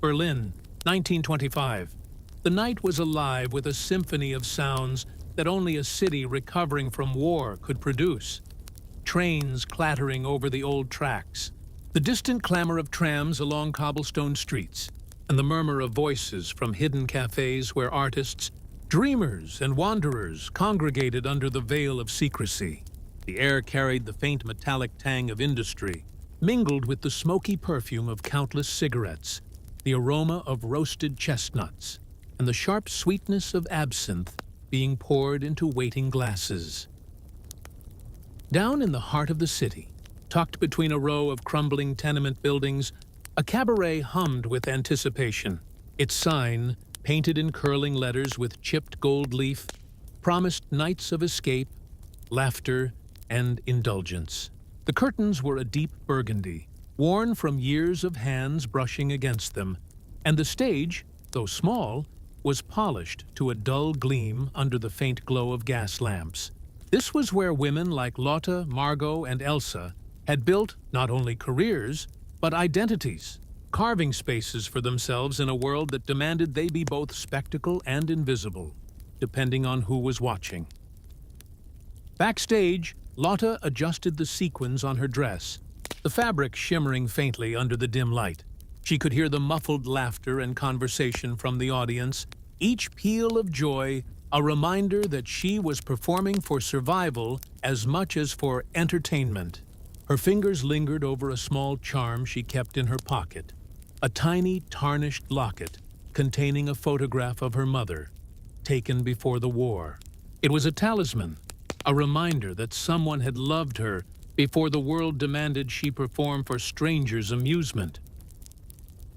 Berlin, 1925. The night was alive with a symphony of sounds that only a city recovering from war could produce. Trains clattering over the old tracks, the distant clamor of trams along cobblestone streets, and the murmur of voices from hidden cafes where artists, dreamers, and wanderers congregated under the veil of secrecy. The air carried the faint metallic tang of industry, mingled with the smoky perfume of countless cigarettes, the aroma of roasted chestnuts, and the sharp sweetness of absinthe being poured into waiting glasses. Down in the heart of the city, tucked between a row of crumbling tenement buildings, a cabaret hummed with anticipation. Its sign, painted in curling letters with chipped gold leaf, promised nights of escape, laughter, and indulgence. The curtains were a deep burgundy, worn from years of hands brushing against them, and the stage, though small, was polished to a dull gleam under the faint glow of gas lamps. This was where women like Lotte, Margot, and Elsa had built not only careers, but identities, carving spaces for themselves in a world that demanded they be both spectacle and invisible, depending on who was watching. Backstage, Lotte adjusted the sequins on her dress, the fabric shimmering faintly under the dim light. She could hear the muffled laughter and conversation from the audience, each peal of joy a reminder that she was performing for survival as much as for entertainment. Her fingers lingered over a small charm she kept in her pocket, a tiny tarnished locket containing a photograph of her mother, taken before the war. It was a talisman, a reminder that someone had loved her before the world demanded she perform for strangers' amusement.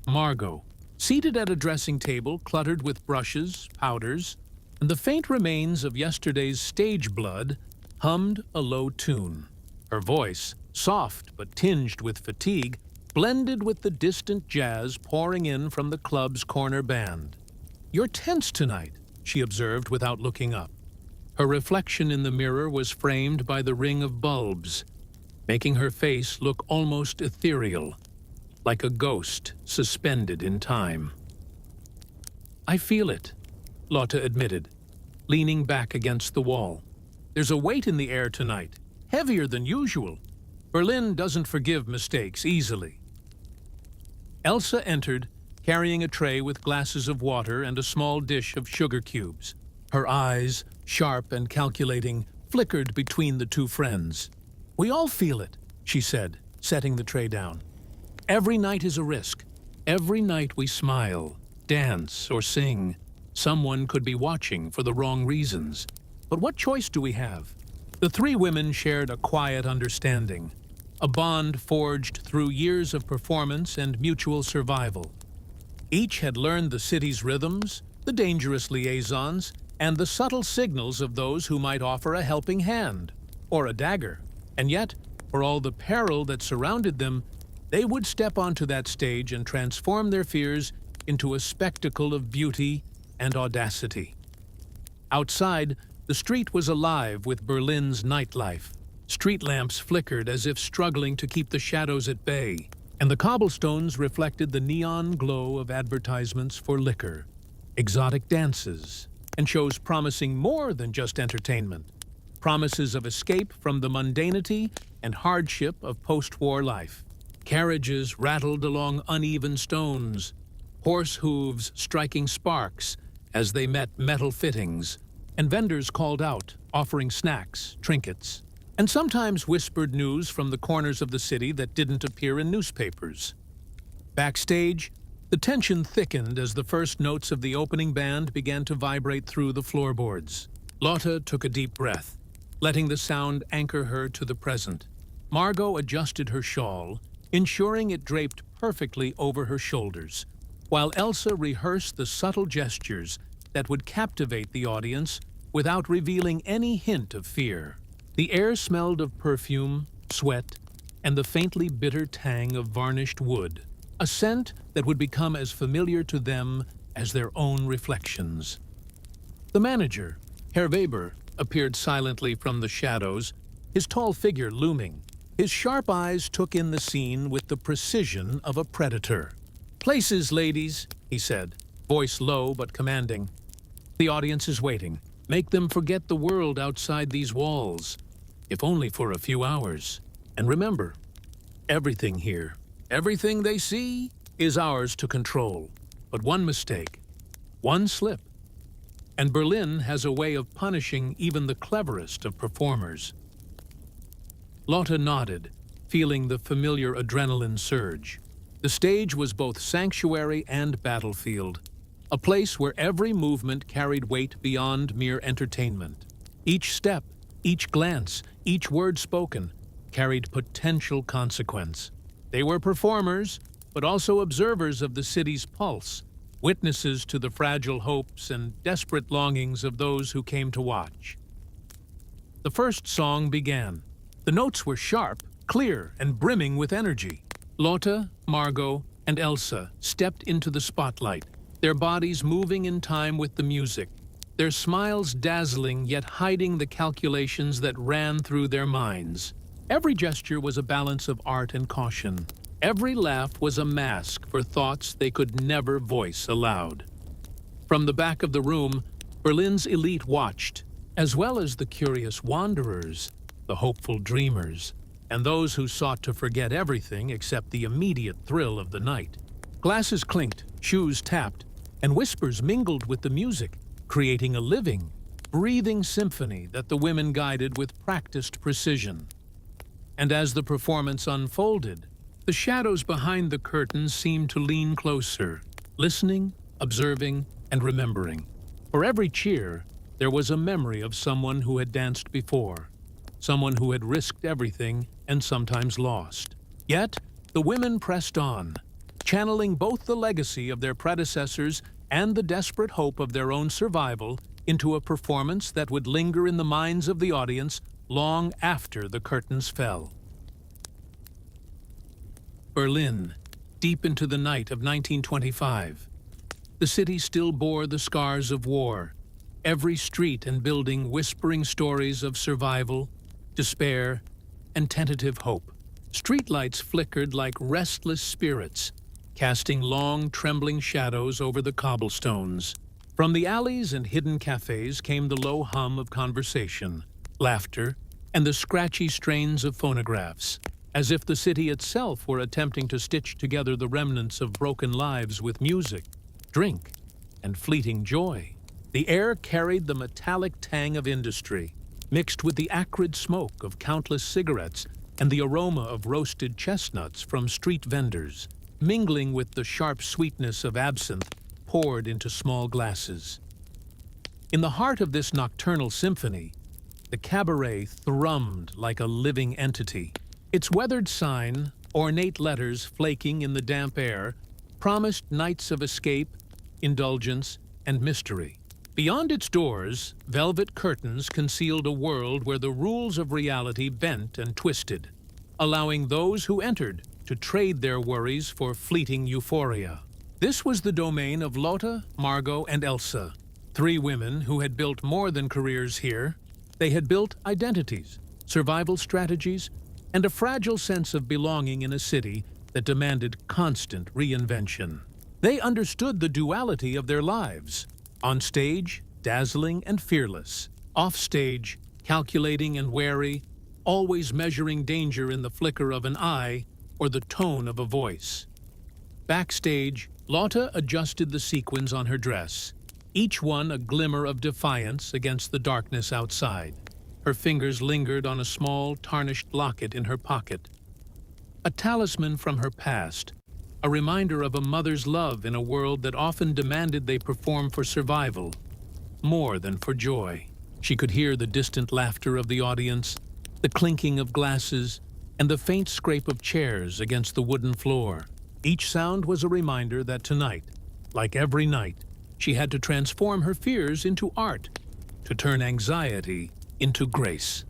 Margot, seated at a dressing table cluttered with brushes, powders, and the faint remains of yesterday's stage blood, hummed a low tune. Her voice, soft but tinged with fatigue, blended with the distant jazz pouring in from the club's corner band. "You're tense tonight," she observed without looking up. Her reflection in the mirror was framed by the ring of bulbs, making her face look almost ethereal, like a ghost suspended in time. "I feel it," Lotte admitted, leaning back against the wall. "There's a weight in the air tonight, heavier than usual. Berlin doesn't forgive mistakes easily." Elsa entered, carrying a tray with glasses of water and a small dish of sugar cubes. Her eyes, sharp and calculating, flickered between the two friends. "We all feel it," she said, setting the tray down. "Every night is a risk. Every night we smile, dance, or sing. Someone could be watching for the wrong reasons. But what choice do we have?" The three women shared a quiet understanding, a bond forged through years of performance and mutual survival. Each had learned the city's rhythms, the dangerous liaisons, and the subtle signals of those who might offer a helping hand, or a dagger. And yet, for all the peril that surrounded them, they would step onto that stage and transform their fears into a spectacle of beauty and audacity. Outside, the street was alive with Berlin's nightlife. Street lamps flickered as if struggling to keep the shadows at bay, and the cobblestones reflected the neon glow of advertisements for liquor, exotic dances, and shows promising more than just entertainment, promises of escape from the mundanity and hardship of post-war life. Carriages rattled along uneven stones, horse hooves striking sparks as they met metal fittings, and vendors called out, offering snacks, trinkets, and sometimes whispered news from the corners of the city that didn't appear in newspapers. Backstage, the tension thickened as the first notes of the opening band began to vibrate through the floorboards. Lotte took a deep breath, letting the sound anchor her to the present. Margot adjusted her shawl, ensuring it draped perfectly over her shoulders, while Elsa rehearsed the subtle gestures that would captivate the audience without revealing any hint of fear. The air smelled of perfume, sweat, and the faintly bitter tang of varnished wood, a scent that would become as familiar to them as their own reflections. The manager, Herr Weber, appeared silently from the shadows, his tall figure looming. His sharp eyes took in the scene with the precision of a predator. Places, ladies, he said, voice low but commanding. The audience is waiting. Make them forget the world outside these walls, if only for a few hours. And remember, everything here, everything they see, is ours to control. But one mistake, one slip, and Berlin has a way of punishing even the cleverest of performers. Lotte nodded, feeling the familiar adrenaline surge. The stage was both sanctuary and battlefield, a place where every movement carried weight beyond mere entertainment. Each step, each glance, each word spoken carried potential consequence. They were performers, but also observers of the city's pulse, witnesses to the fragile hopes and desperate longings of those who came to watch. The first song began. The notes were sharp, clear, and brimming with energy. Lotte, Margot, and Elsa stepped into the spotlight, their bodies moving in time with the music, their smiles dazzling yet hiding the calculations that ran through their minds. Every gesture was a balance of art and caution. Every laugh was a mask for thoughts they could never voice aloud. From the back of the room, Berlin's elite watched, as well as the curious wanderers, the hopeful dreamers, and those who sought to forget everything except the immediate thrill of the night. Glasses clinked, shoes tapped, and whispers mingled with the music, creating a living, breathing symphony that the women guided with practiced precision. And as the performance unfolded, the shadows behind the curtains seemed to lean closer, listening, observing, and remembering. For every cheer, there was a memory of someone who had danced before, someone who had risked everything and sometimes lost. Yet, the women pressed on, channeling both the legacy of their predecessors and the desperate hope of their own survival into a performance that would linger in the minds of the audience long after the curtains fell. Berlin, deep into the night of 1925. The city still bore the scars of war, every street and building whispering stories of survival, despair, and tentative hope. Streetlights flickered like restless spirits, casting long, trembling shadows over the cobblestones. From the alleys and hidden cafes came the low hum of conversation, laughter, and the scratchy strains of phonographs, as if the city itself were attempting to stitch together the remnants of broken lives with music, drink, and fleeting joy. The air carried the metallic tang of industry, mixed with the acrid smoke of countless cigarettes and the aroma of roasted chestnuts from street vendors, mingling with the sharp sweetness of absinthe poured into small glasses. In the heart of this nocturnal symphony, the cabaret thrummed like a living entity. Its weathered sign, ornate letters flaking in the damp air, promised nights of escape, indulgence, and mystery. Beyond its doors, velvet curtains concealed a world where the rules of reality bent and twisted, allowing those who entered to trade their worries for fleeting euphoria. This was the domain of Lotte, Margot, and Elsa, three women who had built more than careers here. They had built identities, survival strategies, and a fragile sense of belonging in a city that demanded constant reinvention. They understood the duality of their lives. On stage, dazzling and fearless. Off stage, calculating and wary, always measuring danger in the flicker of an eye or the tone of a voice. Backstage, Lotte adjusted the sequins on her dress, each one a glimmer of defiance against the darkness outside. Her fingers lingered on a small, tarnished locket in her pocket. A talisman from her past, a reminder of a mother's love in a world that often demanded they perform for survival, more than for joy. She could hear the distant laughter of the audience, the clinking of glasses, and the faint scrape of chairs against the wooden floor. Each sound was a reminder that tonight, like every night, she had to transform her fears into art, to turn anxiety into grace.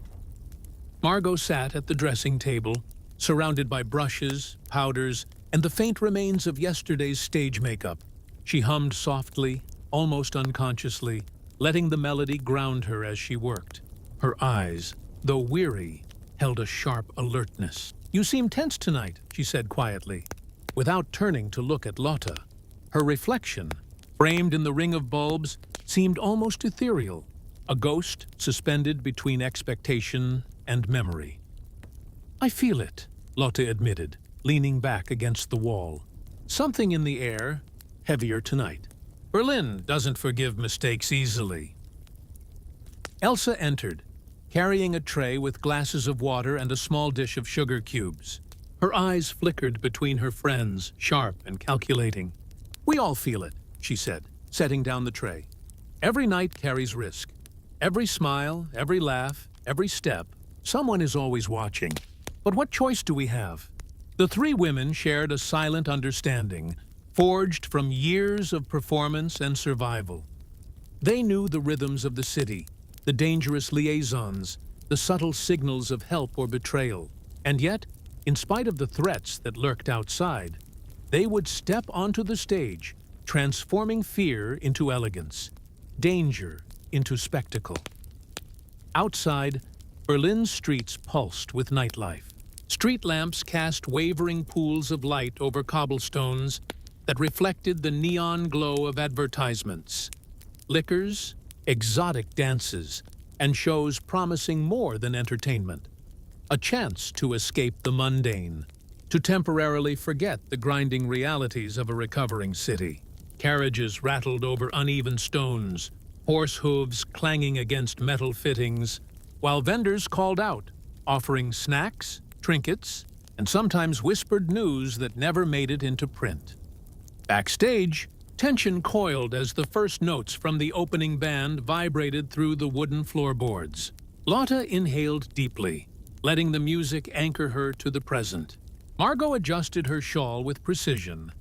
Margot sat at the dressing table, surrounded by brushes, powders, and the faint remains of yesterday's stage makeup. She hummed softly, almost unconsciously, letting the melody ground her as she worked. Her eyes, though weary, held a sharp alertness. "You seem tense tonight," she said quietly. without turning to look at Lotte. Her reflection, framed in the ring of bulbs, seemed almost ethereal, a ghost suspended between expectation and memory. "I feel it," Lotte admitted, leaning back against the wall. "Something in the air, heavier tonight. Berlin doesn't forgive mistakes easily." Elsa entered, carrying a tray with glasses of water and a small dish of sugar cubes. Her eyes flickered between her friends, sharp and calculating. "We all feel it," she said, setting down the tray. "Every night carries risk. Every smile, every laugh, every step, someone is always watching. But what choice do we have?" The three women shared a silent understanding, forged from years of performance and survival. They knew the rhythms of the city, the dangerous liaisons, the subtle signals of help or betrayal. And yet, in spite of the threats that lurked outside, they would step onto the stage, transforming fear into elegance, danger into spectacle. Outside, Berlin's streets pulsed with nightlife. Street lamps cast wavering pools of light over cobblestones that reflected the neon glow of advertisements. Liquors, exotic dances, and shows promising more than entertainment. A chance to escape the mundane, to temporarily forget the grinding realities of a recovering city. Carriages rattled over uneven stones, horse hooves clanging against metal fittings, while vendors called out, offering snacks, trinkets, and sometimes whispered news that never made it into print. Backstage, tension coiled as the first notes from the opening band vibrated through the wooden floorboards. Lotte inhaled deeply, letting the music anchor her to the present. Margot adjusted her shawl with precision.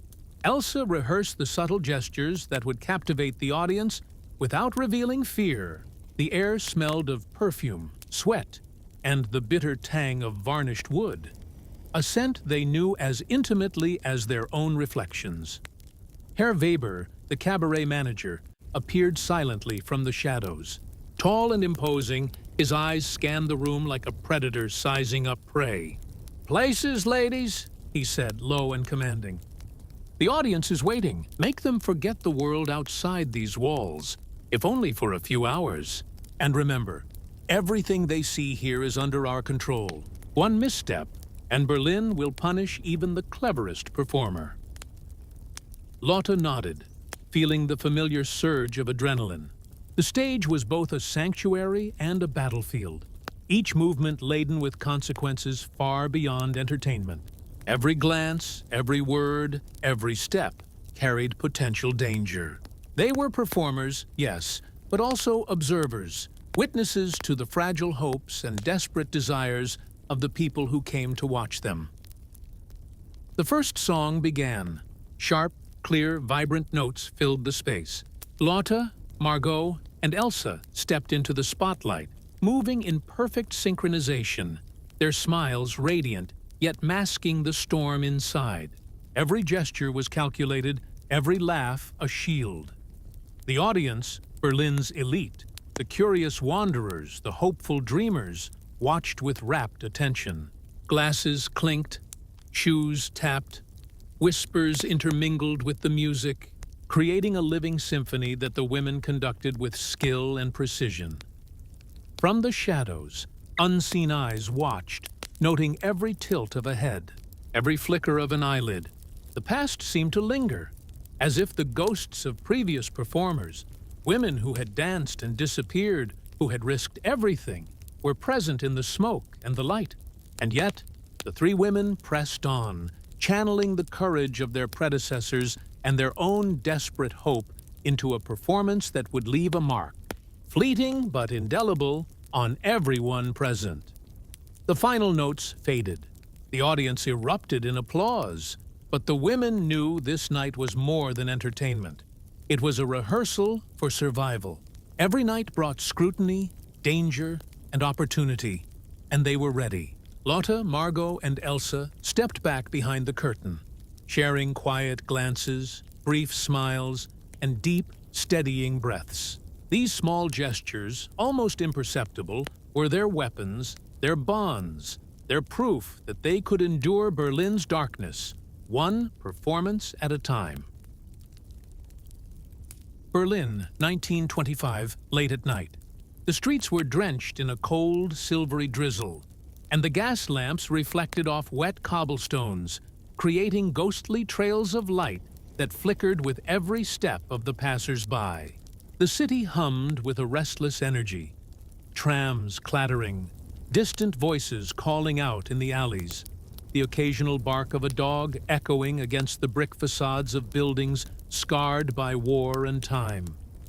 Elsa rehearsed the subtle gestures that would captivate the audience without revealing fear. The air smelled of perfume, sweat, and the bitter tang of varnished wood, a scent they knew as intimately as their own reflections. Herr Weber, the cabaret manager, appeared silently from the shadows. Tall and imposing, his eyes scanned the room like a predator sizing up prey. "Places, ladies," he said, low and commanding. "The audience is waiting. Make them forget the world outside these walls, if only for a few hours. And remember, everything they see here is under our control. One misstep, and Berlin will punish even the cleverest performer." Lotte nodded, feeling the familiar surge of adrenaline. The stage was both a sanctuary and a battlefield, each movement laden with consequences far beyond entertainment. Every glance, every word, every step carried potential danger. They were performers, yes, but also observers, witnesses to the fragile hopes and desperate desires of the people who came to watch them. The first song began. Sharp, clear, vibrant notes filled the space. Lotte, Margot, and Elsa stepped into the spotlight, moving in perfect synchronization, their smiles radiant, yet masking the storm inside. Every gesture was calculated, every laugh a shield. The audience, Berlin's elite, the curious wanderers, the hopeful dreamers, watched with rapt attention. Glasses clinked, shoes tapped, whispers intermingled with the music, creating a living symphony that the women conducted with skill and precision. From the shadows, unseen eyes watched, noting every tilt of a head, every flicker of an eyelid. The past seemed to linger, as if the ghosts of previous performers, women who had danced and disappeared, who had risked everything, were present in the smoke and the light. And yet, the three women pressed on, channeling the courage of their predecessors and their own desperate hope into a performance that would leave a mark, fleeting but indelible, on everyone present. The final notes faded. The audience erupted in applause, but the women knew this night was more than entertainment. It was a rehearsal for survival. Every night brought scrutiny, danger, and opportunity, and they were ready. Lotte, Margot, and Elsa stepped back behind the curtain, sharing quiet glances, brief smiles, and deep, steadying breaths. These small gestures, almost imperceptible, were their weapons, their bonds, their proof that they could endure Berlin's darkness, one performance at a time. Berlin, 1925, late at night. The streets were drenched in a cold, silvery drizzle, and the gas lamps reflected off wet cobblestones, creating ghostly trails of light that flickered with every step of the passers-by. The city hummed with a restless energy, trams clattering, distant voices calling out in the alleys, the occasional bark of a dog echoing against the brick facades of buildings scarred by war and time.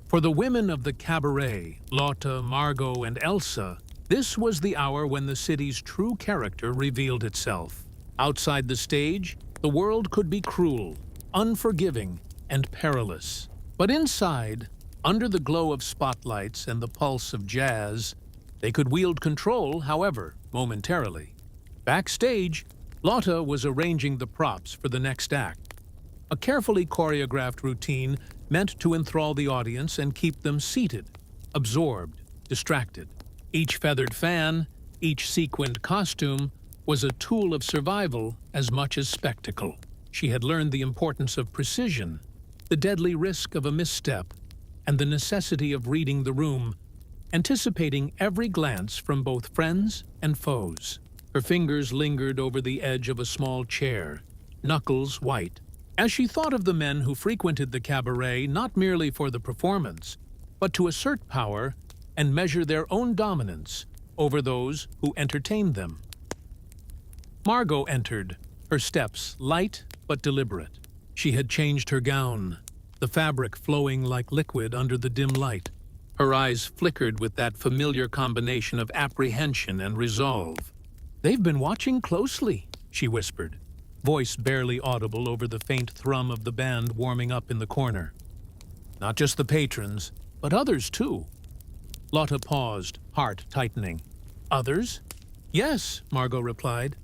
For the women of the Cabaret, Lotte, Margot, and Elsa, this was the hour when the city's true character revealed itself. Outside the stage, the world could be cruel, unforgiving, and perilous. But inside, under the glow of spotlights and the pulse of jazz, they could wield control, however, momentarily. Backstage, Lotte was arranging the props for the next act. A carefully choreographed routine meant to enthrall the audience and keep them seated, absorbed, distracted. Each feathered fan, each sequined costume, was a tool of survival as much as spectacle. She had learned the importance of precision, the deadly risk of a misstep, and the necessity of reading the room, anticipating every glance from both friends and foes. Her fingers lingered over the edge of a small chair, knuckles white, as she thought of the men who frequented the cabaret not merely for the performance, but to assert power and measure their own dominance over those who entertained them. Margot entered, her steps light but deliberate. She had changed her gown, the fabric flowing like liquid under the dim light. Her eyes flickered with that familiar combination of apprehension and resolve. "They've been watching closely," she whispered, voice barely audible over the faint thrum of the band warming up in the corner. "Not just the patrons, but others too." Lotte paused, heart tightening. "Others?" "Yes," Margot replied.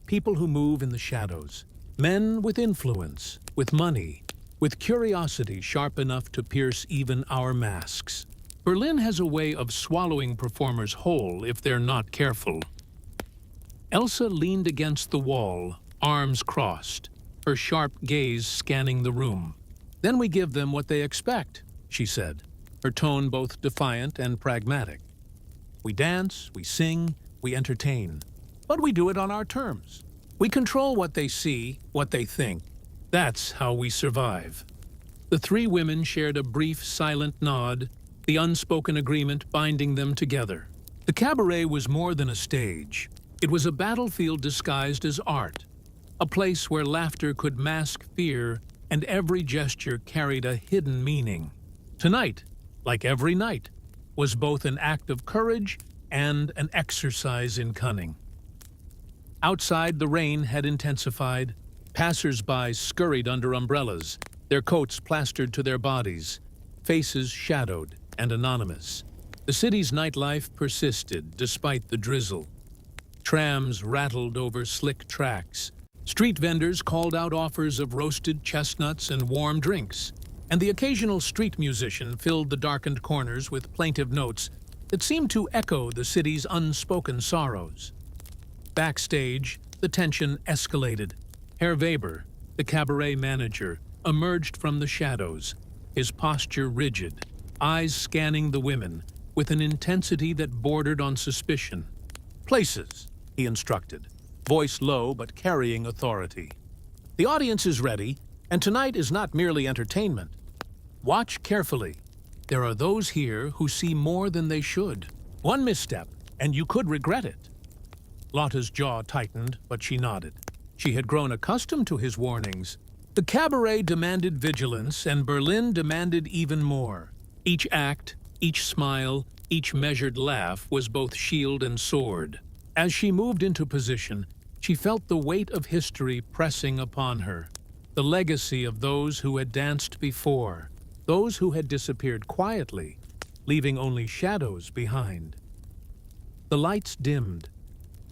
"People who move in the shadows. Men with influence, with money, with curiosity sharp enough to pierce even our masks. Berlin has a way of swallowing performers whole if they're not careful." Elsa leaned against the wall, arms crossed, her sharp gaze scanning the room. "Then we give them what they expect," she said, her tone both defiant and pragmatic. "We dance, we sing, we entertain, but we do it on our terms. We control what they see, what they think. That's how we survive." The three women shared a brief, silent nod, the unspoken agreement binding them together. The cabaret was more than a stage. It was a battlefield disguised as art, a place where laughter could mask fear and every gesture carried a hidden meaning. Tonight, like every night, was both an act of courage and an exercise in cunning. Outside, the rain had intensified. Passers-by scurried under umbrellas, their coats plastered to their bodies, faces shadowed and anonymous. The city's nightlife persisted despite the drizzle. Trams rattled over slick tracks. Street vendors called out offers of roasted chestnuts and warm drinks, and the occasional street musician filled the darkened corners with plaintive notes that seemed to echo the city's unspoken sorrows. Backstage, the tension escalated. Herr Weber, the cabaret manager, emerged from the shadows, his posture rigid, eyes scanning the women with an intensity that bordered on suspicion. "Places," he instructed, voice low but carrying authority. "The audience is ready, and tonight is not merely entertainment. Watch carefully. There are those here who see more than they should. One misstep, and you could regret it." Lotte's jaw tightened, but she nodded. She had grown accustomed to his warnings. The cabaret demanded vigilance, and Berlin demanded even more. Each act, each smile, each measured laugh was both shield and sword. As she moved into position, she felt the weight of history pressing upon her, the legacy of those who had danced before, those who had disappeared quietly, leaving only shadows behind. The lights dimmed,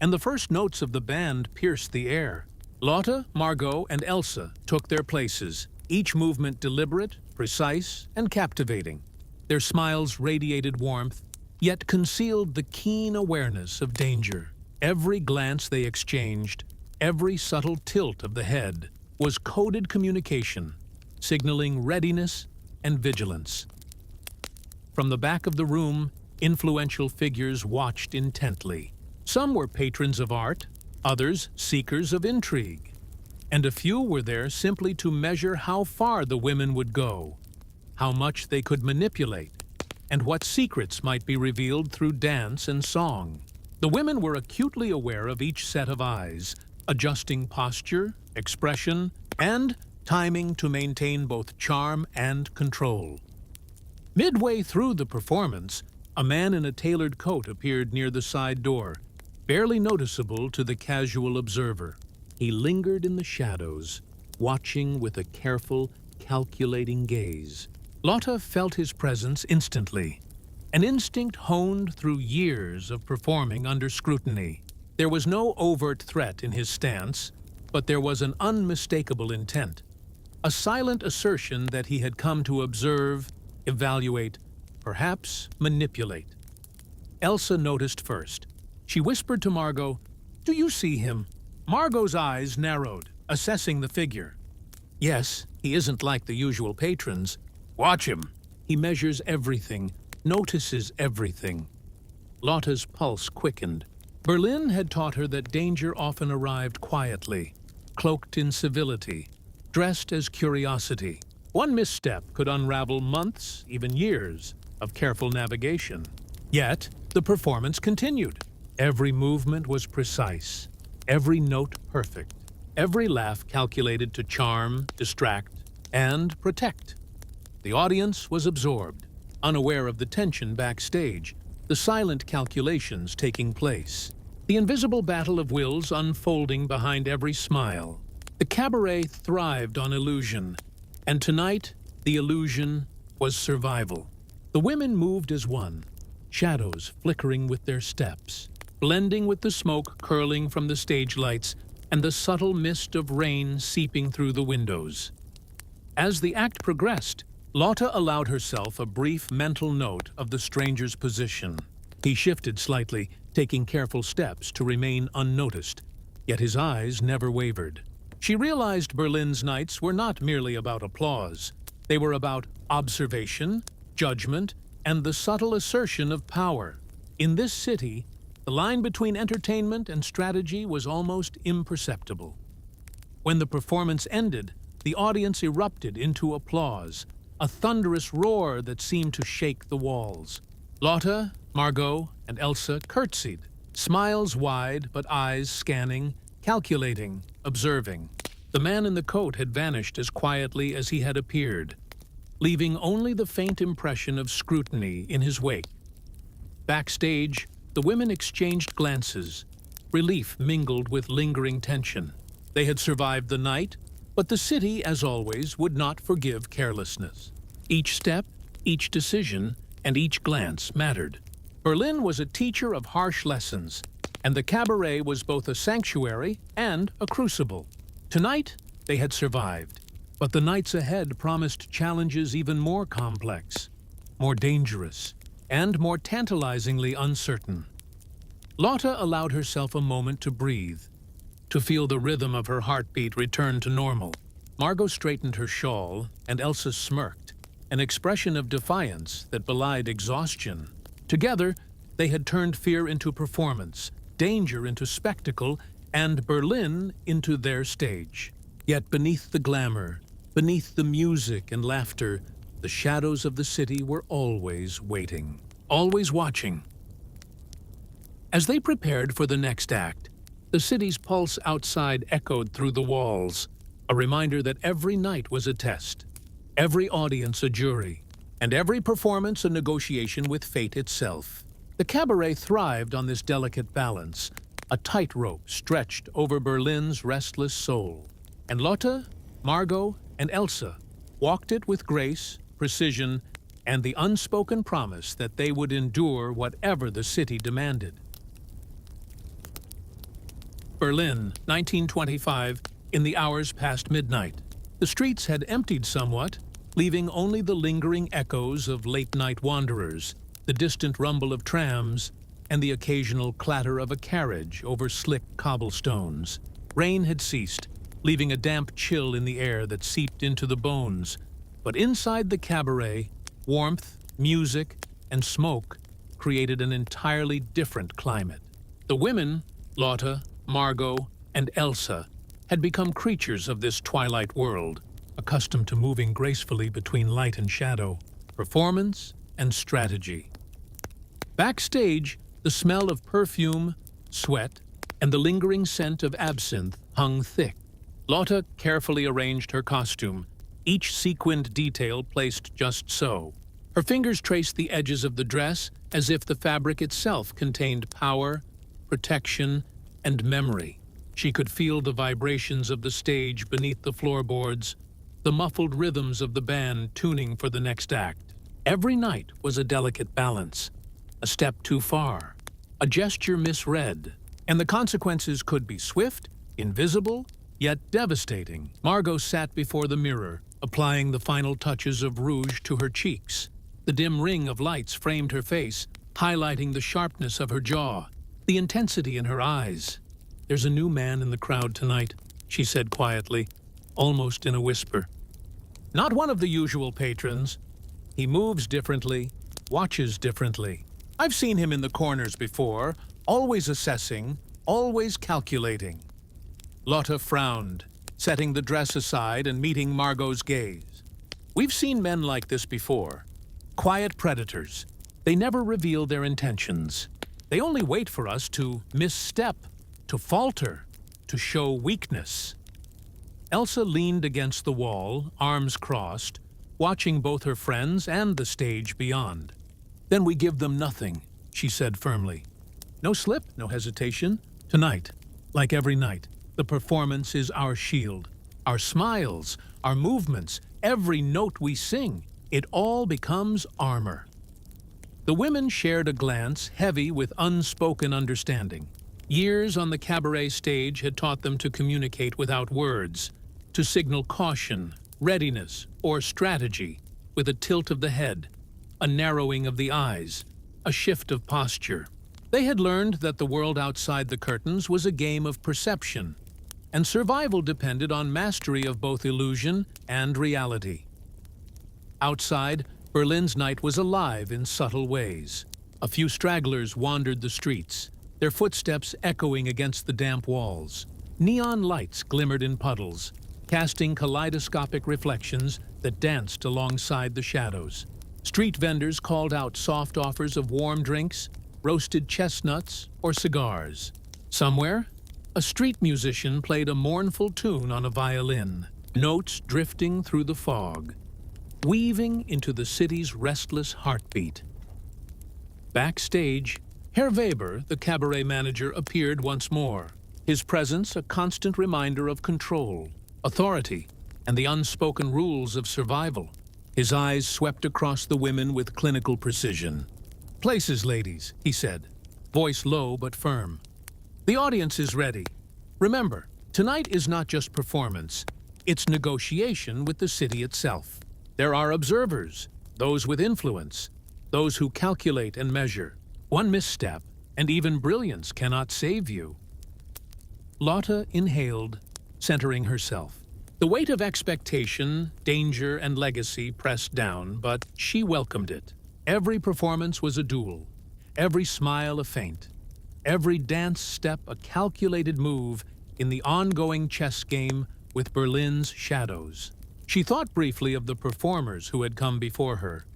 and the first notes of the band pierced the air. Lotte, Margot, and Elsa took their places, each movement deliberate, precise, and captivating. Their smiles radiated warmth, yet concealed the keen awareness of danger. Every glance they exchanged, every subtle tilt of the head, was coded communication, signaling readiness and vigilance. From the back of the room, influential figures watched intently. Some were patrons of art, others seekers of intrigue, and a few were there simply to measure how far the women would go, how much they could manipulate, and what secrets might be revealed through dance and song. The women were acutely aware of each set of eyes, adjusting posture, expression, and timing to maintain both charm and control. Midway through the performance, a man in a tailored coat appeared near the side door, barely noticeable to the casual observer. He lingered in the shadows, watching with a careful, calculating gaze. Lotte felt his presence instantly, an instinct honed through years of performing under scrutiny. There was no overt threat in his stance, but there was an unmistakable intent, a silent assertion that he had come to observe, evaluate, perhaps manipulate. Elsa noticed first. She whispered to Margot, "Do you see him?" Margot's eyes narrowed, assessing the figure. "Yes, he isn't like the usual patrons. Watch him. He measures everything, notices everything." Lotte's pulse quickened. Berlin had taught her that danger often arrived quietly, cloaked in civility, dressed as curiosity. One misstep could unravel months, even years, of careful navigation. Yet, the performance continued. Every movement was precise, every note perfect, every laugh calculated to charm, distract, and protect. The audience was absorbed, unaware of the tension backstage, the silent calculations taking place, the invisible battle of wills unfolding behind every smile. The cabaret thrived on illusion, and tonight the illusion was survival. The women moved as one, shadows flickering with their steps, blending with the smoke curling from the stage lights and the subtle mist of rain seeping through the windows. As the act progressed, Lotte allowed herself a brief mental note of the stranger's position. He shifted slightly, taking careful steps to remain unnoticed, yet his eyes never wavered. She realized Berlin's nights were not merely about applause. They were about observation, judgment, and the subtle assertion of power. In this city, the line between entertainment and strategy was almost imperceptible. When the performance ended, the audience erupted into applause, a thunderous roar that seemed to shake the walls. Lotte, Margot, and Elsa curtsied, smiles wide but eyes scanning, calculating, observing. The man in the coat had vanished as quietly as he had appeared, leaving only the faint impression of scrutiny in his wake. Backstage, the women exchanged glances, relief mingled with lingering tension. They had survived the night, but the city, as always, would not forgive carelessness. Each step, each decision, and each glance mattered. Berlin was a teacher of harsh lessons, and the cabaret was both a sanctuary and a crucible. Tonight, they had survived, but the nights ahead promised challenges even more complex, more dangerous, and more tantalizingly uncertain. Lotte allowed herself a moment to breathe, to feel the rhythm of her heartbeat return to normal. Margot straightened her shawl, and Elsa smirked, an expression of defiance that belied exhaustion. Together, they had turned fear into performance, danger into spectacle, and Berlin into their stage. Yet beneath the glamour, beneath the music and laughter, the shadows of the city were always waiting, always watching. As they prepared for the next act, the city's pulse outside echoed through the walls, a reminder that every night was a test, every audience a jury, and every performance a negotiation with fate itself. The cabaret thrived on this delicate balance, a tightrope stretched over Berlin's restless soul. And Lotte, Margot, and Elsa walked it with grace, precision, and the unspoken promise that they would endure whatever the city demanded. Berlin, 1925, in the hours past midnight. The streets had emptied somewhat, leaving only the lingering echoes of late-night wanderers, the distant rumble of trams, and the occasional clatter of a carriage over slick cobblestones. Rain had ceased, leaving a damp chill in the air that seeped into the bones. But inside the cabaret, warmth, music, and smoke created an entirely different climate. The women, Lotte, Margot, and Elsa, had become creatures of this twilight world, accustomed to moving gracefully between light and shadow, performance and strategy. Backstage, the smell of perfume, sweat, and the lingering scent of absinthe hung thick. Lotte carefully arranged her costume, each sequined detail placed just so. Her fingers traced the edges of the dress as if the fabric itself contained power, protection, and memory. She could feel the vibrations of the stage beneath the floorboards, the muffled rhythms of the band tuning for the next act. Every night was a delicate balance, a step too far, a gesture misread, and the consequences could be swift, invisible, yet devastating. Margot sat before the mirror, applying the final touches of rouge to her cheeks. The dim ring of lights framed her face, highlighting the sharpness of her jaw, the intensity in her eyes. "There's a new man in the crowd tonight," she said quietly, almost in a whisper. "Not one of the usual patrons. He moves differently, watches differently. I've seen him in the corners before, always assessing, always calculating." Lotte frowned, setting the dress aside and meeting Margot's gaze. "We've seen men like this before. Quiet predators. They never reveal their intentions. They only wait for us to misstep, to falter, to show weakness." Elsa leaned against the wall, arms crossed, watching both her friends and the stage beyond. "Then we give them nothing," she said firmly. "No slip, no hesitation. Tonight, like every night, the performance is our shield. Our smiles, our movements, every note we sing, it all becomes armor." The women shared a glance heavy with unspoken understanding. Years on the cabaret stage had taught them to communicate without words, to signal caution, readiness, or strategy with a tilt of the head, a narrowing of the eyes, a shift of posture. They had learned that the world outside the curtains was a game of perception, and survival depended on mastery of both illusion and reality. Outside, Berlin's night was alive in subtle ways. A few stragglers wandered the streets, their footsteps echoing against the damp walls. Neon lights glimmered in puddles, casting kaleidoscopic reflections that danced alongside the shadows. Street vendors called out soft offers of warm drinks, roasted chestnuts, or cigars. Somewhere, a street musician played a mournful tune on a violin, notes drifting through the fog, weaving into the city's restless heartbeat. Backstage, Herr Weber, the cabaret manager, appeared once more, his presence a constant reminder of control, authority, and the unspoken rules of survival. His eyes swept across the women with clinical precision. "Places, ladies," he said, voice low but firm. "The audience is ready. Remember, tonight is not just performance, it's negotiation with the city itself. There are observers, those with influence, those who calculate and measure. One misstep, and even brilliance cannot save you." Lotte inhaled, centering herself. The weight of expectation, danger, and legacy pressed down, but she welcomed it. Every performance was a duel, every smile a feint, every dance step a calculated move in the ongoing chess game with Berlin's shadows. She thought briefly of the performers who had come before her,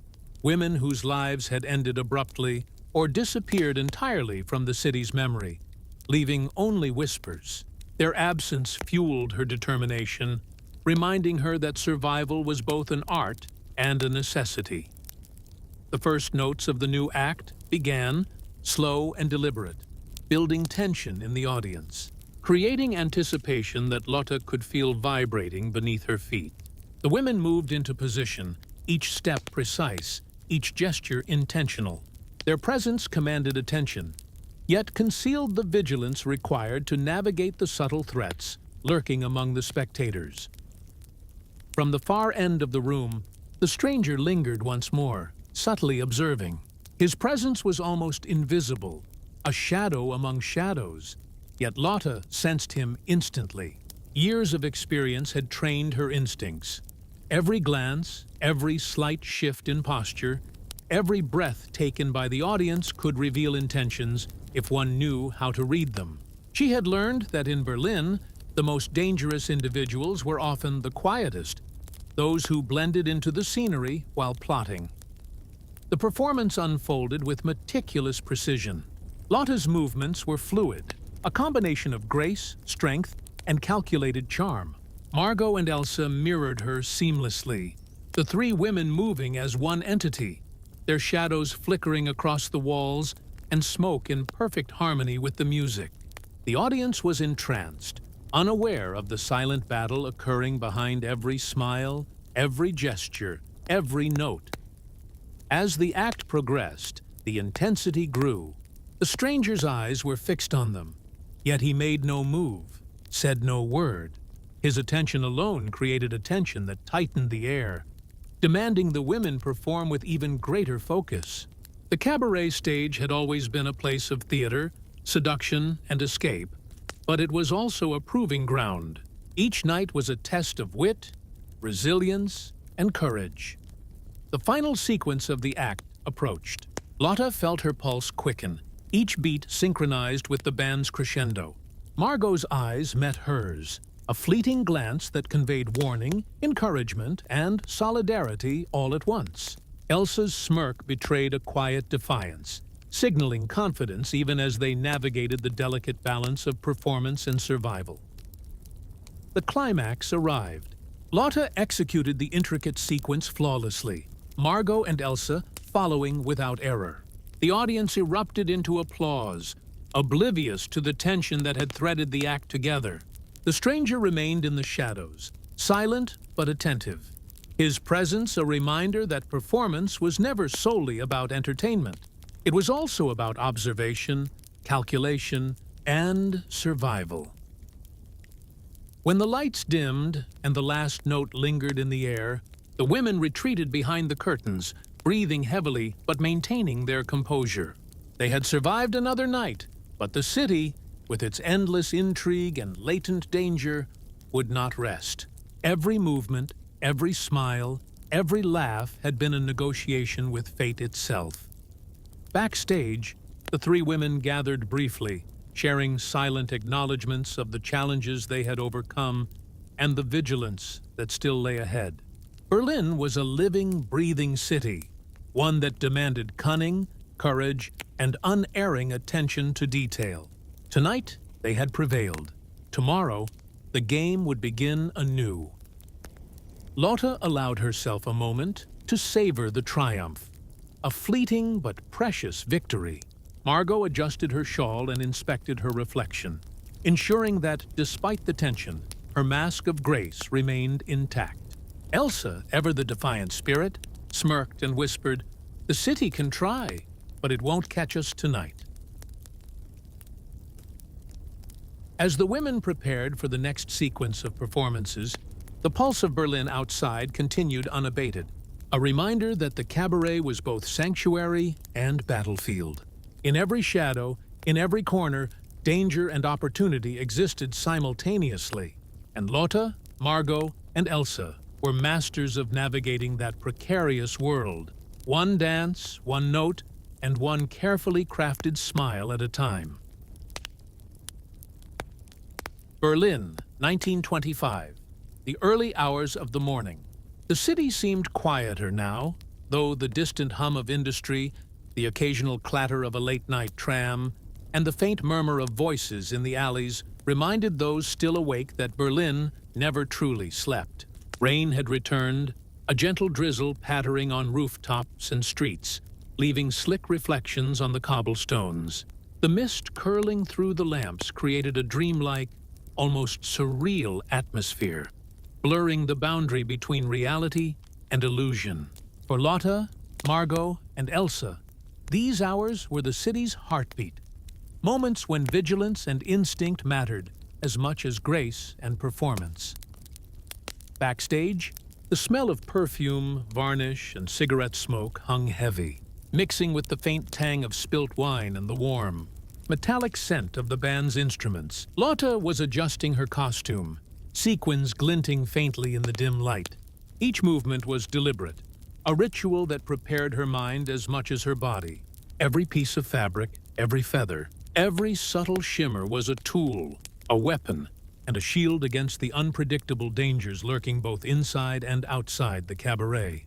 women whose lives had ended abruptly or disappeared entirely from the city's memory, leaving only whispers. Their absence fueled her determination, reminding her that survival was both an art and a necessity. The first notes of the new act began, slow and deliberate, building tension in the audience, creating anticipation that Lotte could feel vibrating beneath her feet. The women moved into position, each step precise, each gesture intentional. Their presence commanded attention, yet concealed the vigilance required to navigate the subtle threats lurking among the spectators. From the far end of the room, the stranger lingered once more, subtly observing. His presence was almost invisible, a shadow among shadows, yet Lotte sensed him instantly. Years of experience had trained her instincts. Every glance, every slight shift in posture, every breath taken by the audience could reveal intentions if one knew how to read them. She had learned that in Berlin, the most dangerous individuals were often the quietest, those who blended into the scenery while plotting. The performance unfolded with meticulous precision. Lotte's movements were fluid, a combination of grace, strength, and calculated charm. Margot and Elsa mirrored her seamlessly, the three women moving as one entity, their shadows flickering across the walls and smoke in perfect harmony with the music. The audience was entranced, unaware of the silent battle occurring behind every smile, every gesture, every note. As the act progressed, the intensity grew. The stranger's eyes were fixed on them, yet he made no move, said no word. His attention alone created a tension that tightened the air, demanding the women perform with even greater focus. The cabaret stage had always been a place of theater, seduction, and escape, but it was also a proving ground. Each night was a test of wit, resilience, and courage. The final sequence of the act approached. Lotte felt her pulse quicken, each beat synchronized with the band's crescendo. Margot's eyes met hers, a fleeting glance that conveyed warning, encouragement, and solidarity all at once. Elsa's smirk betrayed a quiet defiance, signaling confidence even as they navigated the delicate balance of performance and survival. The climax arrived. Lotte executed the intricate sequence flawlessly, Margot and Elsa following without error. The audience erupted into applause, oblivious to the tension that had threaded the act together. The stranger remained in the shadows, silent but attentive, his presence a reminder that performance was never solely about entertainment. It was also about observation, calculation, and survival. When the lights dimmed and the last note lingered in the air, the women retreated behind the curtains, breathing heavily but maintaining their composure. They had survived another night, but the city, with its endless intrigue and latent danger, would not rest. Every movement, every smile, every laugh had been a negotiation with fate itself. Backstage, the three women gathered briefly, sharing silent acknowledgments of the challenges they had overcome and the vigilance that still lay ahead. Berlin was a living, breathing city, one that demanded cunning, courage, and unerring attention to detail. Tonight, they had prevailed. Tomorrow, the game would begin anew. Lotte allowed herself a moment to savor the triumph. A fleeting but precious victory. Margot adjusted her shawl and inspected her reflection, ensuring that, despite the tension, her mask of grace remained intact. Elsa, ever the defiant spirit, smirked and whispered, "The city can try, but it won't catch us tonight." As the women prepared for the next sequence of performances, the pulse of Berlin outside continued unabated, a reminder that the cabaret was both sanctuary and battlefield. In every shadow, in every corner, danger and opportunity existed simultaneously, and Lotte, Margot, and Elsa were masters of navigating that precarious world, one dance, one note, and one carefully crafted smile at a time. Berlin, 1925. The early hours of the morning. The city seemed quieter now, though the distant hum of industry, the occasional clatter of a late-night tram, and the faint murmur of voices in the alleys reminded those still awake that Berlin never truly slept. Rain had returned, a gentle drizzle pattering on rooftops and streets, leaving slick reflections on the cobblestones. The mist curling through the lamps created a dreamlike, almost surreal atmosphere, blurring the boundary between reality and illusion. For Lotte, Margot, and Elsa, these hours were the city's heartbeat, moments when vigilance and instinct mattered as much as grace and performance. Backstage, the smell of perfume, varnish, and cigarette smoke hung heavy, mixing with the faint tang of spilt wine and the warm, metallic scent of the band's instruments. Lotte was adjusting her costume, sequins glinting faintly in the dim light. Each movement was deliberate, a ritual that prepared her mind as much as her body. Every piece of fabric, every feather, every subtle shimmer was a tool, a weapon, and a shield against the unpredictable dangers lurking both inside and outside the cabaret.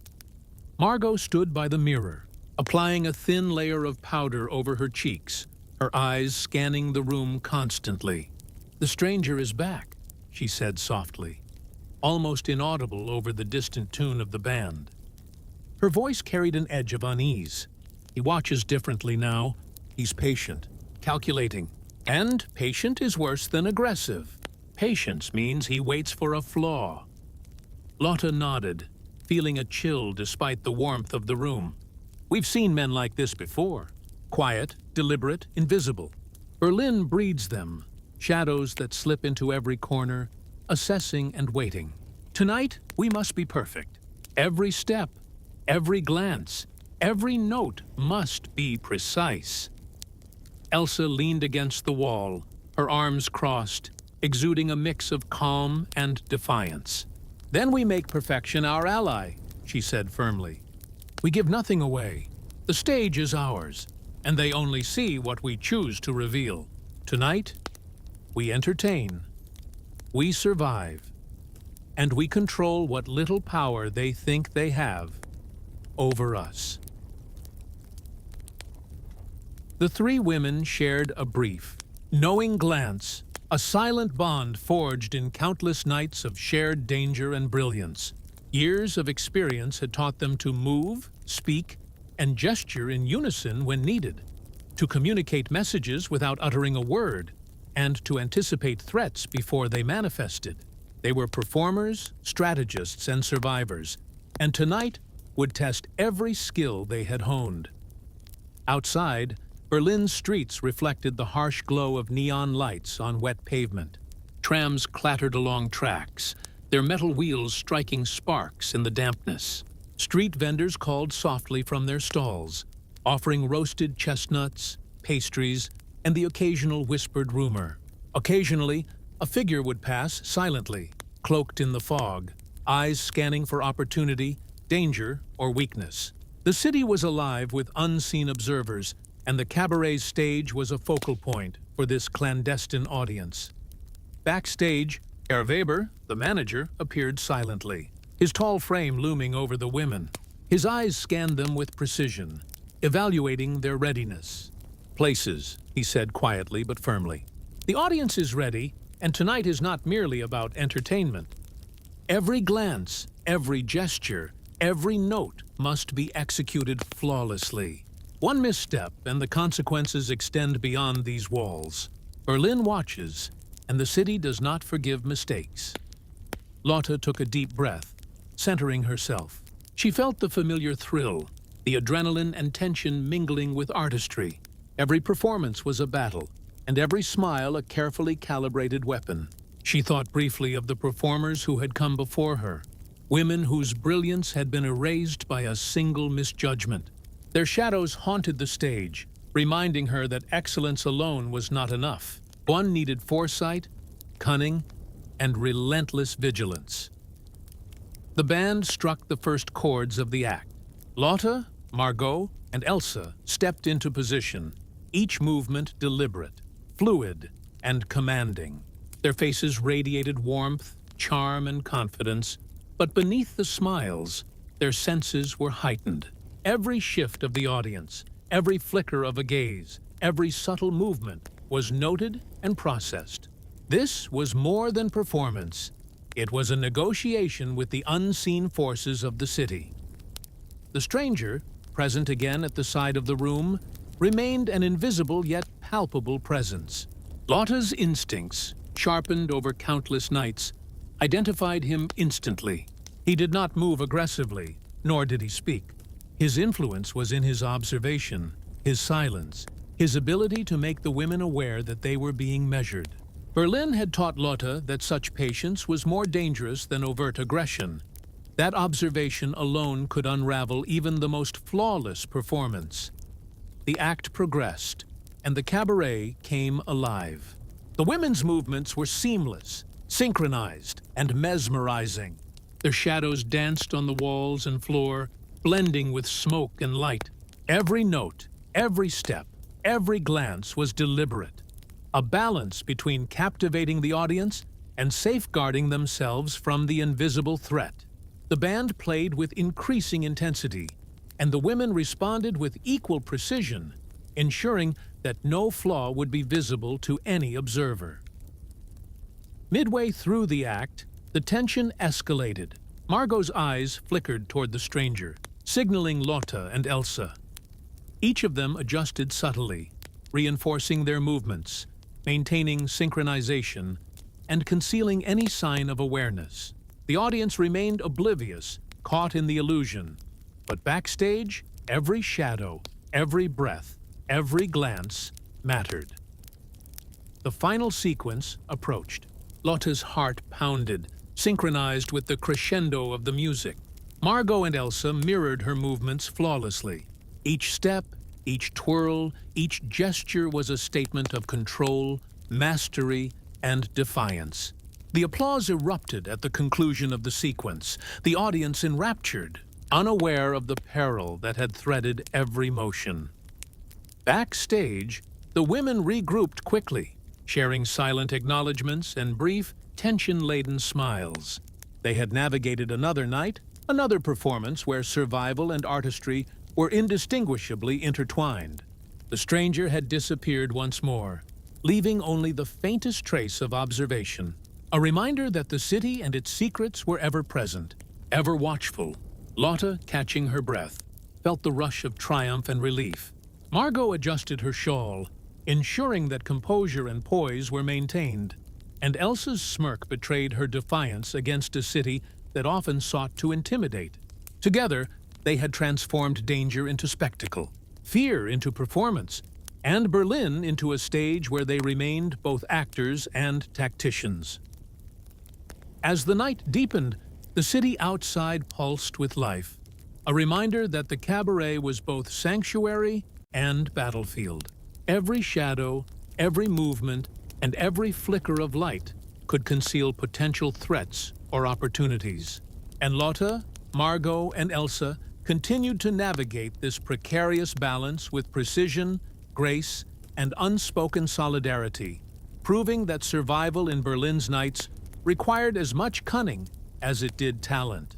Margot stood by the mirror, applying a thin layer of powder over her cheeks, her eyes scanning the room constantly. "The stranger is back," she said softly, almost inaudible over the distant tune of the band. Her voice carried an edge of unease. He watches differently now. He's patient, calculating. And patient is worse than aggressive. Patience means he waits for a flaw. Lotte nodded, feeling a chill despite the warmth of the room. "We've seen men like this before. Quiet, deliberate, invisible. Berlin breeds them, shadows that slip into every corner, assessing and waiting. Tonight, we must be perfect. Every step, every glance, every note must be precise." Elsa leaned against the wall, her arms crossed, exuding a mix of calm and defiance. "Then we make perfection our ally," she said firmly. "We give nothing away. The stage is ours, and they only see what we choose to reveal. Tonight, we entertain, we survive, and we control what little power they think they have over us." The three women shared a brief, knowing glance, a silent bond forged in countless nights of shared danger and brilliance. Years of experience had taught them to move, speak, and gesture in unison when needed, to communicate messages without uttering a word, and to anticipate threats before they manifested. They were performers, strategists, and survivors, and tonight would test every skill they had honed. Outside, Berlin's streets reflected the harsh glow of neon lights on wet pavement. Trams clattered along tracks, their metal wheels striking sparks in the dampness. Street vendors called softly from their stalls, offering roasted chestnuts, pastries, and the occasional whispered rumor. Occasionally, a figure would pass silently, cloaked in the fog, eyes scanning for opportunity, danger, or weakness. The city was alive with unseen observers, and the cabaret's stage was a focal point for this clandestine audience. Backstage, Herr Weber, the manager, appeared silently, his tall frame looming over the women. His eyes scanned them with precision, evaluating their readiness. "Places," he said quietly but firmly. "The audience is ready, and tonight is not merely about entertainment. Every glance, every gesture, every note must be executed flawlessly. One misstep, and the consequences extend beyond these walls. Berlin watches, and the city does not forgive mistakes." Lotte took a deep breath, centering herself. She felt the familiar thrill, the adrenaline and tension mingling with artistry. Every performance was a battle, and every smile a carefully calibrated weapon. She thought briefly of the performers who had come before her, women whose brilliance had been erased by a single misjudgment. Their shadows haunted the stage, reminding her that excellence alone was not enough. One needed foresight, cunning, and relentless vigilance. The band struck the first chords of the act. Lotte, Margot, and Elsa stepped into position, each movement deliberate, fluid, and commanding. Their faces radiated warmth, charm, and confidence, but beneath the smiles, their senses were heightened. Every shift of the audience, every flicker of a gaze, every subtle movement was noted and processed. This was more than performance. It was a negotiation with the unseen forces of the city. The stranger, present again at the side of the room, remained an invisible yet palpable presence. Lotte's instincts, sharpened over countless nights, identified him instantly. He did not move aggressively, nor did he speak. His influence was in his observation, his silence, his ability to make the women aware that they were being measured. Berlin had taught Lotte that such patience was more dangerous than overt aggression. That observation alone could unravel even the most flawless performance. The act progressed, and the cabaret came alive. The women's movements were seamless, synchronized and mesmerizing. Their shadows danced on the walls and floor, blending with smoke and light. Every note, every step, every glance was deliberate, a balance between captivating the audience and safeguarding themselves from the invisible threat. The band played with increasing intensity, and the women responded with equal precision, ensuring that no flaw would be visible to any observer. Midway through the act, the tension escalated. Margot's eyes flickered toward the stranger, signaling Lotte and Elsa. Each of them adjusted subtly, reinforcing their movements, maintaining synchronization, and concealing any sign of awareness. The audience remained oblivious, caught in the illusion. But backstage, every shadow, every breath, every glance mattered. The final sequence approached. Lotte's heart pounded, synchronized with the crescendo of the music. Margot and Elsa mirrored her movements flawlessly. Each step, each twirl, each gesture was a statement of control, mastery, and defiance. The applause erupted at the conclusion of the sequence, the audience enraptured, unaware of the peril that had threaded every motion. Backstage, the women regrouped quickly, sharing silent acknowledgments and brief, tension-laden smiles. They had navigated another night, another performance where survival and artistry were indistinguishably intertwined. The stranger had disappeared once more, leaving only the faintest trace of observation, a reminder that the city and its secrets were ever present, ever watchful. Lotte, catching her breath, felt the rush of triumph and relief. Margot adjusted her shawl, ensuring that composure and poise were maintained, and Elsa's smirk betrayed her defiance against a city that often sought to intimidate. Together, they had transformed danger into spectacle, fear into performance, and Berlin into a stage where they remained both actors and tacticians. As the night deepened, the city outside pulsed with life, a reminder that the cabaret was both sanctuary and battlefield. Every shadow, every movement, and every flicker of light could conceal potential threats or opportunities. And Lotte, Margot, and Elsa continued to navigate this precarious balance with precision, grace, and unspoken solidarity, proving that survival in Berlin's nights required as much cunning as it did talent.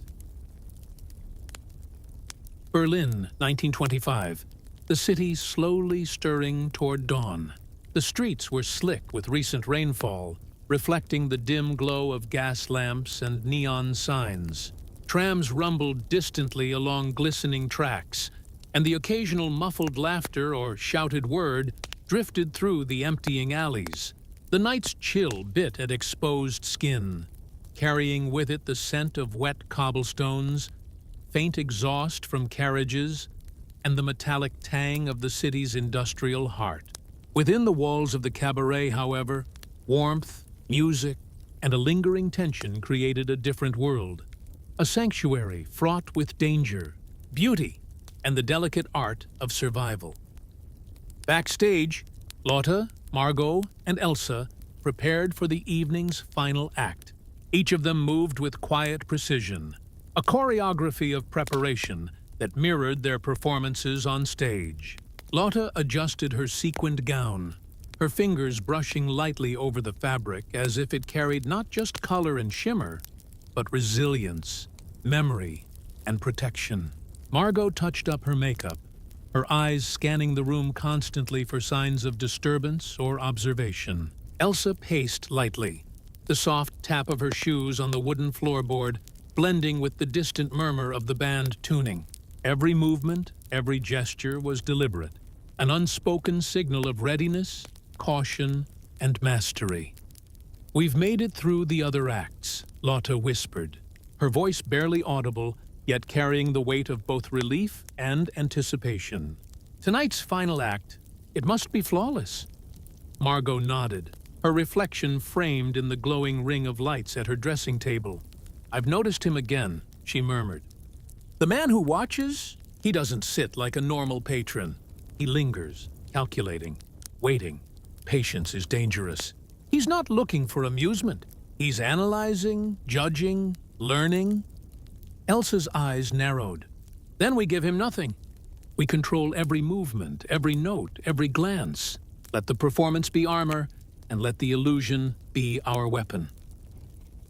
Berlin, 1925. The city slowly stirring toward dawn. The streets were slick with recent rainfall, reflecting the dim glow of gas lamps and neon signs. Trams rumbled distantly along glistening tracks, and the occasional muffled laughter or shouted word drifted through the emptying alleys. The night's chill bit at exposed skin, carrying with it the scent of wet cobblestones, faint exhaust from carriages, and the metallic tang of the city's industrial heart. Within the walls of the cabaret, however, warmth, music, and a lingering tension created a different world. A sanctuary fraught with danger, beauty, and the delicate art of survival. Backstage, Lotte, Margot, and Elsa prepared for the evening's final act. Each of them moved with quiet precision, a choreography of preparation that mirrored their performances on stage. Lotte adjusted her sequined gown, her fingers brushing lightly over the fabric as if it carried not just color and shimmer, but resilience, memory, and protection. Margot touched up her makeup, her eyes scanning the room constantly for signs of disturbance or observation. Elsa paced lightly, the soft tap of her shoes on the wooden floorboard blending with the distant murmur of the band tuning. Every movement, every gesture was deliberate, an unspoken signal of readiness, caution, and mastery. "We've made it through the other acts," Lotte whispered, her voice barely audible, yet carrying the weight of both relief and anticipation. "Tonight's final act, it must be flawless." Margot nodded, her reflection framed in the glowing ring of lights at her dressing table. "I've noticed him again," she murmured. "The man who watches, he doesn't sit like a normal patron. He lingers, calculating, waiting. Patience is dangerous. He's not looking for amusement. He's analyzing, judging, learning. Elsa's eyes narrowed. Then we give him nothing. We control every movement, every note, every glance. Let the performance be armor, and let the illusion be our weapon.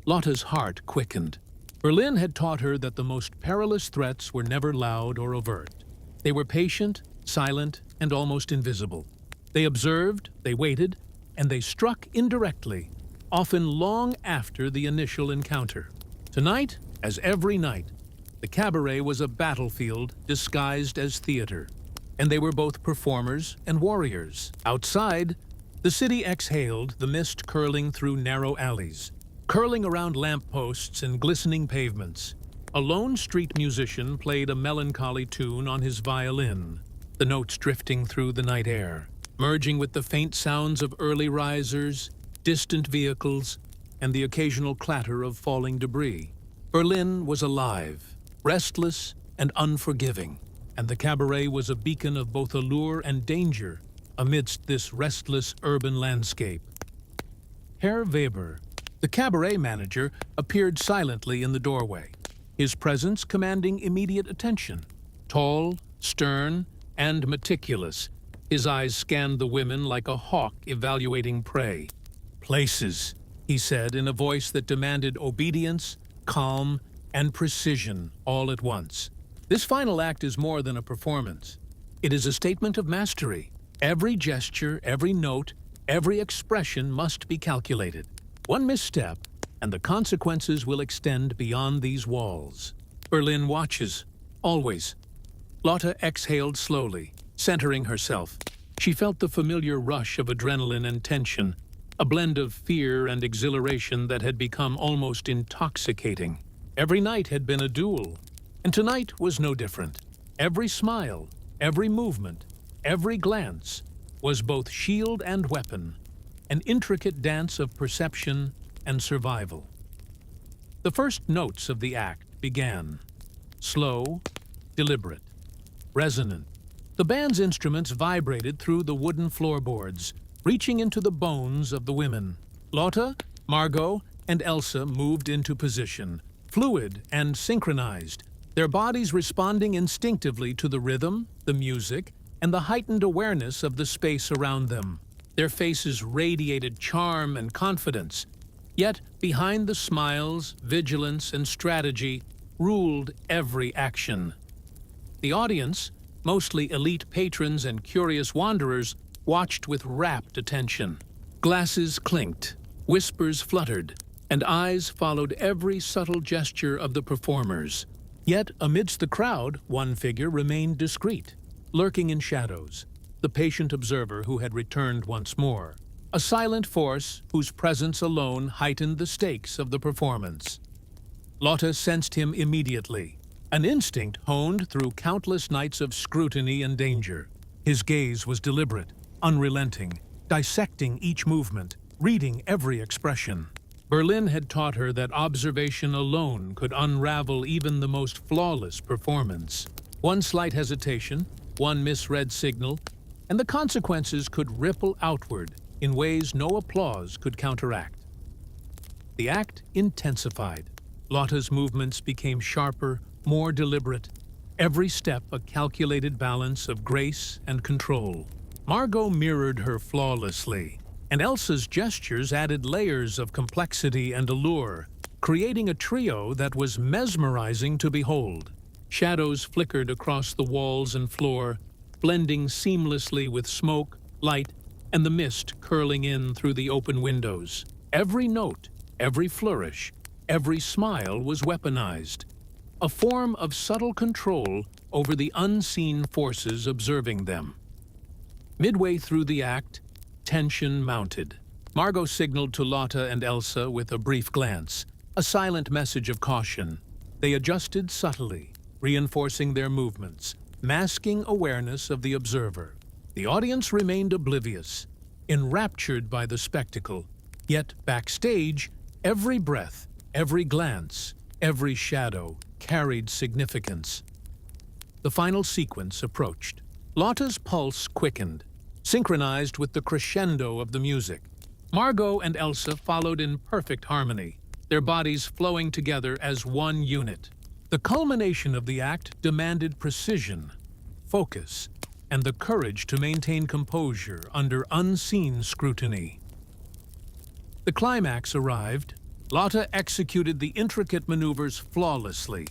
Lotte's heart quickened. Berlin had taught her that the most perilous threats were never loud or overt. They were patient, silent, and almost invisible. They observed, they waited, and they struck indirectly, often long after the initial encounter. Tonight, as every night, the cabaret was a battlefield disguised as theater, and they were both performers and warriors. Outside, the city exhaled, the mist curling through narrow alleys, curling around lampposts and glistening pavements. A lone street musician played a melancholy tune on his violin, the notes drifting through the night air, merging with the faint sounds of early risers, distant vehicles, and the occasional clatter of falling debris. Berlin was alive, restless and unforgiving, and the cabaret was a beacon of both allure and danger amidst this restless urban landscape. Herr Weber, the cabaret manager, appeared silently in the doorway, his presence commanding immediate attention. Tall, stern, and meticulous, his eyes scanned the women like a hawk evaluating prey. "Places," he said in a voice that demanded obedience, calm, and precision all at once. This final act is more than a performance. It is a statement of mastery. Every gesture, every note, every expression must be calculated. One misstep, and the consequences will extend beyond these walls. Berlin watches, always. Lotte exhaled slowly, centering herself. She felt the familiar rush of adrenaline and tension, a blend of fear and exhilaration that had become almost intoxicating. Every night had been a duel, and tonight was no different. Every smile, every movement, every glance was both shield and weapon, an intricate dance of perception and survival. The first notes of the act began. Slow, deliberate, resonant. The band's instruments vibrated through the wooden floorboards, reaching into the bones of the women. Lotte, Margot, and Elsa moved into position, fluid and synchronized, their bodies responding instinctively to the rhythm, the music, and the heightened awareness of the space around them. Their faces radiated charm and confidence, yet behind the smiles, vigilance, and strategy ruled every action. The audience, mostly elite patrons and curious wanderers, watched with rapt attention. Glasses clinked, whispers fluttered, and eyes followed every subtle gesture of the performers. Yet, amidst the crowd, one figure remained discreet, lurking in shadows, the patient observer who had returned once more, a silent force whose presence alone heightened the stakes of the performance. Lotte sensed him immediately, an instinct honed through countless nights of scrutiny and danger. His gaze was deliberate, unrelenting, dissecting each movement, reading every expression. Berlin had taught her that observation alone could unravel even the most flawless performance. One slight hesitation, one misread signal, and the consequences could ripple outward in ways no applause could counteract. The act intensified. Lotte's movements became sharper, more deliberate, every step a calculated balance of grace and control. Margot mirrored her flawlessly, and Elsa's gestures added layers of complexity and allure, creating a trio that was mesmerizing to behold. Shadows flickered across the walls and floor, blending seamlessly with smoke, light, and the mist curling in through the open windows. Every note, every flourish, every smile was weaponized, a form of subtle control over the unseen forces observing them. Midway through the act, tension mounted. Margot signaled to Lotte and Elsa with a brief glance, a silent message of caution. They adjusted subtly, reinforcing their movements, masking awareness of the observer. The audience remained oblivious, enraptured by the spectacle. Yet backstage, every breath, every glance, every shadow carried significance. The final sequence approached. Lotte's pulse quickened, synchronized with the crescendo of the music. Margot and Elsa followed in perfect harmony, their bodies flowing together as one unit. The culmination of the act demanded precision, focus, and the courage to maintain composure under unseen scrutiny. The climax arrived. Lotte executed the intricate maneuvers flawlessly,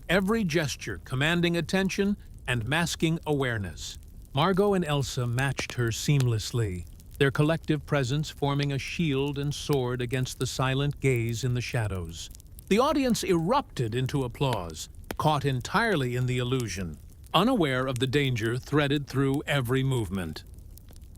every gesture commanding attention and masking awareness. Margot and Elsa matched her seamlessly, their collective presence forming a shield and sword against the silent gaze in the shadows. The audience erupted into applause, caught entirely in the illusion, unaware of the danger threaded through every movement.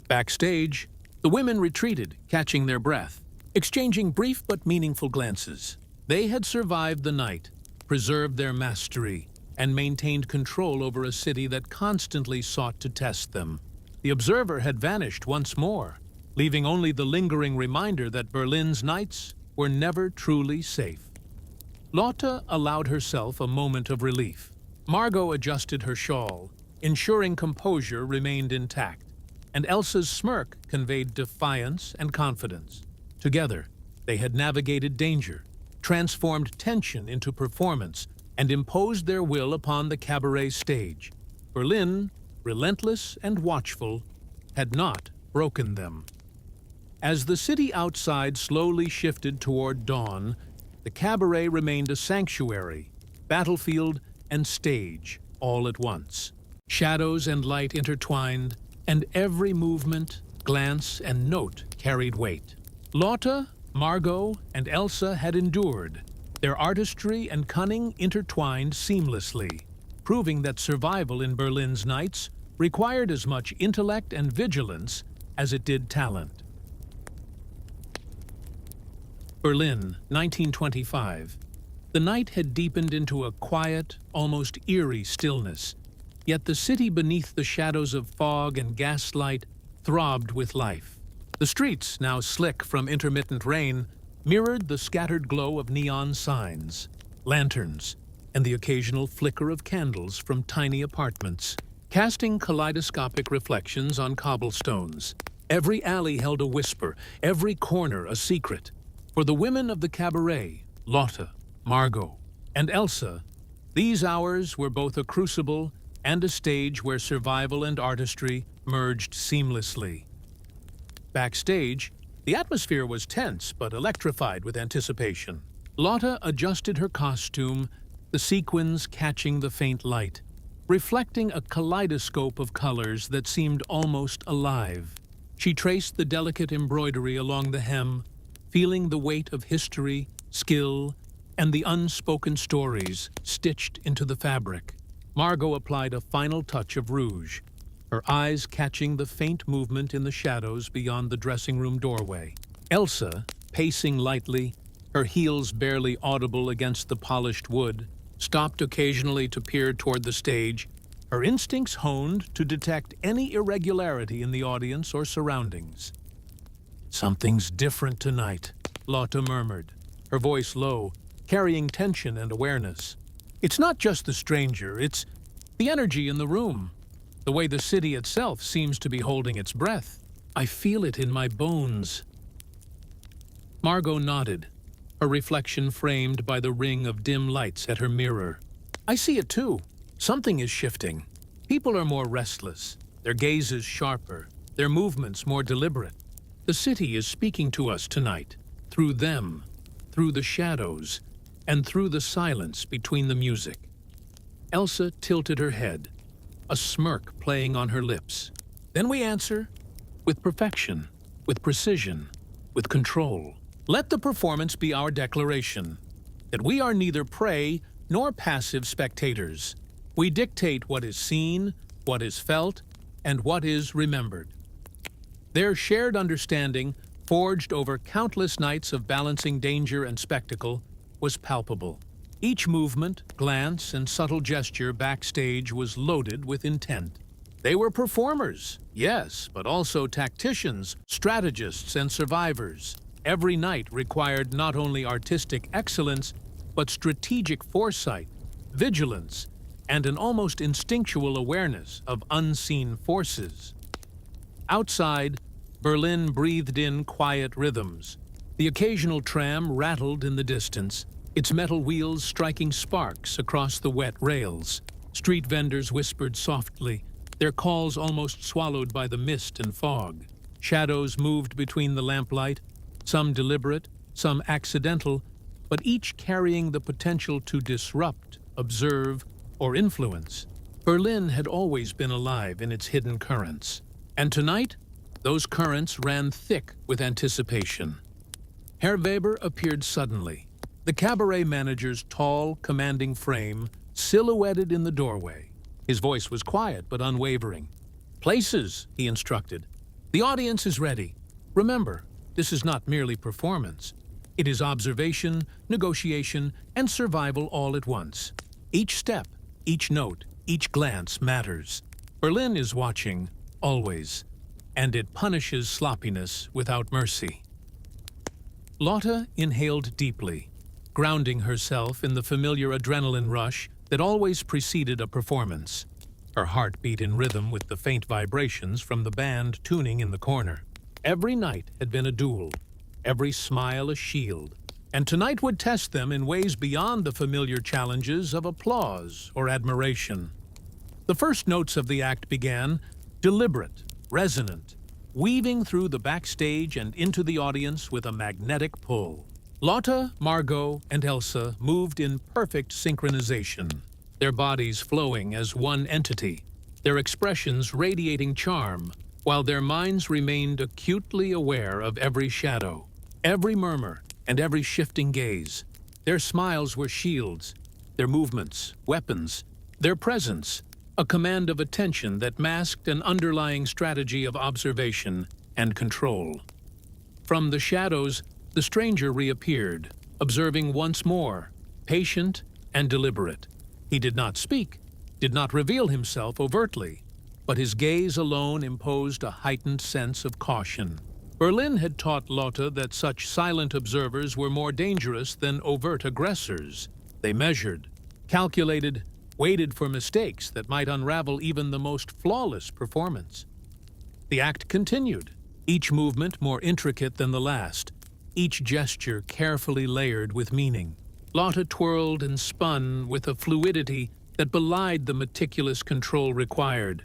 Backstage, the women retreated, catching their breath, exchanging brief but meaningful glances. They had survived the night, preserved their mastery, and maintained control over a city that constantly sought to test them. The observer had vanished once more, leaving only the lingering reminder that Berlin's nights were never truly safe. Lotte allowed herself a moment of relief. Margot adjusted her shawl, ensuring composure remained intact, and Elsa's smirk conveyed defiance and confidence. Together, they had navigated danger, transformed tension into performance, and imposed their will upon the cabaret stage. Berlin, relentless and watchful, had not broken them. As the city outside slowly shifted toward dawn, the cabaret remained a sanctuary, battlefield, and stage all at once. Shadows and light intertwined, and every movement, glance, and note carried weight. Lotte, Margot, and Elsa had endured, their artistry and cunning intertwined seamlessly, proving that survival in Berlin's nights required as much intellect and vigilance as it did talent. Berlin, 1925. The night had deepened into a quiet, almost eerie stillness, yet the city beneath the shadows of fog and gaslight throbbed with life. The streets, now slick from intermittent rain, mirrored the scattered glow of neon signs, lanterns, and the occasional flicker of candles from tiny apartments, casting kaleidoscopic reflections on cobblestones. Every alley held a whisper, every corner a secret. For the women of the cabaret, Lotte, Margot, and Elsa, these hours were both a crucible and a stage where survival and artistry merged seamlessly. Backstage, the atmosphere was tense but electrified with anticipation. Lotte adjusted her costume, the sequins catching the faint light, reflecting a kaleidoscope of colors that seemed almost alive. She traced the delicate embroidery along the hem, feeling the weight of history, skill, and the unspoken stories stitched into the fabric. Margot applied a final touch of rouge, her eyes catching the faint movement in the shadows beyond the dressing room doorway. Elsa, pacing lightly, her heels barely audible against the polished wood, stopped occasionally to peer toward the stage, her instincts honed to detect any irregularity in the audience or surroundings. "Something's different tonight," Lotte murmured, her voice low, carrying tension and awareness. "It's not just the stranger, it's the energy in the room, the way the city itself seems to be holding its breath. I feel it in my bones." Margot nodded, her reflection framed by the ring of dim lights at her mirror. "I see it too. Something is shifting. People are more restless, their gazes sharper, their movements more deliberate. The city is speaking to us tonight, through them, through the shadows, and through the silence between the music." Elsa tilted her head, a smirk playing on her lips. "Then we answer, with perfection, with precision, with control. Let the performance be our declaration, that we are neither prey nor passive spectators. We dictate what is seen, what is felt, and what is remembered." Their shared understanding, forged over countless nights of balancing danger and spectacle, was palpable. Each movement, glance, and subtle gesture backstage was loaded with intent. They were performers, yes, but also tacticians, strategists, and survivors. Every night required not only artistic excellence, but strategic foresight, vigilance, and an almost instinctual awareness of unseen forces. Outside, Berlin breathed in quiet rhythms. The occasional tram rattled in the distance, its metal wheels striking sparks across the wet rails. Street vendors whispered softly, their calls almost swallowed by the mist and fog. Shadows moved between the lamplight, some deliberate, some accidental, but each carrying the potential to disrupt, observe, or influence. Berlin had always been alive in its hidden currents, and tonight, those currents ran thick with anticipation. Herr Weber appeared suddenly, the cabaret manager's tall, commanding frame silhouetted in the doorway. His voice was quiet but unwavering. "Places," he instructed. "The audience is ready. Remember, this is not merely performance. It is observation, negotiation, and survival all at once. Each step, each note, each glance matters. Berlin is watching, always, and it punishes sloppiness without mercy." Lotte inhaled deeply, grounding herself in the familiar adrenaline rush that always preceded a performance. Her heart beat in rhythm with the faint vibrations from the band tuning in the corner. Every night had been a duel, every smile a shield, and tonight would test them in ways beyond the familiar challenges of applause or admiration. The first notes of the act began, deliberate, resonant, weaving through the backstage and into the audience with a magnetic pull. Lotte, Margot, and Elsa moved in perfect synchronization, their bodies flowing as one entity, their expressions radiating charm, while their minds remained acutely aware of every shadow, every murmur, and every shifting gaze. Their smiles were shields, their movements, weapons, their presence, a command of attention that masked an underlying strategy of observation and control. From the shadows, the stranger reappeared, observing once more, patient and deliberate. He did not speak, did not reveal himself overtly, but his gaze alone imposed a heightened sense of caution. Berlin had taught Lotte that such silent observers were more dangerous than overt aggressors. They measured, calculated, waited for mistakes that might unravel even the most flawless performance. The act continued, each movement more intricate than the last, each gesture carefully layered with meaning. Lotte twirled and spun with a fluidity that belied the meticulous control required.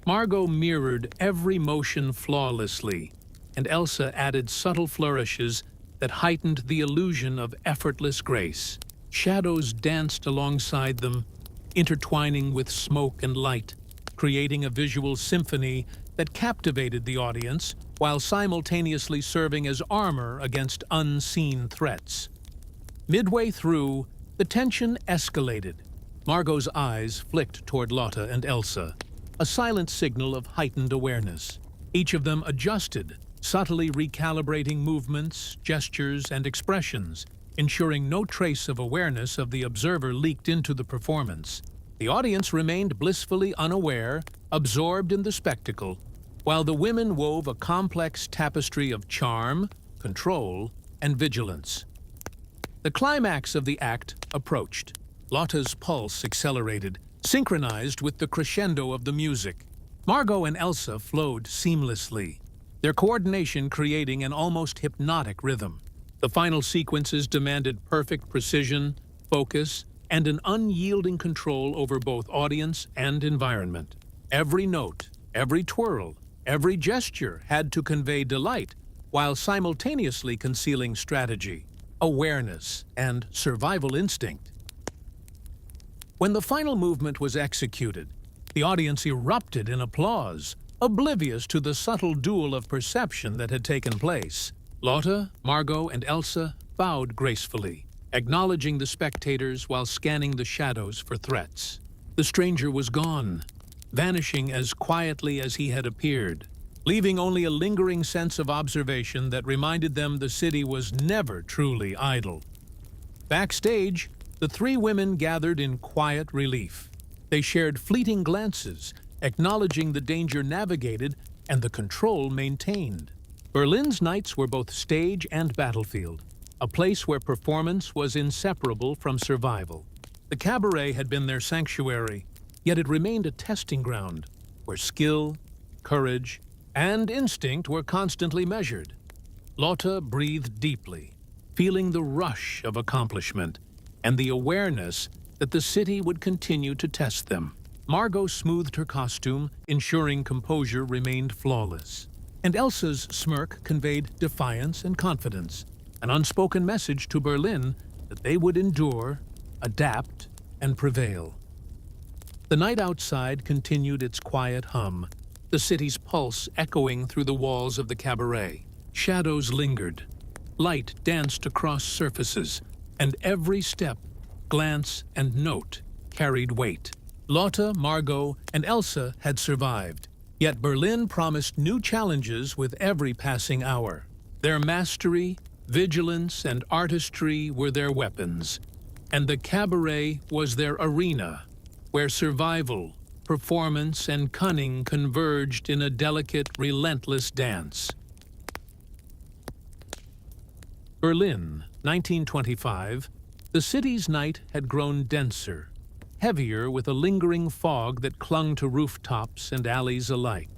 Margot mirrored every motion flawlessly, and Elsa added subtle flourishes that heightened the illusion of effortless grace. Shadows danced alongside them, intertwining with smoke and light, creating a visual symphony that captivated the audience while simultaneously serving as armor against unseen threats. Midway through, the tension escalated. Margot's eyes flicked toward Lotte and Elsa, a silent signal of heightened awareness. Each of them adjusted, subtly recalibrating movements, gestures, and expressions, ensuring no trace of awareness of the observer leaked into the performance. The audience remained blissfully unaware, absorbed in the spectacle, while the women wove a complex tapestry of charm, control, and vigilance. The climax of the act approached. Lotte's pulse accelerated, synchronized with the crescendo of the music. Margot and Elsa flowed seamlessly, their coordination creating an almost hypnotic rhythm. The final sequences demanded perfect precision, focus, and an unyielding control over both audience and environment. Every note, every twirl, every gesture had to convey delight while simultaneously concealing strategy, awareness, and survival instinct. When the final movement was executed, the audience erupted in applause, oblivious to the subtle duel of perception that had taken place. Lotte, Margot, and Elsa bowed gracefully, acknowledging the spectators while scanning the shadows for threats. The stranger was gone, vanishing as quietly as he had appeared, leaving only a lingering sense of observation that reminded them the city was never truly idle. Backstage, the three women gathered in quiet relief. They shared fleeting glances, acknowledging the danger navigated and the control maintained. Berlin's nights were both stage and battlefield, a place where performance was inseparable from survival. The cabaret had been their sanctuary, yet it remained a testing ground where skill, courage, and instinct were constantly measured. Lotte breathed deeply, feeling the rush of accomplishment and the awareness that the city would continue to test them. Margot smoothed her costume, ensuring composure remained flawless. And Elsa's smirk conveyed defiance and confidence, an unspoken message to Berlin that they would endure, adapt, and prevail. The night outside continued its quiet hum, the city's pulse echoing through the walls of the cabaret. Shadows lingered. Light danced across surfaces, and every step, glance, and note carried weight. Lotte, Margot, and Elsa had survived, yet Berlin promised new challenges with every passing hour. Their mastery, vigilance, and artistry were their weapons, and the cabaret was their arena, where survival, performance, and cunning converged in a delicate, relentless dance. Berlin, 1925, the city's night had grown denser, heavier with a lingering fog that clung to rooftops and alleys alike.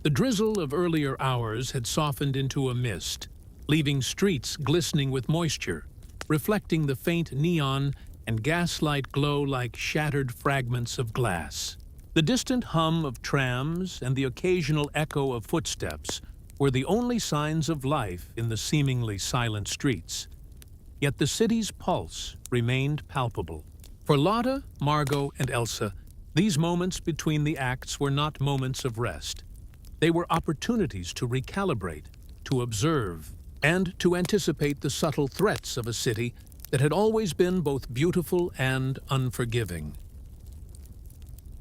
The drizzle of earlier hours had softened into a mist, leaving streets glistening with moisture, reflecting the faint neon and gaslight glow like shattered fragments of glass. The distant hum of trams and the occasional echo of footsteps were the only signs of life in the seemingly silent streets. Yet the city's pulse remained palpable. For Lotte, Margot, and Elsa, these moments between the acts were not moments of rest. They were opportunities to recalibrate, to observe, and to anticipate the subtle threats of a city that had always been both beautiful and unforgiving.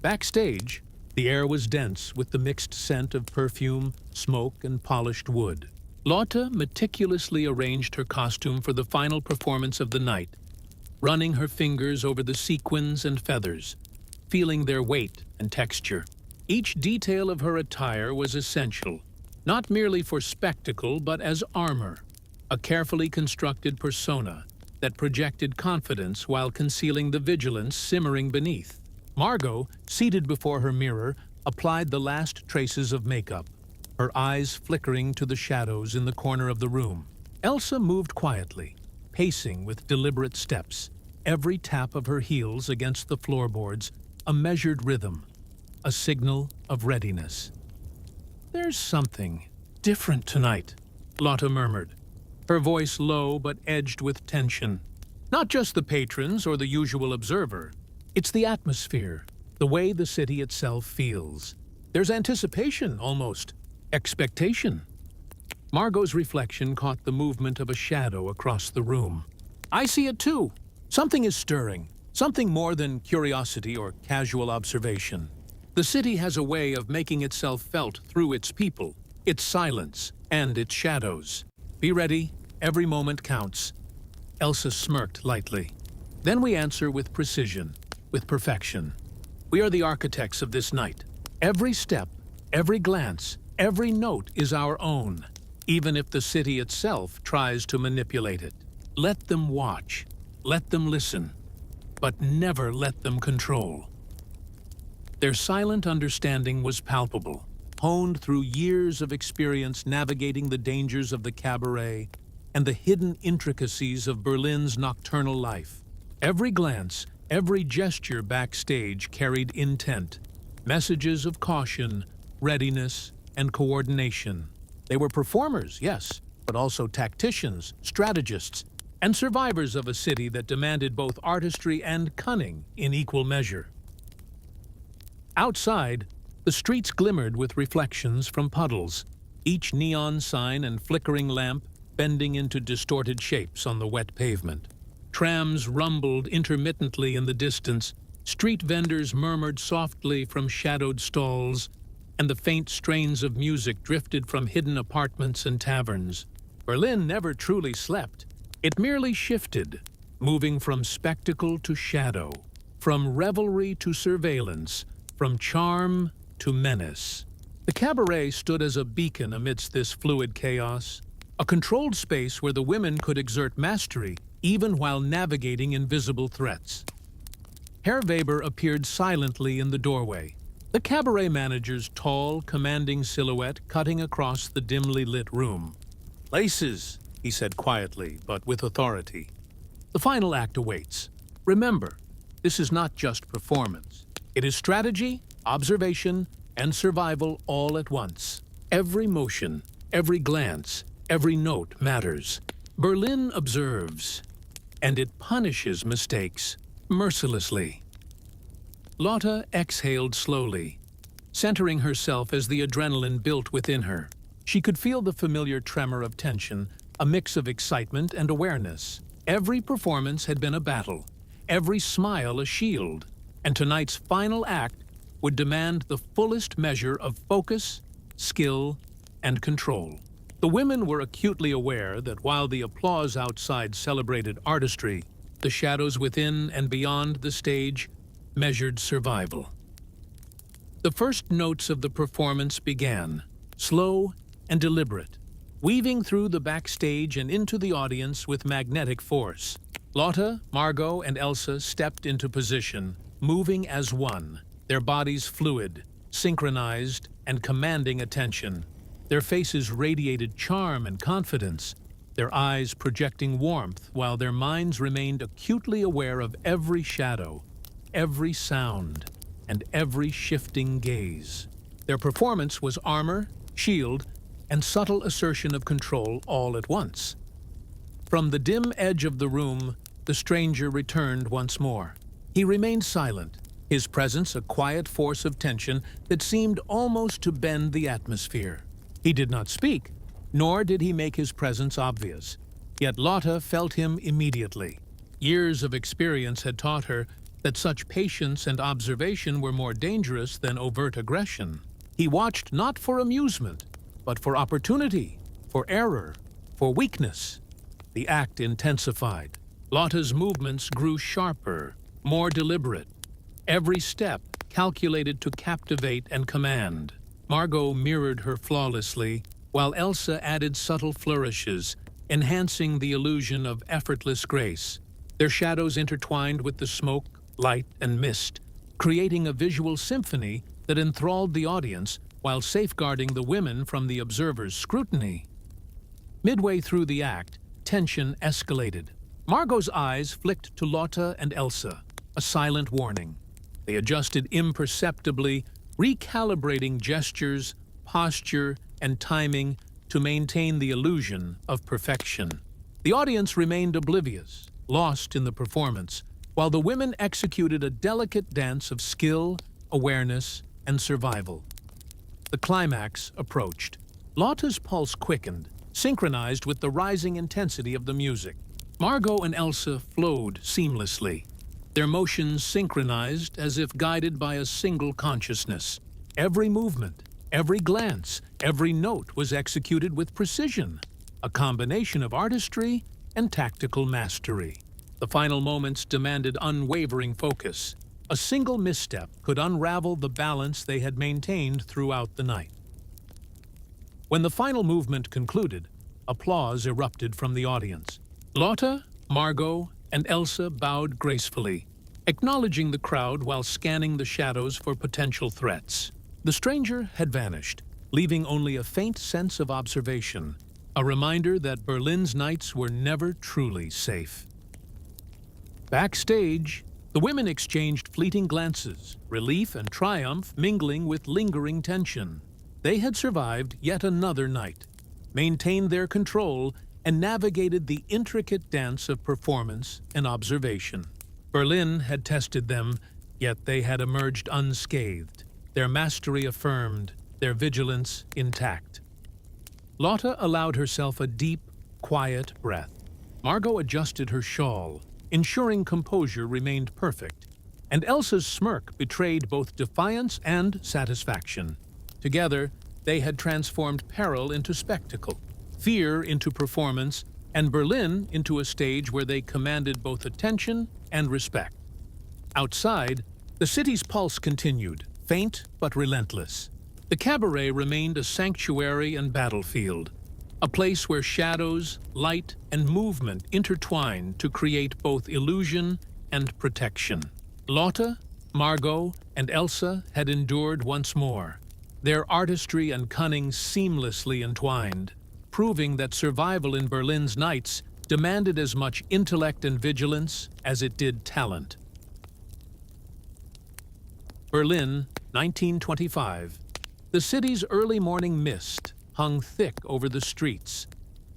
Backstage, the air was dense with the mixed scent of perfume, smoke, and polished wood. Lotte meticulously arranged her costume for the final performance of the night, running her fingers over the sequins and feathers, feeling their weight and texture. Each detail of her attire was essential, not merely for spectacle but as armor, a carefully constructed persona that projected confidence while concealing the vigilance simmering beneath. Margot, seated before her mirror, applied the last traces of makeup, her eyes flickering to the shadows in the corner of the room. Elsa moved quietly, pacing with deliberate steps, every tap of her heels against the floorboards a measured rhythm, a signal of readiness. "There's something different tonight," Lotte murmured, her voice low but edged with tension. "Not just the patrons or the usual observer. It's the atmosphere, the way the city itself feels. There's anticipation, almost. Expectation." Margot's reflection caught the movement of a shadow across the room. "I see it too. Something is stirring, something more than curiosity or casual observation. The city has a way of making itself felt through its people, its silence, and its shadows. Be ready, every moment counts." Elsa smirked lightly. "Then we answer with precision, with perfection. We are the architects of this night. Every step, every glance, every note is our own, even if the city itself tries to manipulate it. Let them watch, let them listen, but never let them control." Their silent understanding was palpable, honed through years of experience navigating the dangers of the cabaret and the hidden intricacies of Berlin's nocturnal life. Every glance, every gesture backstage carried intent, messages of caution, readiness, and coordination. They were performers, yes, but also tacticians, strategists, and survivors of a city that demanded both artistry and cunning in equal measure. Outside, the streets glimmered with reflections from puddles, each neon sign and flickering lamp bending into distorted shapes on the wet pavement. Trams rumbled intermittently in the distance, street vendors murmured softly from shadowed stalls, and the faint strains of music drifted from hidden apartments and taverns. Berlin never truly slept. It merely shifted, moving from spectacle to shadow, from revelry to surveillance, from charm to menace. The cabaret stood as a beacon amidst this fluid chaos, a controlled space where the women could exert mastery even while navigating invisible threats. Herr Weber appeared silently in the doorway, The cabaret manager's tall, commanding silhouette cutting across the dimly lit room. "Laces," he said quietly, but with authority. "The final act awaits. Remember, this is not just performance. It is strategy, observation, and survival all at once. Every motion, every glance, every note matters. Berlin observes, and it punishes mistakes mercilessly." Lotte exhaled slowly, centering herself as the adrenaline built within her. She could feel the familiar tremor of tension, a mix of excitement and awareness. Every performance had been a battle, every smile a shield, and tonight's final act would demand the fullest measure of focus, skill, and control. The women were acutely aware that while the applause outside celebrated artistry, the shadows within and beyond the stage measured survival. The first notes of the performance began, slow and deliberate, weaving through the backstage and into the audience with magnetic force. Lotte, Margot, and Elsa stepped into position, moving as one, their bodies fluid, synchronized, and commanding attention. Their faces radiated charm and confidence, their eyes projecting warmth while their minds remained acutely aware of every shadow, every sound, and every shifting gaze. Their performance was armor, shield, and subtle assertion of control all at once. From the dim edge of the room, the stranger returned once more. He remained silent, his presence a quiet force of tension that seemed almost to bend the atmosphere. He did not speak, nor did he make his presence obvious. Yet Lotte felt him immediately. Years of experience had taught her that such patience and observation were more dangerous than overt aggression. He watched not for amusement, but for opportunity, for error, for weakness. The act intensified. Lotte's movements grew sharper, more deliberate. Every step calculated to captivate and command. Margot mirrored her flawlessly, while Elsa added subtle flourishes, enhancing the illusion of effortless grace. Their shadows intertwined with the smoke, light, and mist, creating a visual symphony that enthralled the audience while safeguarding the women from the observers' scrutiny. Midway through the act, tension escalated. Margot's eyes flicked to Lotte and Elsa, a silent warning. They adjusted imperceptibly, recalibrating gestures, posture, and timing to maintain the illusion of perfection. The audience remained oblivious, lost in the performance, while the women executed a delicate dance of skill, awareness, and survival. The climax approached. Lotte's pulse quickened, synchronized with the rising intensity of the music. Margot and Elsa flowed seamlessly, their motions synchronized as if guided by a single consciousness. Every movement, every glance, every note was executed with precision, a combination of artistry and tactical mastery. The final moments demanded unwavering focus. A single misstep could unravel the balance they had maintained throughout the night. When the final movement concluded, applause erupted from the audience. Lotte, Margot, and Elsa bowed gracefully, acknowledging the crowd while scanning the shadows for potential threats. The stranger had vanished, leaving only a faint sense of observation, a reminder that Berlin's nights were never truly safe. Backstage, the women exchanged fleeting glances, relief and triumph mingling with lingering tension. They had survived yet another night, maintained their control, and navigated the intricate dance of performance and observation. Berlin had tested them, yet they had emerged unscathed, their mastery affirmed, their vigilance intact. Lotte allowed herself a deep, quiet breath. Margot adjusted her shawl, ensuring composure remained perfect, and Elsa's smirk betrayed both defiance and satisfaction. Together, they had transformed peril into spectacle, fear into performance, and Berlin into a stage where they commanded both attention and respect. Outside, the city's pulse continued, faint but relentless. The cabaret remained a sanctuary and battlefield, a place where shadows, light, and movement intertwined to create both illusion and protection. Lotte, Margot and Elsa had endured once more, their artistry and cunning seamlessly entwined, proving that survival in Berlin's nights demanded as much intellect and vigilance as it did talent. Berlin, 1925. The city's early morning mist hung thick over the streets,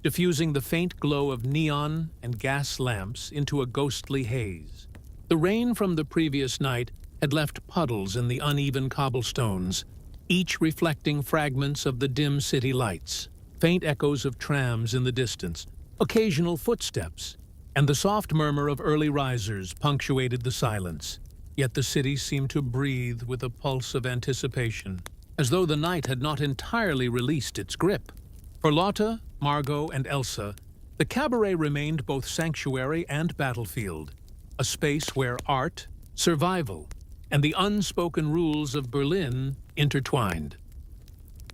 diffusing the faint glow of neon and gas lamps into a ghostly haze. The rain from the previous night had left puddles in the uneven cobblestones, each reflecting fragments of the dim city lights, faint echoes of trams in the distance, occasional footsteps, and the soft murmur of early risers punctuated the silence. Yet the city seemed to breathe with a pulse of anticipation, as though the night had not entirely released its grip. For Lotte, Margot, and Elsa, the cabaret remained both sanctuary and battlefield, a space where art, survival, and the unspoken rules of Berlin intertwined.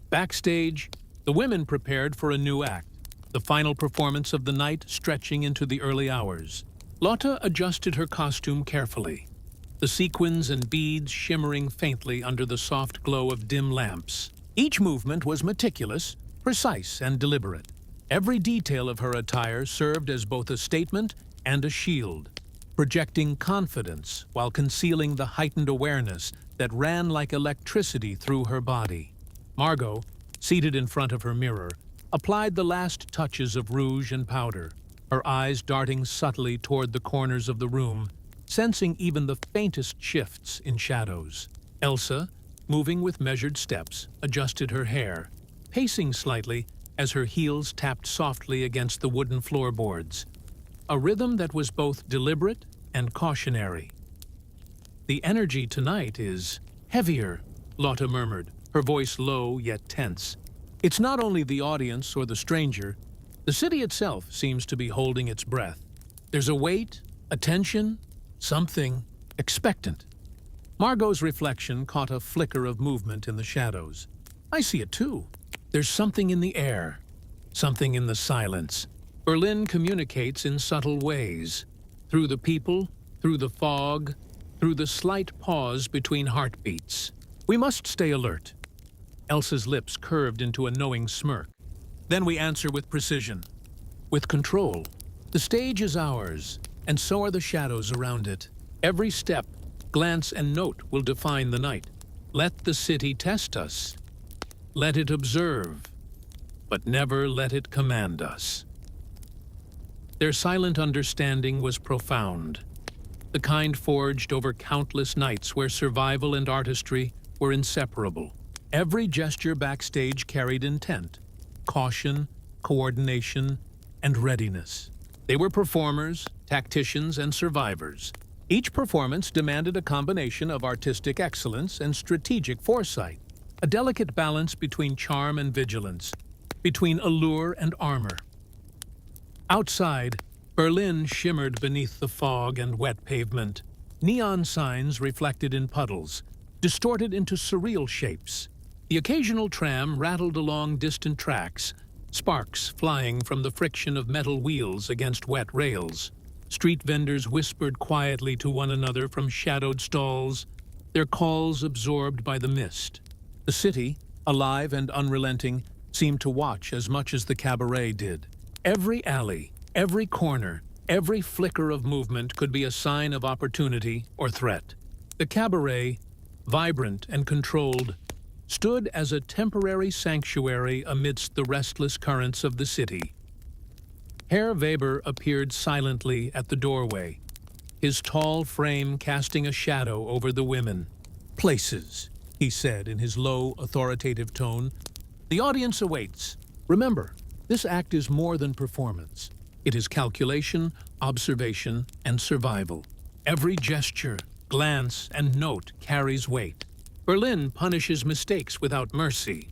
Backstage, the women prepared for a new act, the final performance of the night stretching into the early hours. Lotte adjusted her costume carefully, the sequins and beads shimmering faintly under the soft glow of dim lamps. Each movement was meticulous, precise, and deliberate. Every detail of her attire served as both a statement and a shield, projecting confidence while concealing the heightened awareness that ran like electricity through her body. Margot, seated in front of her mirror, applied the last touches of rouge and powder, her eyes darting subtly toward the corners of the room, sensing even the faintest shifts in shadows. Elsa, moving with measured steps, adjusted her hair, pacing slightly as her heels tapped softly against the wooden floorboards, a rhythm that was both deliberate and cautionary. "The energy tonight is heavier," Lotte murmured, her voice low yet tense. "It's not only the audience or the stranger. The city itself seems to be holding its breath. There's a weight, a tension, something expectant." Margot's reflection caught a flicker of movement in the shadows. "I see it too. There's something in the air, something in the silence. Berlin communicates in subtle ways, through the people, through the fog, through the slight pause between heartbeats. We must stay alert." Elsa's lips curved into a knowing smirk. "Then we answer with precision, with control. The stage is ours, and so are the shadows around it. Every step, glance, and note will define the night. Let the city test us. Let it observe, but never let it command us." Their silent understanding was profound, the kind forged over countless nights where survival and artistry were inseparable. Every gesture backstage carried intent, caution, coordination, and readiness. They were performers, tacticians, and survivors. Each performance demanded a combination of artistic excellence and strategic foresight, a delicate balance between charm and vigilance, between allure and armor. Outside, Berlin shimmered beneath the fog and wet pavement. Neon signs reflected in puddles, distorted into surreal shapes. The occasional tram rattled along distant tracks, sparks flying from the friction of metal wheels against wet rails. Street vendors whispered quietly to one another from shadowed stalls, their calls absorbed by the mist. The city, alive and unrelenting, seemed to watch as much as the cabaret did. Every alley, every corner, every flicker of movement could be a sign of opportunity or threat. The cabaret, vibrant and controlled, stood as a temporary sanctuary amidst the restless currents of the city. Herr Weber appeared silently at the doorway, his tall frame casting a shadow over the women. "Places," he said in his low, authoritative tone. "The audience awaits. Remember, this act is more than performance. It is calculation, observation, and survival. Every gesture, glance, and note carries weight. Berlin punishes mistakes without mercy."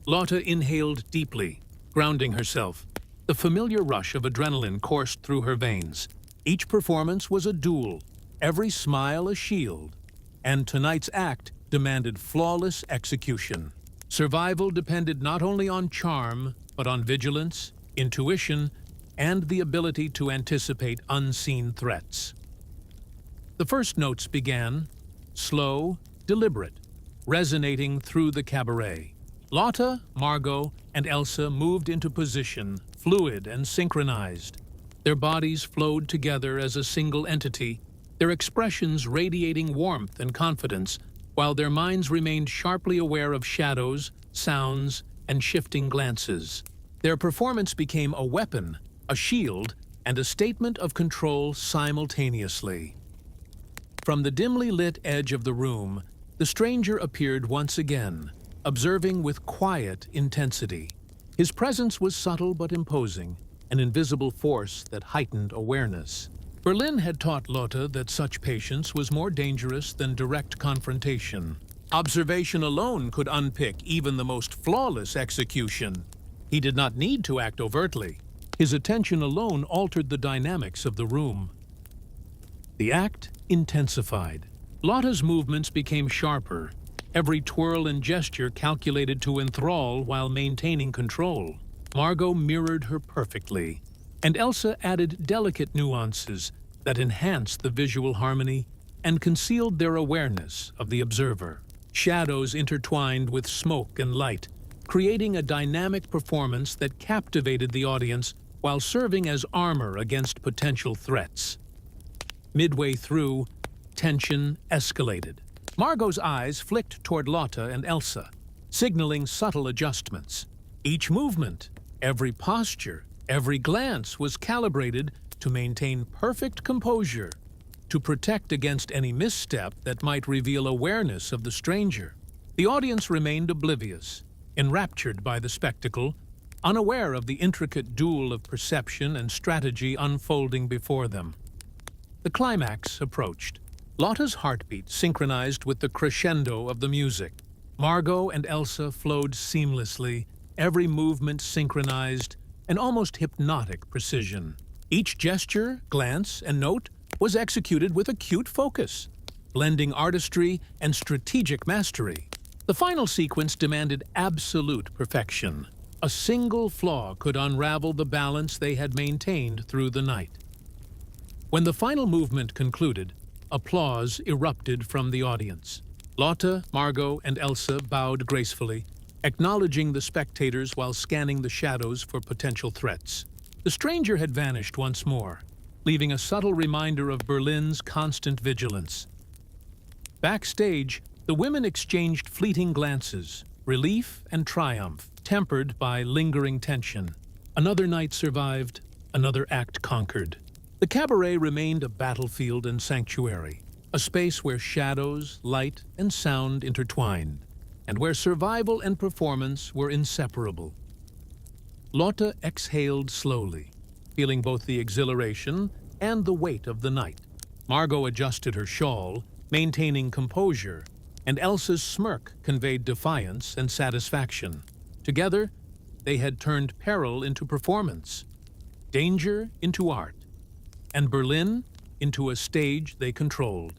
Lotte inhaled deeply, grounding herself. The familiar rush of adrenaline coursed through her veins. Each performance was a duel, every smile a shield, and tonight's act demanded flawless execution. Survival depended not only on charm, but on vigilance, intuition, and the ability to anticipate unseen threats. The first notes began, slow, deliberate, resonating through the cabaret. Lotte, Margot, and Elsa moved into position, fluid and synchronized. Their bodies flowed together as a single entity, their expressions radiating warmth and confidence, while their minds remained sharply aware of shadows, sounds, and shifting glances. Their performance became a weapon, a shield, and a statement of control simultaneously. From the dimly lit edge of the room, the stranger appeared once again, observing with quiet intensity. His presence was subtle but imposing, an invisible force that heightened awareness. Berlin had taught Lotte that such patience was more dangerous than direct confrontation. Observation alone could unpick even the most flawless execution. He did not need to act overtly. His attention alone altered the dynamics of the room. The act intensified. Lotte's movements became sharper, every twirl and gesture calculated to enthrall while maintaining control. Margot mirrored her perfectly, and Elsa added delicate nuances that enhanced the visual harmony and concealed their awareness of the observer. Shadows intertwined with smoke and light, creating a dynamic performance that captivated the audience while serving as armor against potential threats. Midway through, tension escalated. Margot's eyes flicked toward Lotte and Elsa, signaling subtle adjustments. Each movement, every posture, every glance was calibrated to maintain perfect composure, to protect against any misstep that might reveal awareness of the stranger. The audience remained oblivious, enraptured by the spectacle, unaware of the intricate duel of perception and strategy unfolding before them. The climax approached. Lotte's heartbeat synchronized with the crescendo of the music. Margot and Elsa flowed seamlessly, every movement synchronized, an almost hypnotic precision. Each gesture, glance, and note was executed with acute focus, blending artistry and strategic mastery. The final sequence demanded absolute perfection. A single flaw could unravel the balance they had maintained through the night. When the final movement concluded, applause erupted from the audience. Lotte, Margot, and Elsa bowed gracefully, acknowledging the spectators while scanning the shadows for potential threats. The stranger had vanished once more, leaving a subtle reminder of Berlin's constant vigilance. Backstage, the women exchanged fleeting glances, relief and triumph, tempered by lingering tension. Another night survived, another act conquered. The cabaret remained a battlefield and sanctuary, a space where shadows, light, and sound intertwined, and where survival and performance were inseparable. Lotte exhaled slowly, feeling both the exhilaration and the weight of the night. Margot adjusted her shawl, maintaining composure, and Elsa's smirk conveyed defiance and satisfaction. Together, they had turned peril into performance, danger into art, and Berlin into a stage they controlled.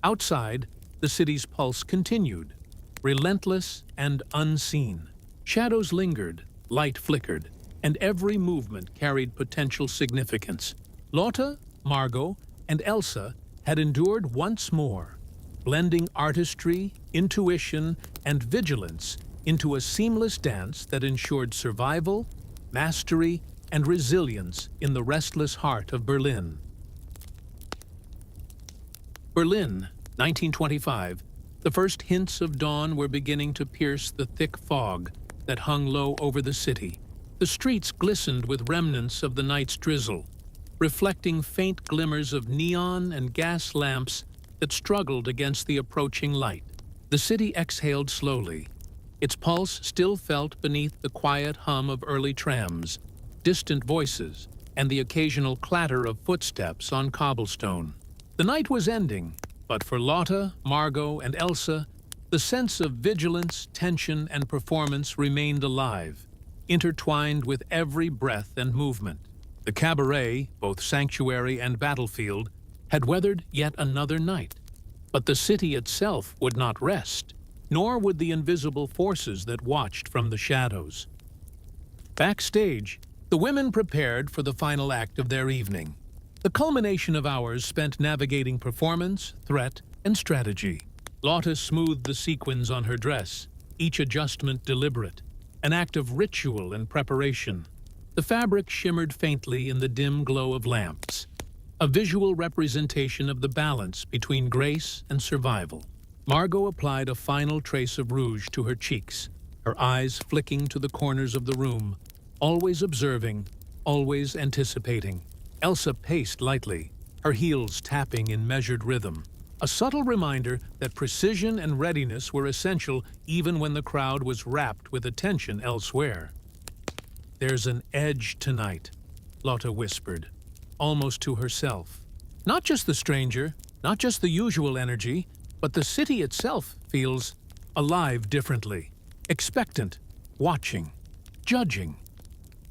Outside, the city's pulse continued, relentless and unseen. Shadows lingered, light flickered, and every movement carried potential significance. Lotte, Margot, and Elsa had endured once more, blending artistry, intuition, and vigilance into a seamless dance that ensured survival, mastery, and resilience in the restless heart of Berlin. Berlin, 1925. The first hints of dawn were beginning to pierce the thick fog that hung low over the city. The streets glistened with remnants of the night's drizzle, reflecting faint glimmers of neon and gas lamps that struggled against the approaching light. The city exhaled slowly, its pulse still felt beneath the quiet hum of early trams, distant voices, and the occasional clatter of footsteps on cobblestone. The night was ending, but for Lotte, Margot, and Elsa, the sense of vigilance, tension, and performance remained alive, intertwined with every breath and movement. The cabaret, both sanctuary and battlefield, had weathered yet another night. But the city itself would not rest, nor would the invisible forces that watched from the shadows. Backstage, the women prepared for the final act of their evening. The culmination of hours spent navigating performance, threat, and strategy. Lotte smoothed the sequins on her dress, each adjustment deliberate, an act of ritual and preparation. The fabric shimmered faintly in the dim glow of lamps, a visual representation of the balance between grace and survival. Margot applied a final trace of rouge to her cheeks, her eyes flicking to the corners of the room, always observing, always anticipating. Elsa paced lightly, her heels tapping in measured rhythm, a subtle reminder that precision and readiness were essential even when the crowd was wrapped with attention elsewhere. "There's an edge tonight," Lotte whispered, almost to herself. Not just the stranger, not just the usual energy, but the city itself feels alive differently, expectant, watching, judging.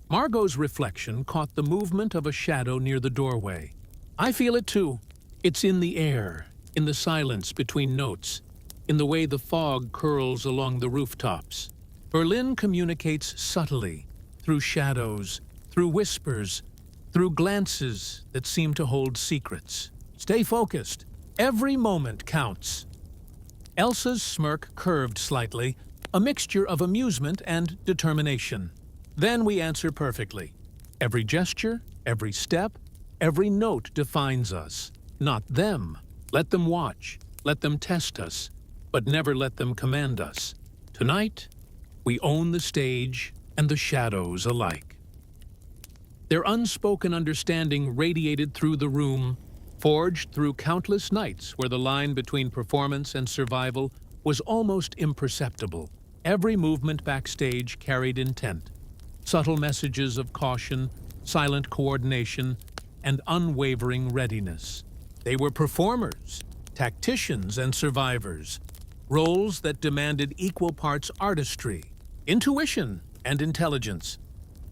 Margot's reflection caught the movement of a shadow near the doorway. "I feel it too. It's in the air, in the silence between notes, in the way the fog curls along the rooftops. Berlin communicates subtly, through shadows, through whispers, through glances that seem to hold secrets. Stay focused. Every moment counts." Elsa's smirk curved slightly, a mixture of amusement and determination. "Then we answer perfectly. Every gesture, every step, every note defines us, not them. Let them watch, let them test us, but never let them command us. Tonight, we own the stage and the shadows alike." Their unspoken understanding radiated through the room, forged through countless nights where the line between performance and survival was almost imperceptible. Every movement backstage carried intent, subtle messages of caution, silent coordination, and unwavering readiness. They were performers, tacticians, and survivors, roles that demanded equal parts artistry, intuition, and intelligence.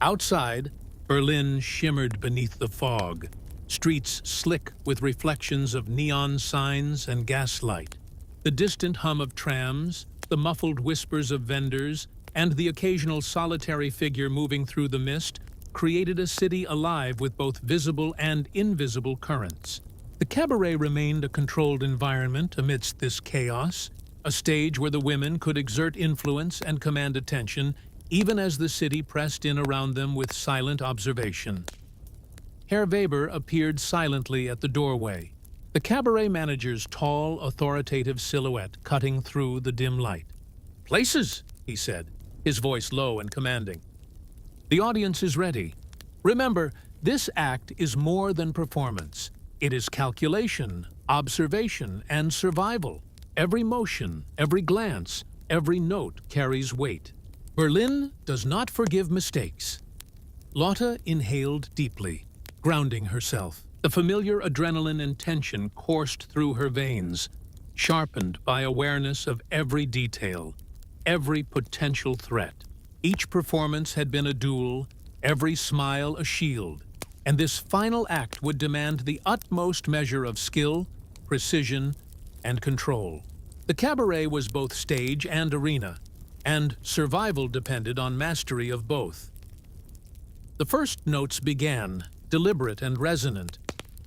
Outside, Berlin shimmered beneath the fog, streets slick with reflections of neon signs and gaslight. The distant hum of trams, the muffled whispers of vendors, and the occasional solitary figure moving through the mist created a city alive with both visible and invisible currents. The cabaret remained a controlled environment amidst this chaos, a stage where the women could exert influence and command attention, even as the city pressed in around them with silent observation. Herr Weber appeared silently at the doorway, the cabaret manager's tall, authoritative silhouette cutting through the dim light. "Places," he said, his voice low and commanding. "The audience is ready. Remember, this act is more than performance. It is calculation, observation, and survival. Every motion, every glance, every note carries weight. Berlin does not forgive mistakes." Lotte inhaled deeply, grounding herself. The familiar adrenaline and tension coursed through her veins, sharpened by awareness of every detail, every potential threat. Each performance had been a duel, every smile a shield, and this final act would demand the utmost measure of skill, precision, and control. The cabaret was both stage and arena, and survival depended on mastery of both. The first notes began, deliberate and resonant,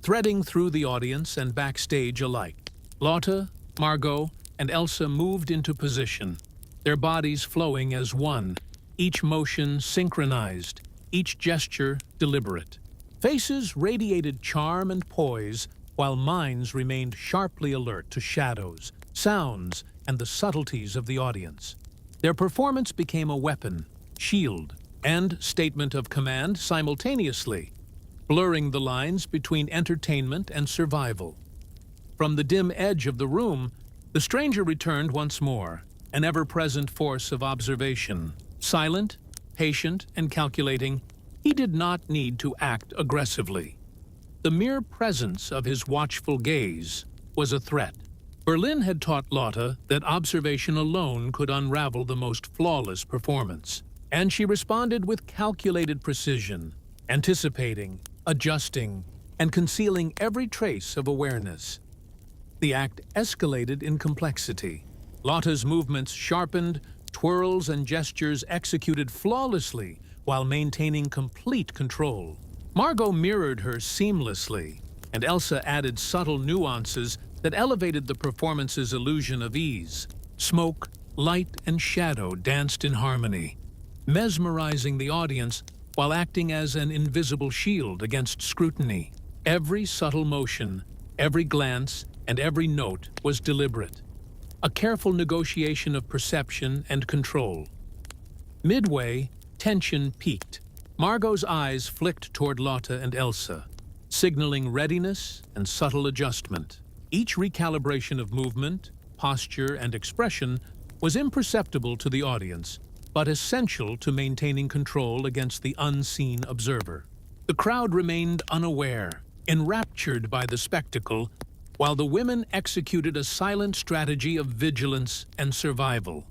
threading through the audience and backstage alike. Lotte, Margot, and Elsa moved into position, their bodies flowing as one, each motion synchronized, each gesture deliberate. Faces radiated charm and poise, while minds remained sharply alert to shadows, sounds, and the subtleties of the audience. Their performance became a weapon, shield, and statement of command simultaneously, blurring the lines between entertainment and survival. From the dim edge of the room, the stranger returned once more, an ever-present force of observation. Silent, patient, and calculating, he did not need to act aggressively. The mere presence of his watchful gaze was a threat. Berlin had taught Lotte that observation alone could unravel the most flawless performance, and she responded with calculated precision, anticipating, adjusting, and concealing every trace of awareness. The act escalated in complexity. Lotte's movements sharpened, twirls and gestures executed flawlessly while maintaining complete control. Margot mirrored her seamlessly, and Elsa added subtle nuances that elevated the performance's illusion of ease. Smoke, light, and shadow danced in harmony, mesmerizing the audience while acting as an invisible shield against scrutiny. Every subtle motion, every glance, and every note was deliberate, a careful negotiation of perception and control. Midway, tension peaked. Margot's eyes flicked toward Lotte and Elsa, signaling readiness and subtle adjustment. Each recalibration of movement, posture, and expression was imperceptible to the audience, but essential to maintaining control against the unseen observer. The crowd remained unaware, enraptured by the spectacle, while the women executed a silent strategy of vigilance and survival.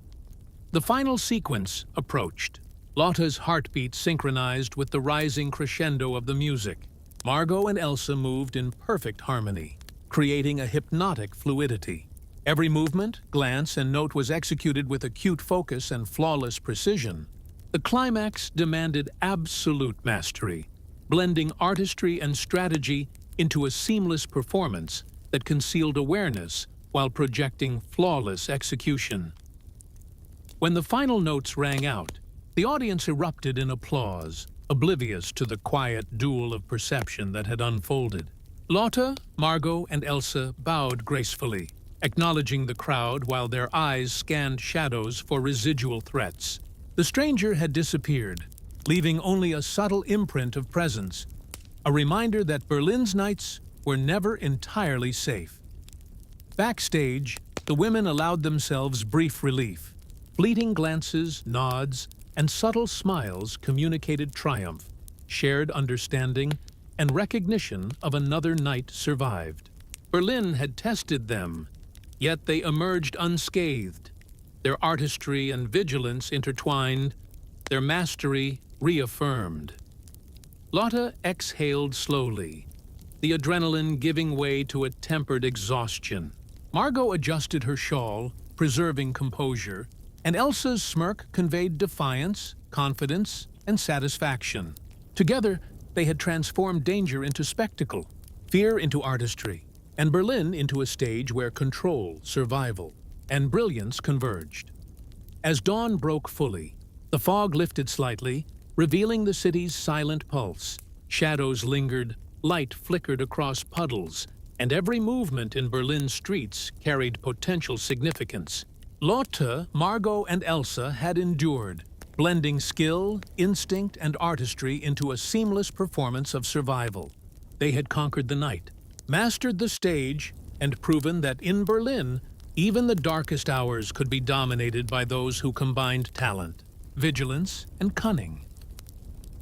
The final sequence approached. Lotte's heartbeat synchronized with the rising crescendo of the music. Margot and Elsa moved in perfect harmony, creating a hypnotic fluidity. Every movement, glance, and note was executed with acute focus and flawless precision. The climax demanded absolute mastery, blending artistry and strategy into a seamless performance that concealed awareness while projecting flawless execution. When the final notes rang out, the audience erupted in applause, oblivious to the quiet duel of perception that had unfolded. Lotte, Margot, and Elsa bowed gracefully, acknowledging the crowd while their eyes scanned shadows for residual threats. The stranger had disappeared, leaving only a subtle imprint of presence, a reminder that Berlin's nights were never entirely safe. Backstage, the women allowed themselves brief relief. Fleeting glances, nods, and subtle smiles communicated triumph, shared understanding, and recognition of another night survived. Berlin had tested them, yet they emerged unscathed, their artistry and vigilance intertwined, their mastery reaffirmed. Lotte exhaled slowly, the adrenaline giving way to a tempered exhaustion. Margot adjusted her shawl, preserving composure, and Elsa's smirk conveyed defiance, confidence, and satisfaction. Together, they had transformed danger into spectacle, fear into artistry, and Berlin into a stage where control, survival, and brilliance converged. As dawn broke fully, the fog lifted slightly, revealing the city's silent pulse. Shadows lingered, light flickered across puddles, and every movement in Berlin's streets carried potential significance. Lotte, Margot, and Elsa had endured, blending skill, instinct, and artistry into a seamless performance of survival. They had conquered the night, mastered the stage, and proven that in Berlin, even the darkest hours could be dominated by those who combined talent, vigilance, and cunning.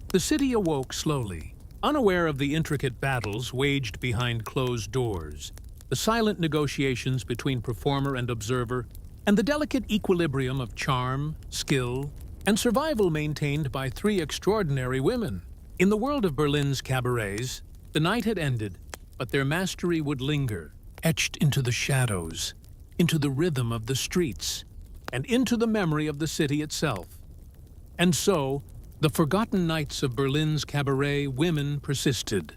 The city awoke slowly, unaware of the intricate battles waged behind closed doors, the silent negotiations between performer and observer, and the delicate equilibrium of charm, skill, and survival maintained by three extraordinary women. In the world of Berlin's cabarets, the night had ended, but their mastery would linger, etched into the shadows, into the rhythm of the streets, and into the memory of the city itself. And so, the forgotten nights of Berlin's cabaret women persisted.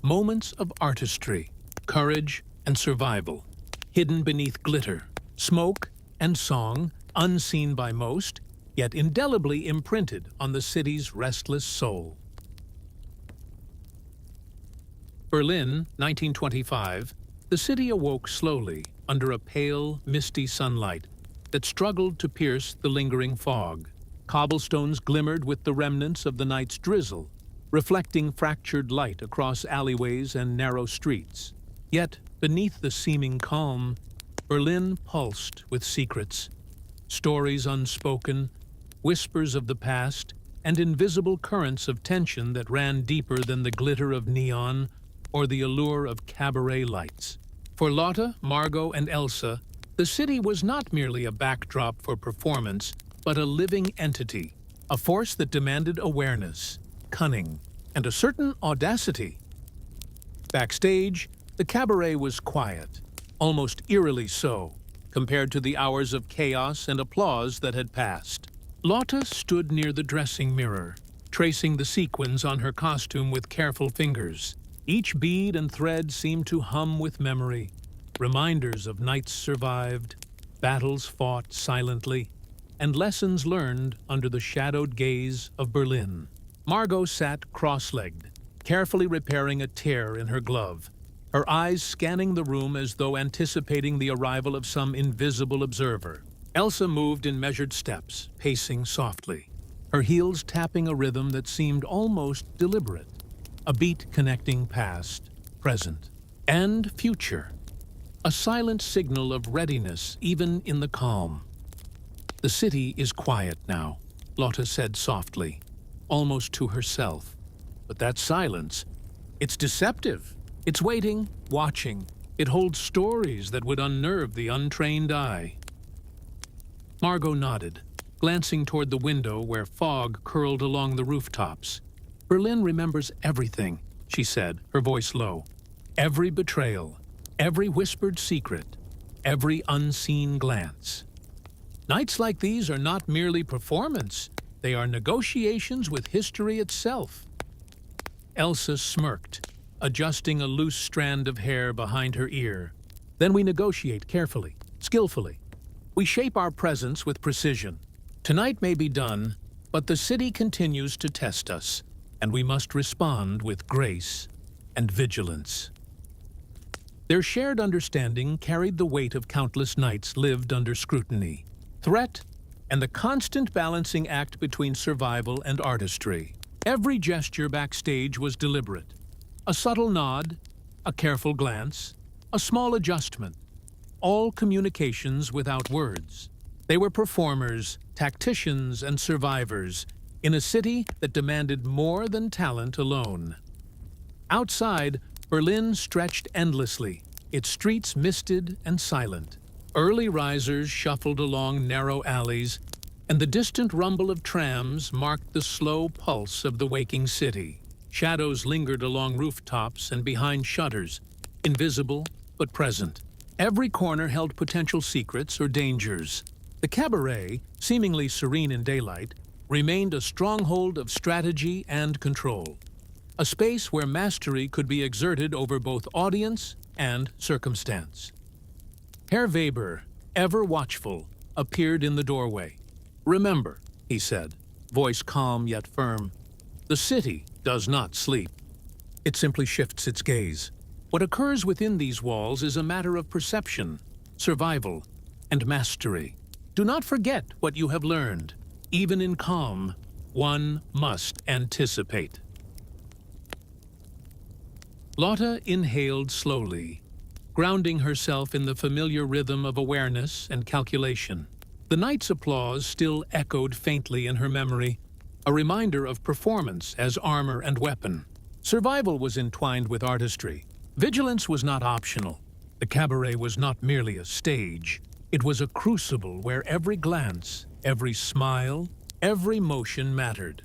Moments of artistry, courage, and survival, hidden beneath glitter, smoke, and song, unseen by most, yet indelibly imprinted on the city's restless soul. Berlin, 1925, the city awoke slowly under a pale, misty sunlight that struggled to pierce the lingering fog. Cobblestones glimmered with the remnants of the night's drizzle, reflecting fractured light across alleyways and narrow streets. Yet, beneath the seeming calm, Berlin pulsed with secrets, stories unspoken, whispers of the past, and invisible currents of tension that ran deeper than the glitter of neon or the allure of cabaret lights. For Lotte, Margot, and Elsa, the city was not merely a backdrop for performance, but a living entity, a force that demanded awareness, cunning, and a certain audacity. Backstage, the cabaret was quiet, almost eerily so, compared to the hours of chaos and applause that had passed. Lotte stood near the dressing mirror, tracing the sequins on her costume with careful fingers. Each bead and thread seemed to hum with memory, reminders of nights survived, battles fought silently, and lessons learned under the shadowed gaze of Berlin. Margot sat cross-legged, carefully repairing a tear in her glove, her eyes scanning the room as though anticipating the arrival of some invisible observer. Elsa moved in measured steps, pacing softly, her heels tapping a rhythm that seemed almost deliberate, a beat connecting past, present, and future, a silent signal of readiness even in the calm. "The city is quiet now," Lotte said softly, almost to herself. But that silence, it's deceptive. It's waiting, watching. It holds stories that would unnerve the untrained eye. Margot nodded, glancing toward the window where fog curled along the rooftops. "Berlin remembers everything," she said, her voice low. "Every betrayal, every whispered secret, every unseen glance. Nights like these are not merely performance, they are negotiations with history itself." Elsa smirked, adjusting a loose strand of hair behind her ear. "Then we negotiate carefully, skillfully. We shape our presence with precision. Tonight may be done, but the city continues to test us, and we must respond with grace and vigilance." Their shared understanding carried the weight of countless nights lived under scrutiny, threat, and the constant balancing act between survival and artistry. Every gesture backstage was deliberate. A subtle nod, a careful glance, a small adjustment. All communications without words. They were performers, tacticians, and survivors in a city that demanded more than talent alone. Outside, Berlin stretched endlessly, its streets misted and silent. Early risers shuffled along narrow alleys, and the distant rumble of trams marked the slow pulse of the waking city. Shadows lingered along rooftops and behind shutters, invisible but present. Every corner held potential secrets or dangers. The cabaret, seemingly serene in daylight, remained a stronghold of strategy and control. A space where mastery could be exerted over both audience and circumstance. Herr Weber, ever watchful, appeared in the doorway. "Remember," he said, voice calm yet firm, "the city does not sleep. It simply shifts its gaze. What occurs within these walls is a matter of perception, survival, and mastery. Do not forget what you have learned. Even in calm, one must anticipate." Lotte inhaled slowly, grounding herself in the familiar rhythm of awareness and calculation. The night's applause still echoed faintly in her memory, a reminder of performance as armor and weapon. Survival was entwined with artistry. Vigilance was not optional. The cabaret was not merely a stage. It was a crucible where every glance, every smile, every motion mattered.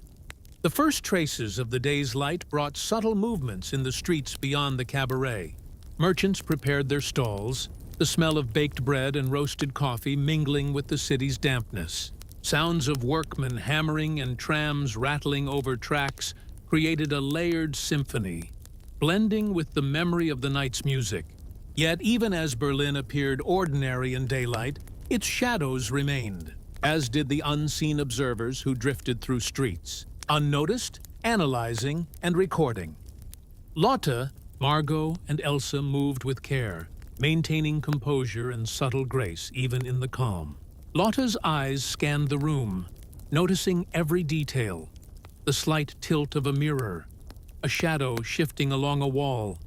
The first traces of the day's light brought subtle movements in the streets beyond the cabaret. Merchants prepared their stalls, the smell of baked bread and roasted coffee mingling with the city's dampness. Sounds of workmen hammering and trams rattling over tracks created a layered symphony, blending with the memory of the night's music. Yet even as Berlin appeared ordinary in daylight, its shadows remained, as did the unseen observers who drifted through streets, unnoticed, analyzing, and recording. Lotte, Margot, and Elsa moved with care, maintaining composure and subtle grace even in the calm. Lotte's eyes scanned the room, noticing every detail, the slight tilt of a mirror, a shadow shifting along a wall,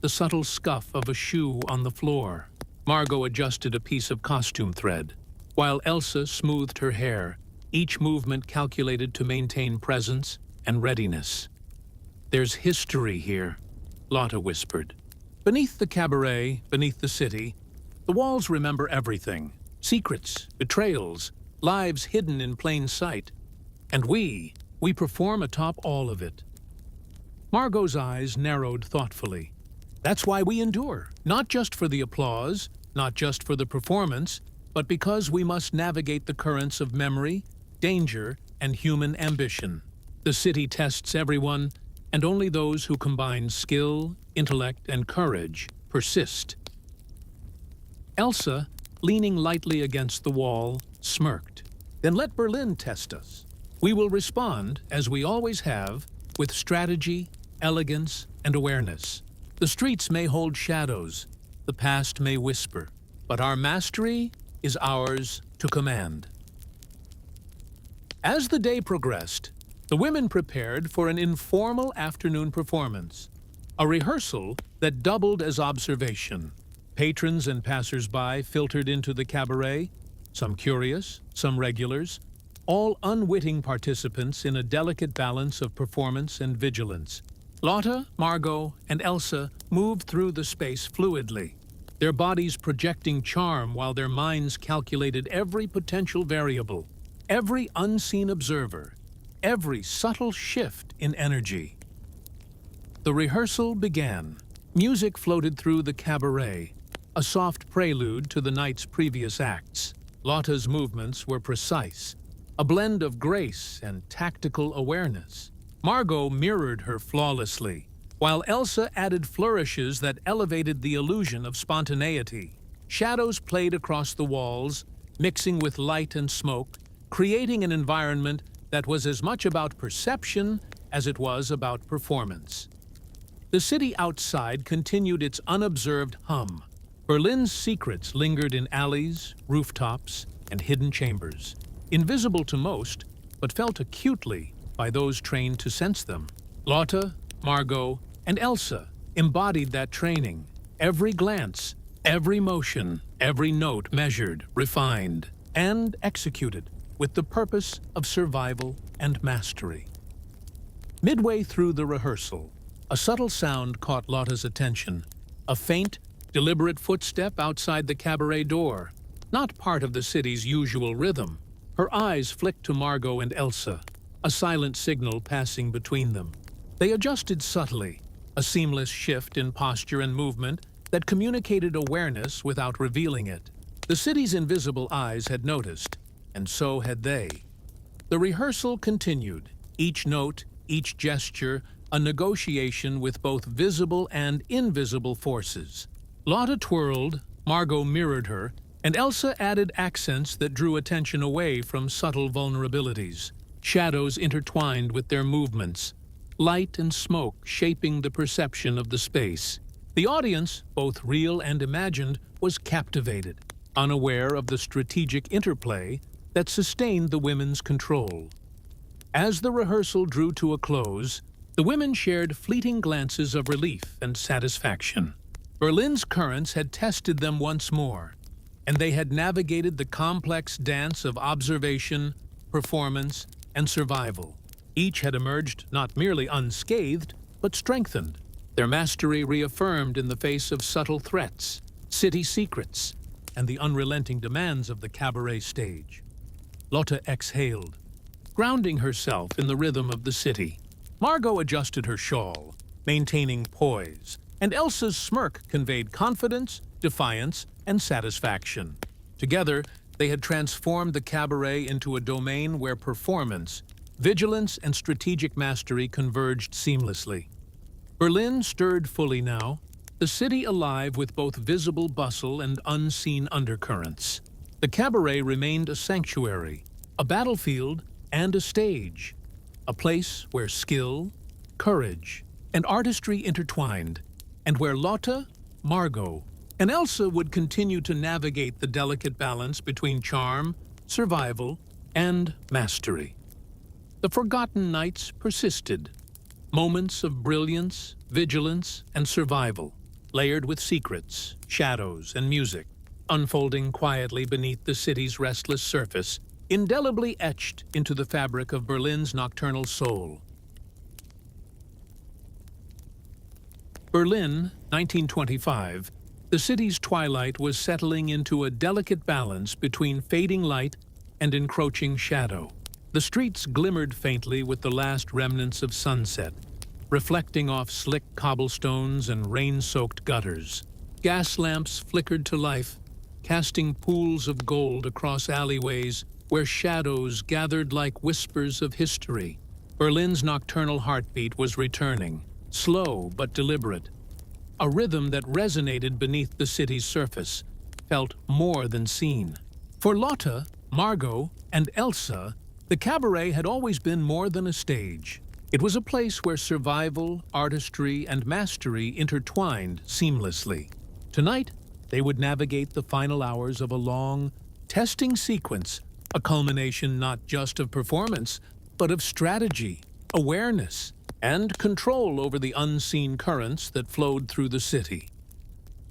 the subtle scuff of a shoe on the floor. Margot adjusted a piece of costume thread, while Elsa smoothed her hair, each movement calculated to maintain presence and readiness. "There's history here," Lotte whispered. "Beneath the cabaret, beneath the city, the walls remember everything. Secrets, betrayals, lives hidden in plain sight. And we perform atop all of it." Margot's eyes narrowed thoughtfully. "That's why we endure, not just for the applause, not just for the performance, but because we must navigate the currents of memory, danger, and human ambition. The city tests everyone, and only those who combine skill, intellect, and courage persist." Elsa, leaning lightly against the wall, smirked. Then let Berlin test us. We will respond, as we always have, with strategy, elegance, and awareness. The streets may hold shadows, the past may whisper, but our mastery is ours to command. As the day progressed, the women prepared for an informal afternoon performance, a rehearsal that doubled as observation. Patrons and passers-by filtered into the cabaret, some curious, some regulars, all unwitting participants in a delicate balance of performance and vigilance. Lotte, Margot, and Elsa moved through the space fluidly, their bodies projecting charm while their minds calculated every potential variable, every unseen observer, every subtle shift in energy. The rehearsal began. Music floated through the cabaret, a soft prelude to the night's previous acts. Lotte's movements were precise, a blend of grace and tactical awareness. Margot mirrored her flawlessly, while Elsa added flourishes that elevated the illusion of spontaneity. Shadows played across the walls, mixing with light and smoke, creating an environment that was as much about perception as it was about performance. The city outside continued its unobserved hum. Berlin's secrets lingered in alleys, rooftops, and hidden chambers, invisible to most, but felt acutely by those trained to sense them. Lotte, Margot, and Elsa embodied that training. Every glance, every motion, every note measured, refined, and executed with the purpose of survival and mastery. Midway through the rehearsal, a subtle sound caught Lotte's attention, a faint, deliberate footstep outside the cabaret door, not part of the city's usual rhythm. Her eyes flicked to Margot and Elsa, a silent signal passing between them. They adjusted subtly, a seamless shift in posture and movement that communicated awareness without revealing it. The city's invisible eyes had noticed, and so had they. The rehearsal continued, each note, each gesture, a negotiation with both visible and invisible forces. Lotte twirled, Margot mirrored her, and Elsa added accents that drew attention away from subtle vulnerabilities. Shadows intertwined with their movements, light and smoke shaping the perception of the space. The audience, both real and imagined, was captivated, unaware of the strategic interplay that sustained the women's control. As the rehearsal drew to a close, the women shared fleeting glances of relief and satisfaction. Berlin's currents had tested them once more, and they had navigated the complex dance of observation, performance, and survival. Each had emerged not merely unscathed, but strengthened, their mastery reaffirmed in the face of subtle threats, city secrets, and the unrelenting demands of the cabaret stage. Lotte exhaled, grounding herself in the rhythm of the city. Margot adjusted her shawl, maintaining poise, and Elsa's smirk conveyed confidence, defiance, and satisfaction. Together, they had transformed the cabaret into a domain where performance, vigilance, and strategic mastery converged seamlessly. Berlin stirred fully now, the city alive with both visible bustle and unseen undercurrents. The cabaret remained a sanctuary, a battlefield, and a stage, a place where skill, courage, and artistry intertwined, and where Lotte, Margot, and Elsa would continue to navigate the delicate balance between charm, survival, and mastery. The forgotten nights persisted, moments of brilliance, vigilance, and survival, layered with secrets, shadows, and music, unfolding quietly beneath the city's restless surface, indelibly etched into the fabric of Berlin's nocturnal soul. Berlin, 1925, the city's twilight was settling into a delicate balance between fading light and encroaching shadow. The streets glimmered faintly with the last remnants of sunset, reflecting off slick cobblestones and rain-soaked gutters. Gas lamps flickered to life, casting pools of gold across alleyways where shadows gathered like whispers of history. Berlin's nocturnal heartbeat was returning, slow but deliberate, a rhythm that resonated beneath the city's surface, felt more than seen. For Lotte, Margot, and Elsa, the cabaret had always been more than a stage. It was a place where survival, artistry, and mastery intertwined seamlessly. Tonight, they would navigate the final hours of a long, testing sequence, a culmination not just of performance, but of strategy, awareness, and control over the unseen currents that flowed through the city.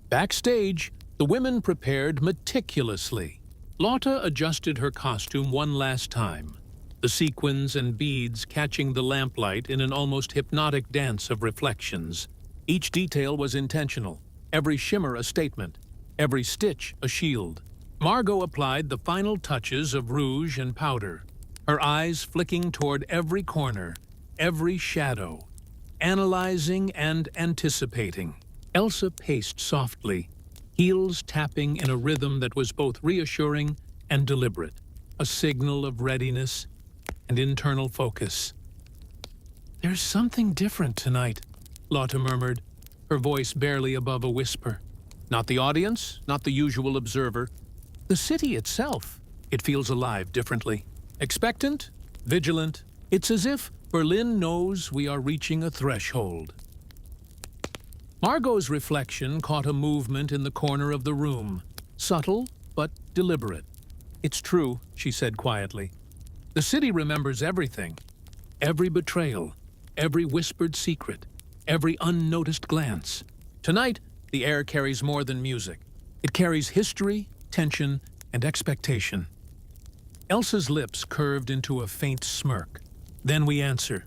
Backstage, the women prepared meticulously. Lotte adjusted her costume one last time, the sequins and beads catching the lamplight in an almost hypnotic dance of reflections. Each detail was intentional, every shimmer a statement, every stitch a shield. Margot applied the final touches of rouge and powder, her eyes flicking toward every corner, every shadow, analyzing and anticipating. Elsa paced softly, heels tapping in a rhythm that was both reassuring and deliberate, a signal of readiness and internal focus. "There's something different tonight," Lotte murmured, her voice barely above a whisper. Not the audience, not the usual observer. The city itself. It feels alive differently. Expectant, vigilant. It's as if Berlin knows we are reaching a threshold. Margot's reflection caught a movement in the corner of the room, subtle but deliberate. "It's true," she said quietly. "The city remembers everything. Every betrayal, every whispered secret, every unnoticed glance. Tonight, the air carries more than music. It carries history, tension, and expectation." Elsa's lips curved into a faint smirk. "Then we answer.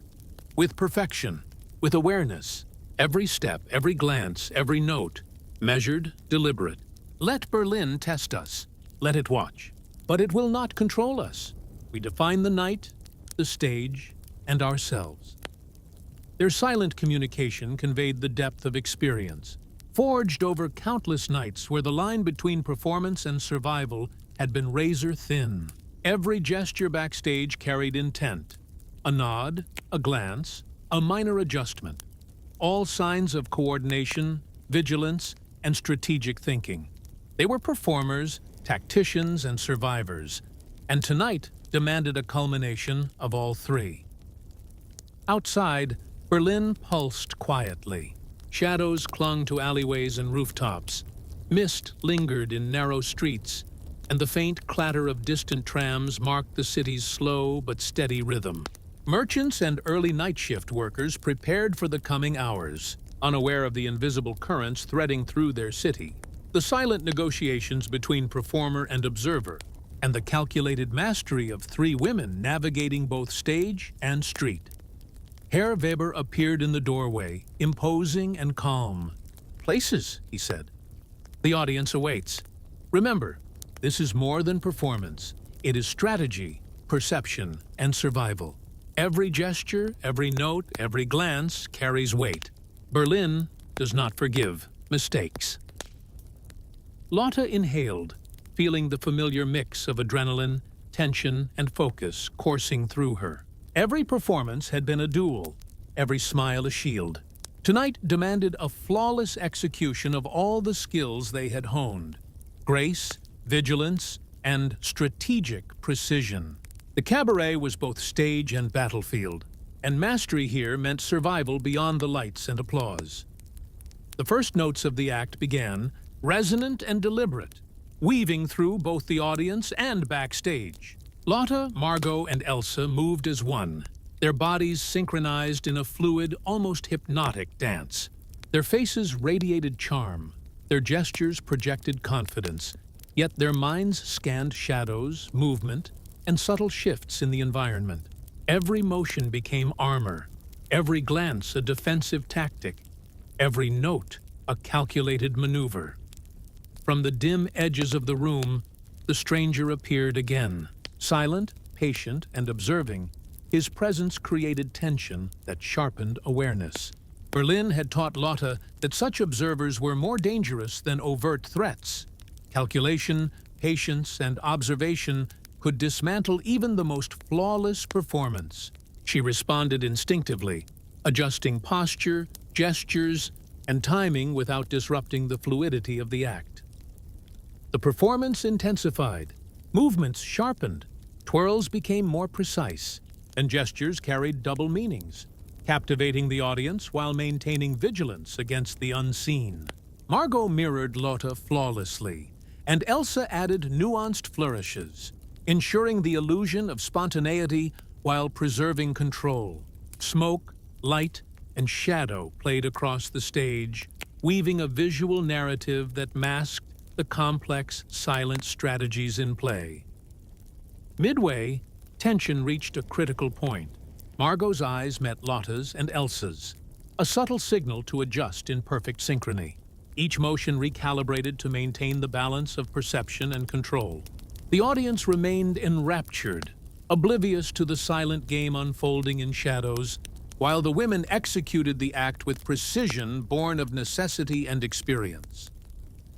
With perfection, with awareness. Every step, every glance, every note. Measured, deliberate. Let Berlin test us. Let it watch. But it will not control us. We define the night, the stage, and ourselves." Their silent communication conveyed the depth of experience, forged over countless nights where the line between performance and survival had been razor thin. Every gesture backstage carried intent. A nod, a glance, a minor adjustment. All signs of coordination, vigilance, and strategic thinking. They were performers, tacticians, and survivors, and tonight demanded a culmination of all three. Outside, Berlin pulsed quietly. Shadows clung to alleyways and rooftops. Mist lingered in narrow streets, and the faint clatter of distant trams marked the city's slow but steady rhythm. Merchants and early night shift workers prepared for the coming hours, unaware of the invisible currents threading through their city. The silent negotiations between performer and observer, and the calculated mastery of three women navigating both stage and street. Herr Weber appeared in the doorway, imposing and calm. "Places," he said. "The audience awaits. Remember, this is more than performance. It is strategy, perception, and survival. Every gesture, every note, every glance carries weight. Berlin does not forgive mistakes." Lotte inhaled, feeling the familiar mix of adrenaline, tension, and focus coursing through her. Every performance had been a duel, every smile a shield. Tonight demanded a flawless execution of all the skills they had honed: grace, vigilance, and strategic precision. The cabaret was both stage and battlefield, and mastery here meant survival beyond the lights and applause. The first notes of the act began, resonant and deliberate, weaving through both the audience and backstage. Lotte, Margot, and Elsa moved as one, their bodies synchronized in a fluid, almost hypnotic dance. Their faces radiated charm, their gestures projected confidence, yet their minds scanned shadows, movement, and subtle shifts in the environment. Every motion became armor, every glance a defensive tactic, every note a calculated maneuver. From the dim edges of the room, the stranger appeared again. Silent, patient, and observing, his presence created tension that sharpened awareness. Berlin had taught Lotte that such observers were more dangerous than overt threats. Calculation, patience, and observation could dismantle even the most flawless performance. She responded instinctively, adjusting posture, gestures, and timing without disrupting the fluidity of the act. The performance intensified, movements sharpened, twirls became more precise, and gestures carried double meanings, captivating the audience while maintaining vigilance against the unseen. Margot mirrored Lotte flawlessly, and Elsa added nuanced flourishes, ensuring the illusion of spontaneity while preserving control. Smoke, light, and shadow played across the stage, weaving a visual narrative that masked the complex, silent strategies in play. Midway, tension reached a critical point. Margot's eyes met Lotte's and Elsa's, a subtle signal to adjust in perfect synchrony. Each motion recalibrated to maintain the balance of perception and control. The audience remained enraptured, oblivious to the silent game unfolding in shadows, while the women executed the act with precision born of necessity and experience.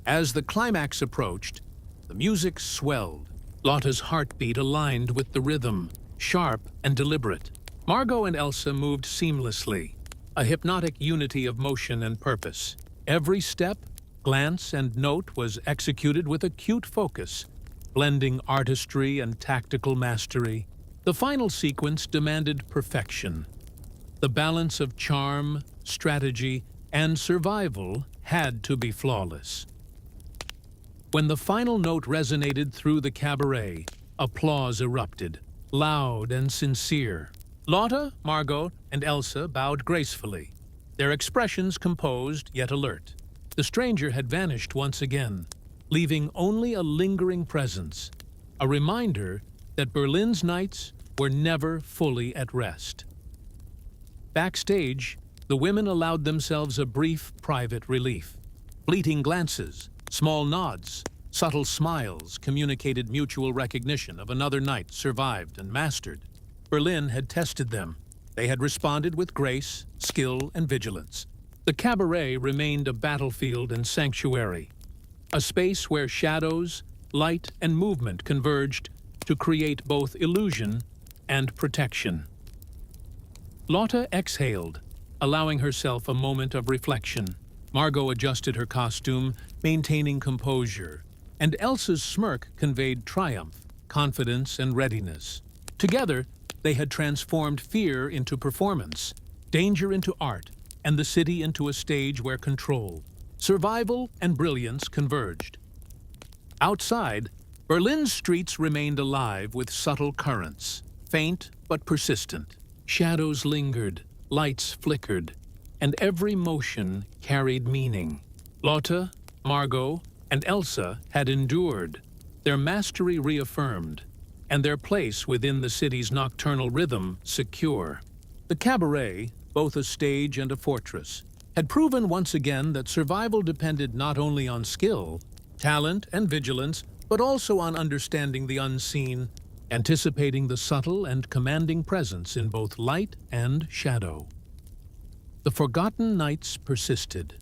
As the climax approached, the music swelled. Lotte's heartbeat aligned with the rhythm, sharp and deliberate. Margot and Elsa moved seamlessly, a hypnotic unity of motion and purpose. Every step, glance, and note was executed with acute focus, blending artistry and tactical mastery. The final sequence demanded perfection. The balance of charm, strategy, and survival had to be flawless. When the final note resonated through the cabaret, applause erupted, loud and sincere. Lotte, Margot, and Elsa bowed gracefully, their expressions composed yet alert. The stranger had vanished once again, leaving only a lingering presence, a reminder that Berlin's nights were never fully at rest. Backstage, the women allowed themselves a brief private relief. Fleeting glances, small nods, subtle smiles communicated mutual recognition of another night survived and mastered. Berlin had tested them. They had responded with grace, skill, and vigilance. The cabaret remained a battlefield and sanctuary, a space where shadows, light, and movement converged to create both illusion and protection. Lotte exhaled, allowing herself a moment of reflection. Margot adjusted her costume, maintaining composure, and Elsa's smirk conveyed triumph, confidence, and readiness. Together, they had transformed fear into performance, danger into art, and the city into a stage where control, survival, and brilliance converged. Outside, Berlin's streets remained alive with subtle currents, faint but persistent. Shadows lingered, lights flickered, and every motion carried meaning. Lotte, Margot, and Elsa had endured, their mastery reaffirmed, and their place within the city's nocturnal rhythm secure. The cabaret, both a stage and a fortress, had proven once again that survival depended not only on skill, talent, and vigilance, but also on understanding the unseen, anticipating the subtle and commanding presence in both light and shadow. The forgotten nights persisted.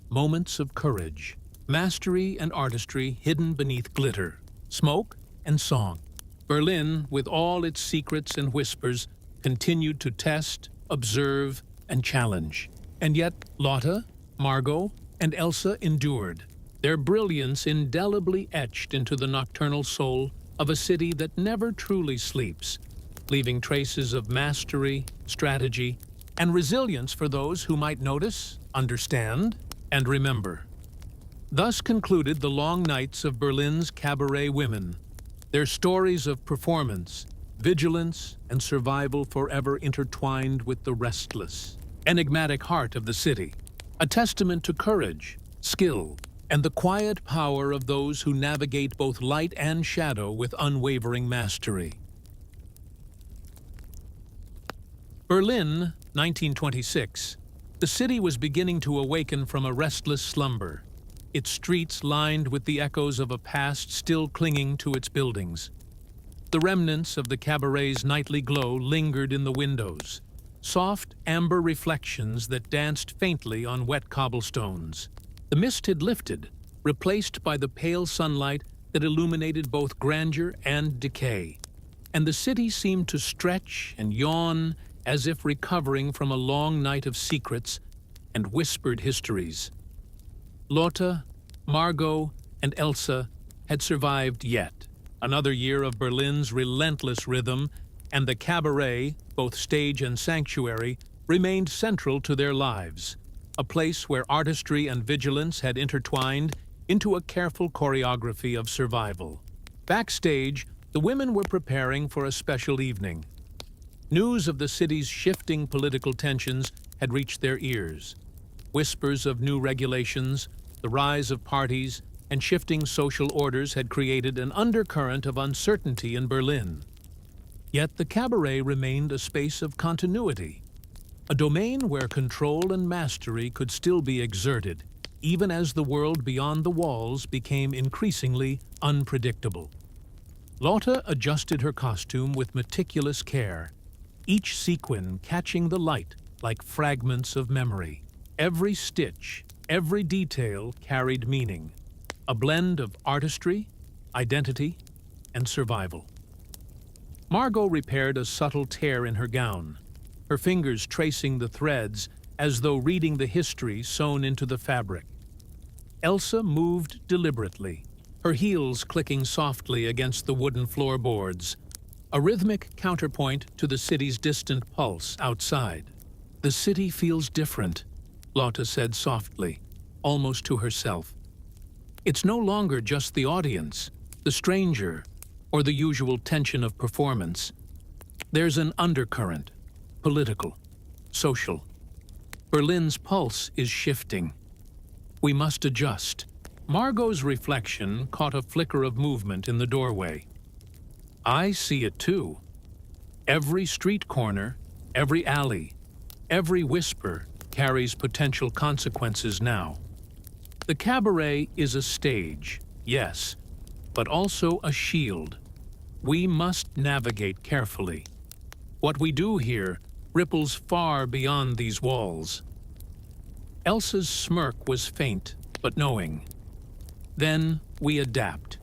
Moments of courage, mastery and artistry hidden beneath glitter, smoke and song. Berlin, with all its secrets and whispers, continued to test, observe, and challenge. And yet Lotte, Margot, and Elsa endured, their brilliance indelibly etched into the nocturnal soul of a city that never truly sleeps, leaving traces of mastery, strategy, and resilience for those who might notice, understand, and remember. Thus concluded the long nights of Berlin's cabaret women, their stories of performance, vigilance, and survival forever intertwined with the restless, enigmatic heart of the city, a testament to courage, skill, and the quiet power of those who navigate both light and shadow with unwavering mastery. Berlin, 1926. The city was beginning to awaken from a restless slumber, its streets lined with the echoes of a past still clinging to its buildings. The remnants of the cabaret's nightly glow lingered in the windows, soft amber reflections that danced faintly on wet cobblestones. The mist had lifted, replaced by the pale sunlight that illuminated both grandeur and decay, and the city seemed to stretch and yawn as if recovering from a long night of secrets and whispered histories. Lotte, Margot, and Elsa had survived yet. Another year of Berlin's relentless rhythm, and the cabaret, both stage and sanctuary, remained central to their lives, a place where artistry and vigilance had intertwined into a careful choreography of survival. Backstage, the women were preparing for a special evening. News of the city's shifting political tensions had reached their ears. Whispers of new regulations, the rise of parties, and shifting social orders had created an undercurrent of uncertainty in Berlin. Yet the cabaret remained a space of continuity, a domain where control and mastery could still be exerted, even as the world beyond the walls became increasingly unpredictable. Lotte adjusted her costume with meticulous care, each sequin catching the light like fragments of memory. Every stitch, every detail carried meaning, a blend of artistry, identity, and survival. Margot repaired a subtle tear in her gown, her fingers tracing the threads as though reading the history sewn into the fabric. Elsa moved deliberately, her heels clicking softly against the wooden floorboards, a rhythmic counterpoint to the city's distant pulse outside. "The city feels different," Lotte said softly, almost to herself. "It's no longer just the audience, the stranger, or the usual tension of performance. There's an undercurrent, political, social. Berlin's pulse is shifting. We must adjust." Margot's reflection caught a flicker of movement in the doorway. "I see it too. Every street corner, every alley, every whisper carries potential consequences now. The cabaret is a stage, yes, but also a shield. We must navigate carefully. What we do here ripples far beyond these walls." Elsa's smirk was faint, but knowing. "Then we adapt.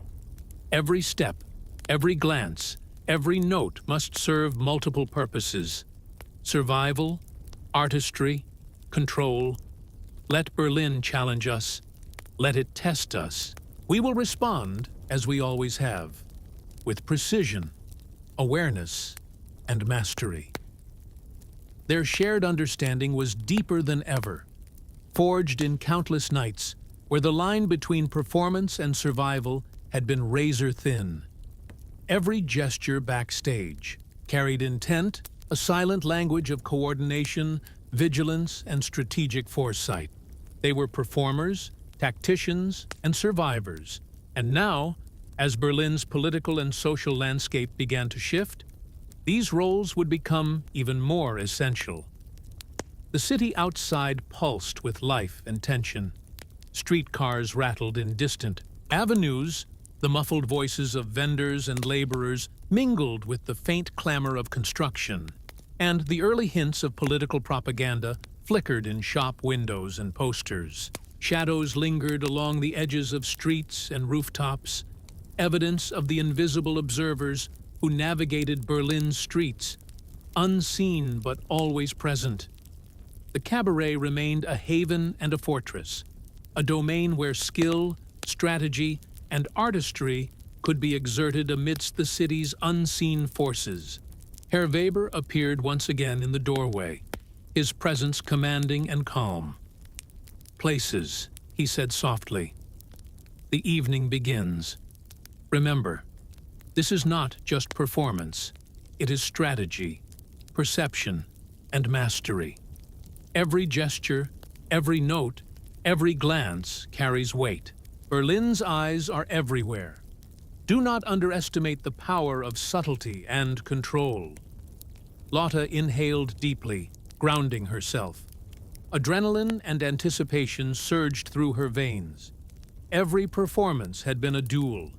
Every step, every glance, every note must serve multiple purposes. Survival, artistry, control. Let Berlin challenge us. Let it test us. We will respond, as we always have, with precision, awareness, and mastery." Their shared understanding was deeper than ever, forged in countless nights where the line between performance and survival had been razor-thin. Every gesture backstage carried intent, a silent language of coordination, vigilance, and strategic foresight. They were performers, tacticians, and survivors. And now, as Berlin's political and social landscape began to shift, these roles would become even more essential. The city outside pulsed with life and tension. Streetcars rattled in distant avenues. The muffled voices of vendors and laborers mingled with the faint clamor of construction, and the early hints of political propaganda flickered in shop windows and posters. Shadows lingered along the edges of streets and rooftops, evidence of the invisible observers who navigated Berlin's streets, unseen but always present. The cabaret remained a haven and a fortress, a domain where skill, strategy, and artistry could be exerted amidst the city's unseen forces. Herr Weber appeared once again in the doorway, his presence commanding and calm. "Places," he said softly. "The evening begins. Remember, this is not just performance. It is strategy, perception, and mastery. Every gesture, every note, every glance carries weight. Berlin's eyes are everywhere. Do not underestimate the power of subtlety and control." Lotte inhaled deeply, grounding herself. Adrenaline and anticipation surged through her veins. Every performance had been a duel,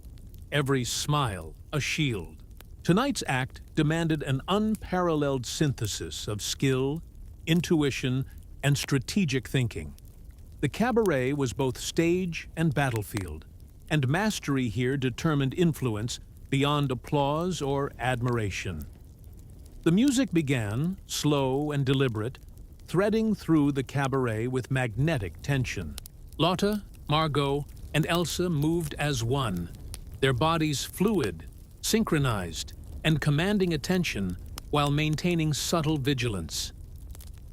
every smile a shield. Tonight's act demanded an unparalleled synthesis of skill, intuition, and strategic thinking. The cabaret was both stage and battlefield, and mastery here determined influence beyond applause or admiration. The music began, slow and deliberate, threading through the cabaret with magnetic tension. Lotte, Margot, and Elsa moved as one, their bodies fluid, synchronized, and commanding attention while maintaining subtle vigilance.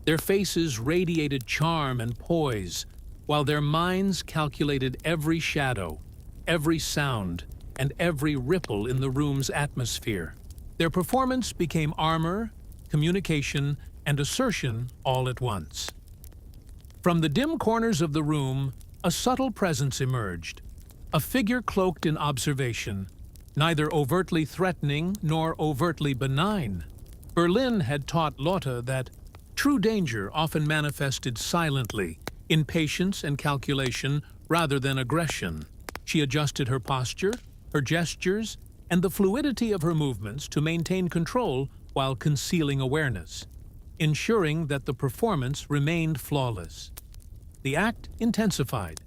Their faces radiated charm and poise, while their minds calculated every shadow, every sound, and every ripple in the room's atmosphere. Their performance became armor, communication, and assertion all at once. From the dim corners of the room, a subtle presence emerged, a figure cloaked in observation, neither overtly threatening nor overtly benign. Berlin had taught Lotte that true danger often manifested silently, in patience and calculation rather than aggression. She adjusted her posture, her gestures, and the fluidity of her movements to maintain control while concealing awareness, ensuring that the performance remained flawless. The act intensified.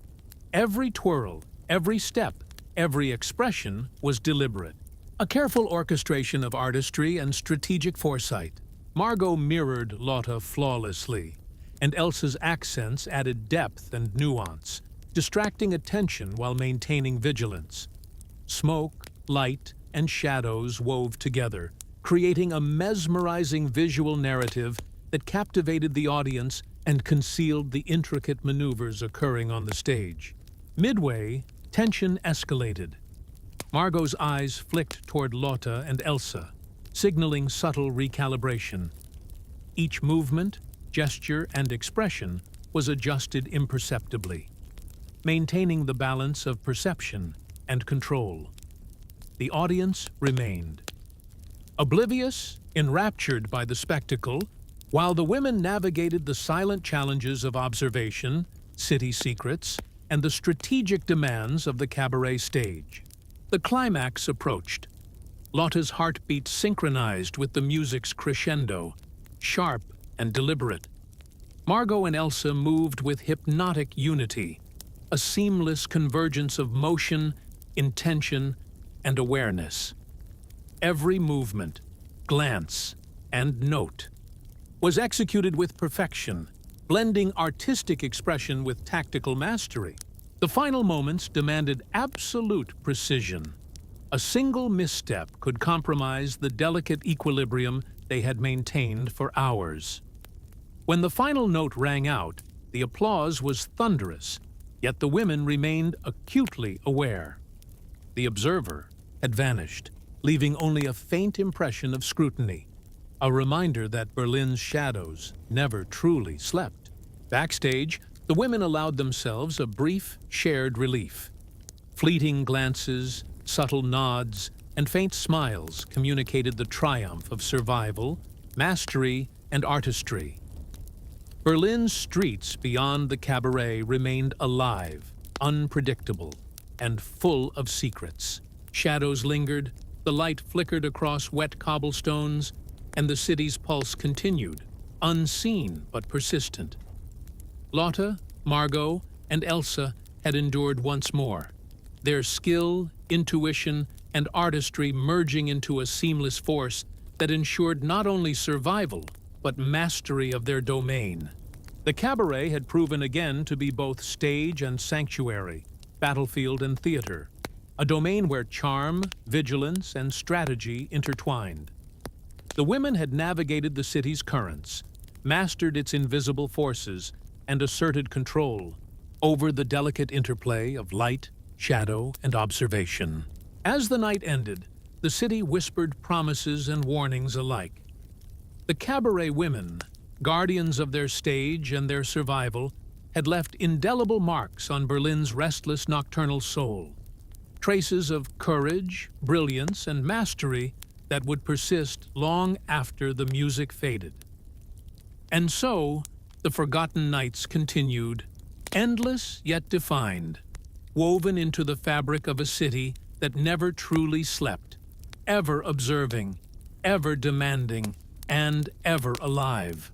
Every twirl, every step, every expression was deliberate. A careful orchestration of artistry and strategic foresight. Margot mirrored Lotte flawlessly, and Elsa's accents added depth and nuance, distracting attention while maintaining vigilance. Smoke, light, and shadows wove together, creating a mesmerizing visual narrative that captivated the audience and concealed the intricate maneuvers occurring on the stage. Midway, tension escalated. Margot's eyes flicked toward Lotte and Elsa, signaling subtle recalibration. Each movement, gesture, and expression was adjusted imperceptibly, maintaining the balance of perception and control. The audience remained oblivious, enraptured by the spectacle, while the women navigated the silent challenges of observation, city secrets, and the strategic demands of the cabaret stage. The climax approached. Lotte's heartbeat synchronized with the music's crescendo, sharp and deliberate. Margot and Elsa moved with hypnotic unity, a seamless convergence of motion, intention, and awareness. Every movement, glance, and note was executed with perfection, blending artistic expression with tactical mastery. The final moments demanded absolute precision. A single misstep could compromise the delicate equilibrium they had maintained for hours. When the final note rang out, the applause was thunderous, yet the women remained acutely aware. The observer had vanished, leaving only a faint impression of scrutiny, a reminder that Berlin's shadows never truly slept. Backstage, the women allowed themselves a brief, shared relief. Fleeting glances, subtle nods, and faint smiles communicated the triumph of survival, mastery, and artistry. Berlin's streets beyond the cabaret remained alive, unpredictable, and full of secrets. Shadows lingered, the light flickered across wet cobblestones, and the city's pulse continued, unseen but persistent. Lotte, Margot, and Elsa had endured once more, their skill, intuition, and artistry merging into a seamless force that ensured not only survival, but mastery of their domain. The cabaret had proven again to be both stage and sanctuary, battlefield and theater, a domain where charm, vigilance, and strategy intertwined. The women had navigated the city's currents, mastered its invisible forces, and asserted control over the delicate interplay of light, shadow, and observation. As the night ended, the city whispered promises and warnings alike. The cabaret women, guardians of their stage and their survival, had left indelible marks on Berlin's restless nocturnal soul, traces of courage, brilliance, and mastery that would persist long after the music faded. And so, the forgotten nights continued, endless yet defined, woven into the fabric of a city that never truly slept, ever observing, ever demanding, and ever alive.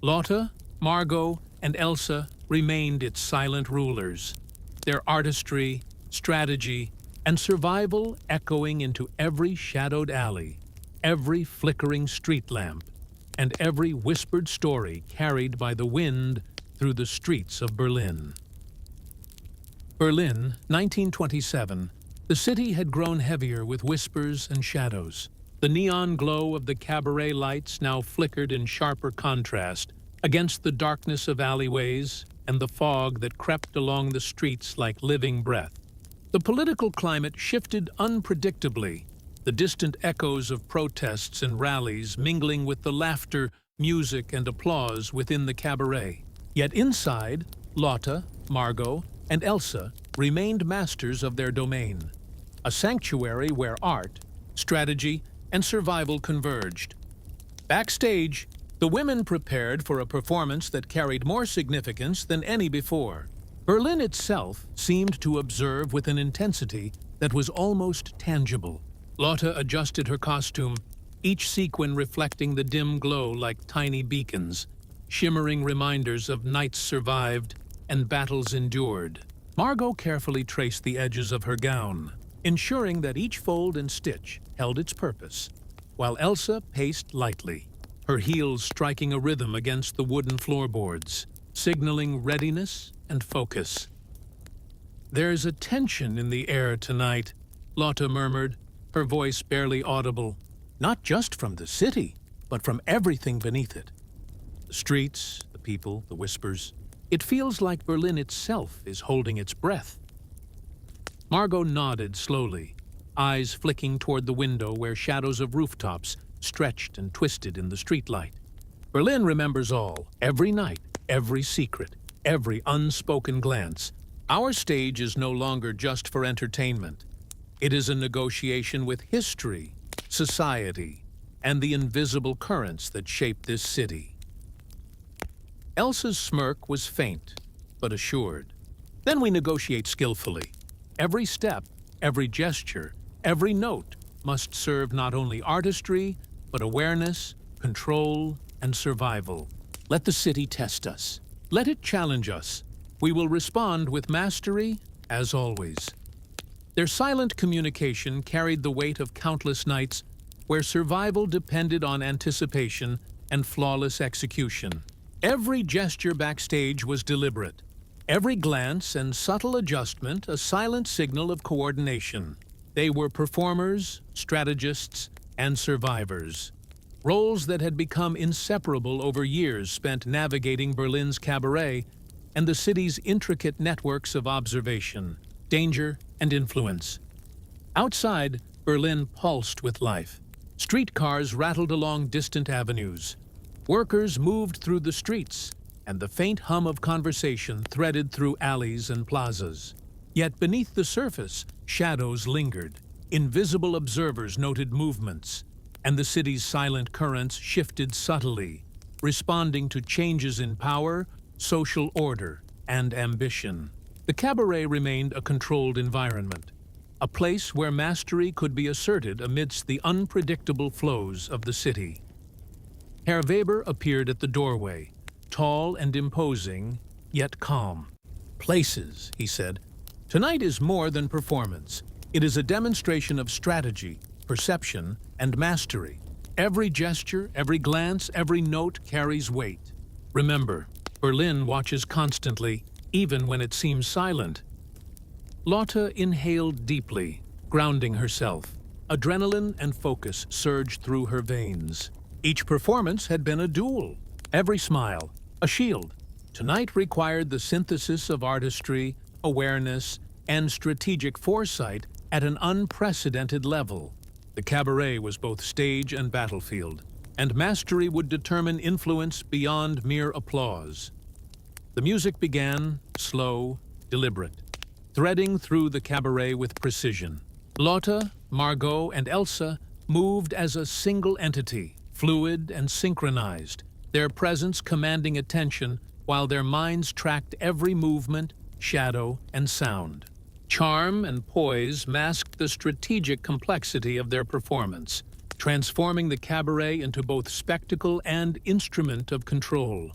Lotte, Margot, and Elsa remained its silent rulers, their artistry, strategy, and survival echoing into every shadowed alley, every flickering street lamp, and every whispered story carried by the wind through the streets of Berlin. Berlin, 1927. The city had grown heavier with whispers and shadows. The neon glow of the cabaret lights now flickered in sharper contrast against the darkness of alleyways and the fog that crept along the streets like living breath. The political climate shifted unpredictably, the distant echoes of protests and rallies mingling with the laughter, music, and applause within the cabaret. Yet inside, Lotte, Margot, and Elsa remained masters of their domain, a sanctuary where art, strategy, and survival converged. Backstage, the women prepared for a performance that carried more significance than any before. Berlin itself seemed to observe with an intensity that was almost tangible. Lotte adjusted her costume, each sequin reflecting the dim glow like tiny beacons, shimmering reminders of nights survived and battles endured. Margot carefully traced the edges of her gown, ensuring that each fold and stitch held its purpose, while Elsa paced lightly, her heels striking a rhythm against the wooden floorboards, signaling readiness and focus. "There's a tension in the air tonight," Lotte murmured, her voice barely audible, not just from the city, but from everything beneath it. The streets, the people, the whispers. It feels like Berlin itself is holding its breath. Margot nodded slowly, eyes flicking toward the window where shadows of rooftops stretched and twisted in the streetlight. Berlin remembers all, every night, every secret, every unspoken glance. Our stage is no longer just for entertainment. It is a negotiation with history, society, and the invisible currents that shape this city. Elsa's smirk was faint, but assured. Then we negotiate skillfully. Every step, every gesture, every note must serve not only artistry, but awareness, control, and survival. Let the city test us. Let it challenge us. We will respond with mastery, as always. Their silent communication carried the weight of countless nights where survival depended on anticipation and flawless execution. Every gesture backstage was deliberate. Every glance and subtle adjustment a silent signal of coordination. They were performers, strategists, and survivors. Roles that had become inseparable over years spent navigating Berlin's cabaret and the city's intricate networks of observation, danger, and influence. Outside, Berlin pulsed with life. Streetcars rattled along distant avenues. Workers moved through the streets, and the faint hum of conversation threaded through alleys and plazas. Yet beneath the surface, shadows lingered. Invisible observers noted movements, and the city's silent currents shifted subtly, responding to changes in power, social order, and ambition. The cabaret remained a controlled environment, a place where mastery could be asserted amidst the unpredictable flows of the city. Herr Weber appeared at the doorway, tall and imposing, yet calm. "Places," he said. "Tonight is more than performance. It is a demonstration of strategy, perception, and mastery. Every gesture, every glance, every note carries weight. Remember, Berlin watches constantly, even when it seems silent." Lotte inhaled deeply, grounding herself. Adrenaline and focus surged through her veins. Each performance had been a duel, every smile, a shield. Tonight required the synthesis of artistry, awareness, and strategic foresight at an unprecedented level. The cabaret was both stage and battlefield, and mastery would determine influence beyond mere applause. The music began, slow, deliberate, threading through the cabaret with precision. Lotte, Margot, and Elsa moved as a single entity, fluid and synchronized, their presence commanding attention while their minds tracked every movement, shadow, and sound. Charm and poise masked the strategic complexity of their performance, transforming the cabaret into both spectacle and instrument of control.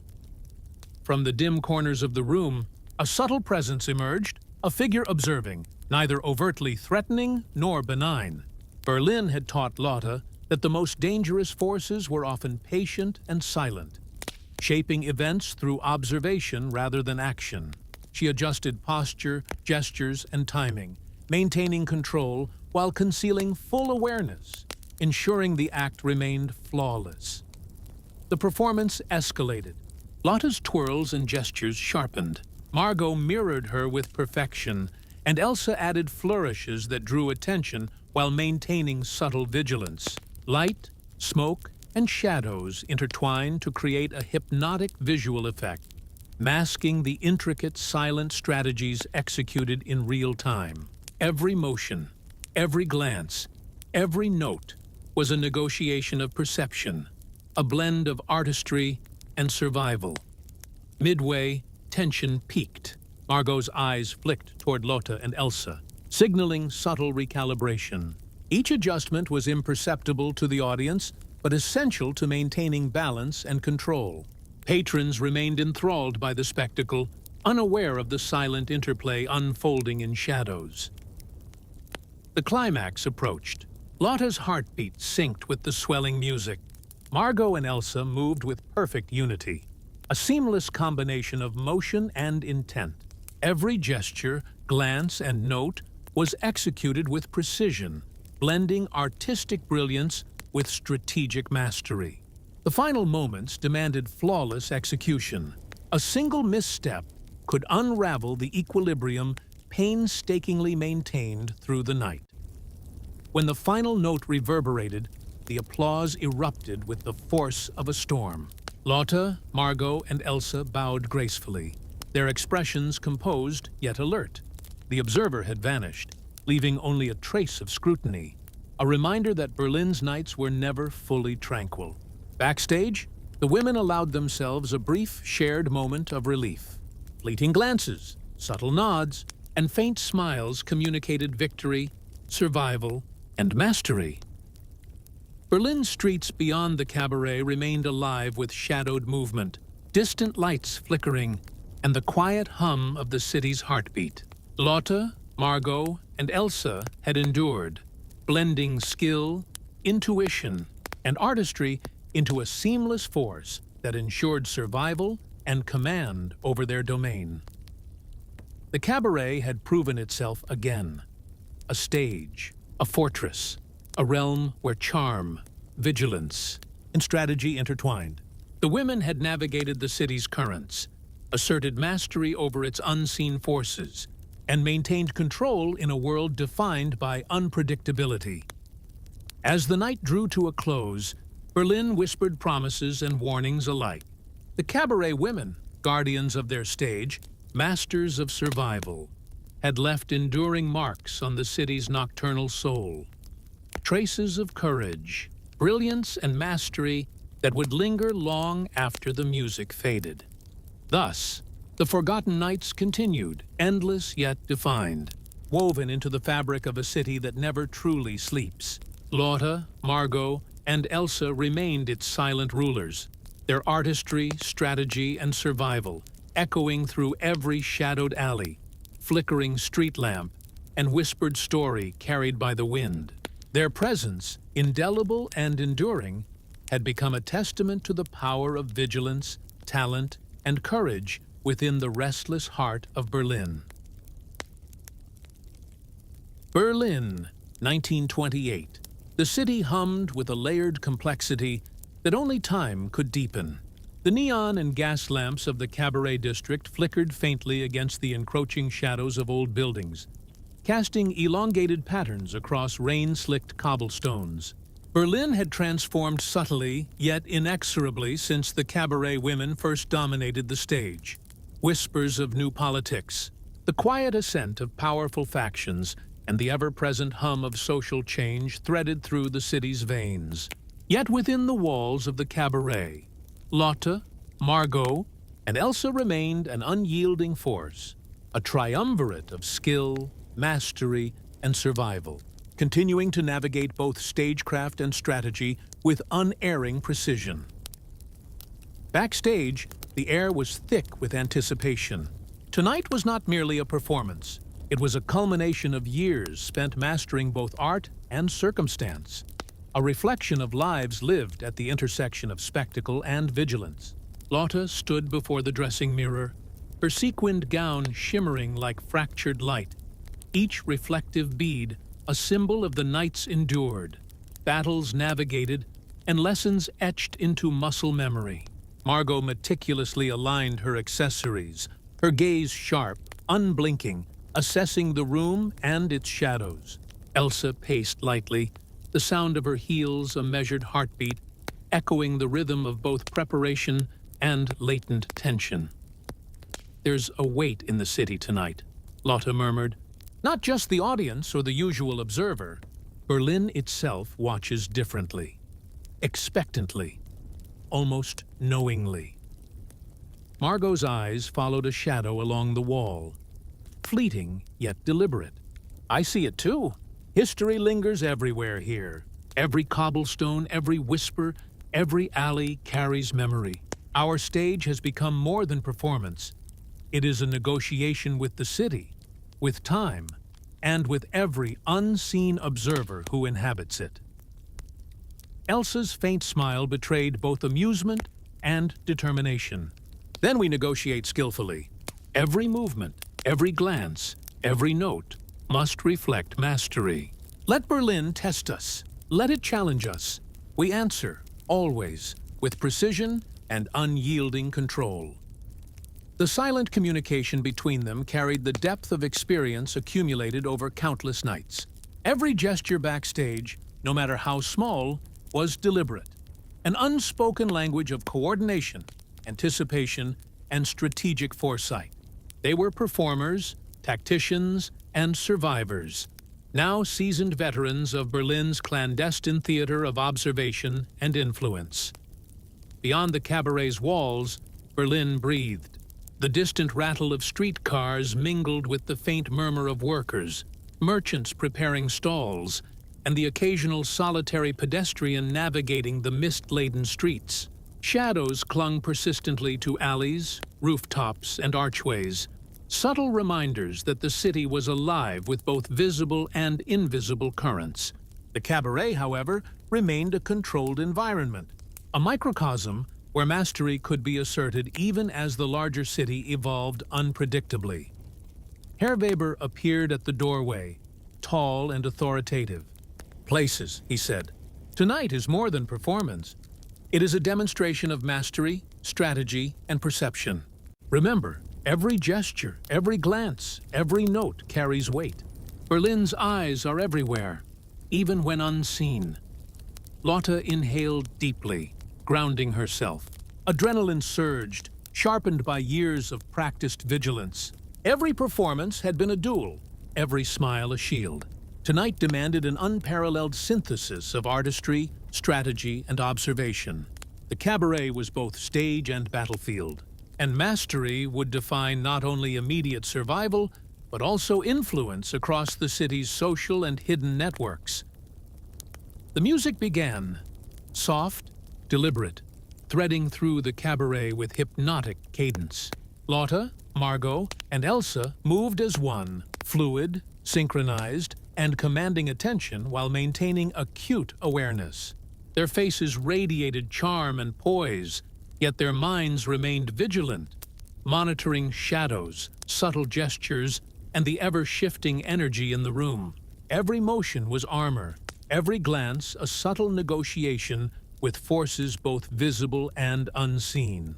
From the dim corners of the room, a subtle presence emerged, a figure observing, neither overtly threatening nor benign. Berlin had taught Lotte that the most dangerous forces were often patient and silent, shaping events through observation rather than action. She adjusted posture, gestures, and timing, maintaining control while concealing full awareness, ensuring the act remained flawless. The performance escalated. Lotte's twirls and gestures sharpened. Margot mirrored her with perfection, and Elsa added flourishes that drew attention while maintaining subtle vigilance. Light, smoke, and shadows intertwined to create a hypnotic visual effect, masking the intricate silent strategies executed in real time. Every motion, every glance, every note was a negotiation of perception, a blend of artistry and survival. Midway, tension peaked. Margot's eyes flicked toward Lotte and Elsa, signaling subtle recalibration. Each adjustment was imperceptible to the audience, but essential to maintaining balance and control. Patrons remained enthralled by the spectacle, unaware of the silent interplay unfolding in shadows. The climax approached. Lotte's heartbeat synced with the swelling music. Margot and Elsa moved with perfect unity, a seamless combination of motion and intent. Every gesture, glance, and note was executed with precision, blending artistic brilliance with strategic mastery. The final moments demanded flawless execution. A single misstep could unravel the equilibrium painstakingly maintained through the night. When the final note reverberated, the applause erupted with the force of a storm. Lotte, Margot, and Elsa bowed gracefully, their expressions composed yet alert. The observer had vanished, leaving only a trace of scrutiny, a reminder that Berlin's nights were never fully tranquil. Backstage, the women allowed themselves a brief shared moment of relief. Fleeting glances, subtle nods, and faint smiles communicated victory, survival, and mastery. Berlin's streets beyond the cabaret remained alive with shadowed movement, distant lights flickering, and the quiet hum of the city's heartbeat. Lotte, Margot, and Elsa had endured, blending skill, intuition, and artistry into a seamless force that ensured survival and command over their domain. The cabaret had proven itself again, a stage, a fortress, a realm where charm, vigilance, and strategy intertwined. The women had navigated the city's currents, asserted mastery over its unseen forces, and maintained control in a world defined by unpredictability. As the night drew to a close, Berlin whispered promises and warnings alike. The cabaret women, guardians of their stage, masters of survival, had left enduring marks on the city's nocturnal soul. Traces of courage, brilliance, and mastery that would linger long after the music faded. Thus, the forgotten nights continued, endless yet defined, woven into the fabric of a city that never truly sleeps. Lotte, Margot, and Elsa remained its silent rulers, their artistry, strategy, and survival echoing through every shadowed alley, flickering street lamp, and whispered story carried by the wind. Their presence, indelible and enduring, had become a testament to the power of vigilance, talent, and courage within the restless heart of Berlin. Berlin, 1928. The city hummed with a layered complexity that only time could deepen. The neon and gas lamps of the Cabaret district flickered faintly against the encroaching shadows of old buildings, casting elongated patterns across rain-slicked cobblestones. Berlin had transformed subtly, yet inexorably, since the Cabaret women first dominated the stage. Whispers of new politics, the quiet ascent of powerful factions, and the ever-present hum of social change threaded through the city's veins. Yet within the walls of the Cabaret, Lotte, Margot, and Elsa remained an unyielding force, a triumvirate of skill, mastery, and survival, continuing to navigate both stagecraft and strategy with unerring precision. Backstage, the air was thick with anticipation. Tonight was not merely a performance. It was a culmination of years spent mastering both art and circumstance, a reflection of lives lived at the intersection of spectacle and vigilance. Lotte stood before the dressing mirror, her sequined gown shimmering like fractured light, each reflective bead a symbol of the nights endured, battles navigated, and lessons etched into muscle memory. Margot meticulously aligned her accessories, her gaze sharp, unblinking, assessing the room and its shadows. Elsa paced lightly, the sound of her heels a measured heartbeat, echoing the rhythm of both preparation and latent tension. "There's a weight in the city tonight," Lotte murmured. "Not just the audience or the usual observer. Berlin itself watches differently, expectantly, almost knowingly." Margot's eyes followed a shadow along the wall, fleeting yet deliberate. "I see it too. History lingers everywhere here. Every cobblestone, every whisper, every alley carries memory. Our stage has become more than performance. It is a negotiation with the city, with time, and with every unseen observer who inhabits it." Elsa's faint smile betrayed both amusement and determination. "Then we negotiate skillfully. Every movement, every glance, every note must reflect mastery. Let Berlin test us. Let it challenge us. We answer, always, with precision and unyielding control." The silent communication between them carried the depth of experience accumulated over countless nights. Every gesture backstage, no matter how small, was deliberate, an unspoken language of coordination, anticipation, and strategic foresight. They were performers, tacticians, and survivors, now seasoned veterans of Berlin's clandestine theater of observation and influence. Beyond the cabaret's walls, Berlin breathed. The distant rattle of streetcars mingled with the faint murmur of workers, merchants preparing stalls, and the occasional solitary pedestrian navigating the mist-laden streets. Shadows clung persistently to alleys, rooftops, and archways, subtle reminders that the city was alive with both visible and invisible currents. The cabaret, however, remained a controlled environment, a microcosm where mastery could be asserted even as the larger city evolved unpredictably. Herr Weber appeared at the doorway, tall and authoritative. "Places," he said. "Tonight is more than performance. It is a demonstration of mastery, strategy, and perception. Remember, every gesture, every glance, every note carries weight. Berlin's eyes are everywhere, even when unseen." Lotte inhaled deeply, grounding herself. Adrenaline surged, sharpened by years of practiced vigilance. Every performance had been a duel, every smile a shield. Tonight demanded an unparalleled synthesis of artistry, strategy, and observation. The cabaret was both stage and battlefield, and mastery would define not only immediate survival, but also influence across the city's social and hidden networks. The music began, soft, deliberate, threading through the cabaret with hypnotic cadence. Lotte, Margot, and Elsa moved as one, fluid, synchronized, and commanding attention while maintaining acute awareness. Their faces radiated charm and poise, yet their minds remained vigilant, monitoring shadows, subtle gestures, and the ever-shifting energy in the room. Every motion was armor, every glance a subtle negotiation with forces both visible and unseen.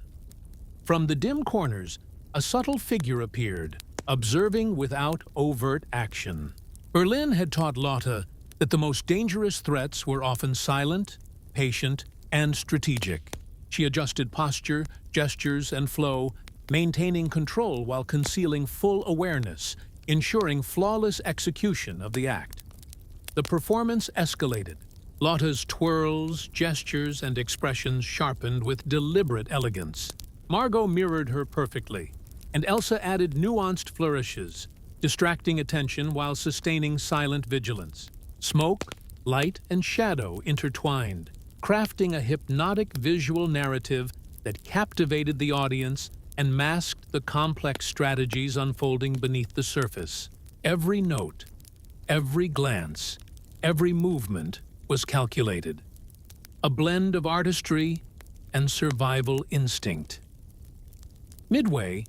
From the dim corners, a subtle figure appeared, observing without overt action. Berlin had taught Lotte that the most dangerous threats were often silent, patient, and strategic. She adjusted posture, gestures, and flow, maintaining control while concealing full awareness, ensuring flawless execution of the act. The performance escalated. Lotte's twirls, gestures, and expressions sharpened with deliberate elegance. Margot mirrored her perfectly, and Elsa added nuanced flourishes, distracting attention while sustaining silent vigilance. Smoke, light, and shadow intertwined, crafting a hypnotic visual narrative that captivated the audience and masked the complex strategies unfolding beneath the surface. Every note, every glance, every movement was calculated. A blend of artistry and survival instinct. Midway,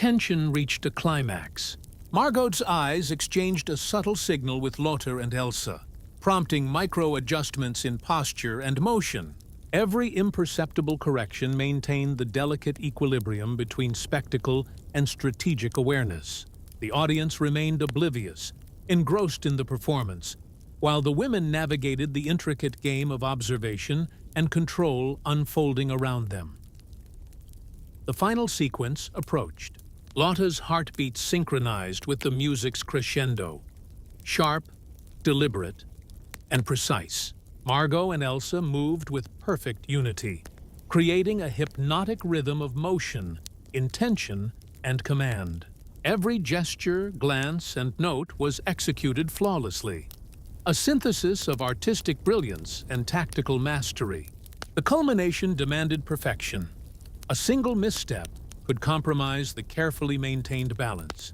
tension reached a climax. Margot's eyes exchanged a subtle signal with Lotte and Elsa, prompting micro-adjustments in posture and motion. Every imperceptible correction maintained the delicate equilibrium between spectacle and strategic awareness. The audience remained oblivious, engrossed in the performance, while the women navigated the intricate game of observation and control unfolding around them. The final sequence approached. Lotte's heartbeat synchronized with the music's crescendo. Sharp, deliberate, and precise. Margot and Elsa moved with perfect unity, creating a hypnotic rhythm of motion, intention, and command. Every gesture, glance, and note was executed flawlessly, a synthesis of artistic brilliance and tactical mastery. The culmination demanded perfection. A single misstep could compromise the carefully maintained balance.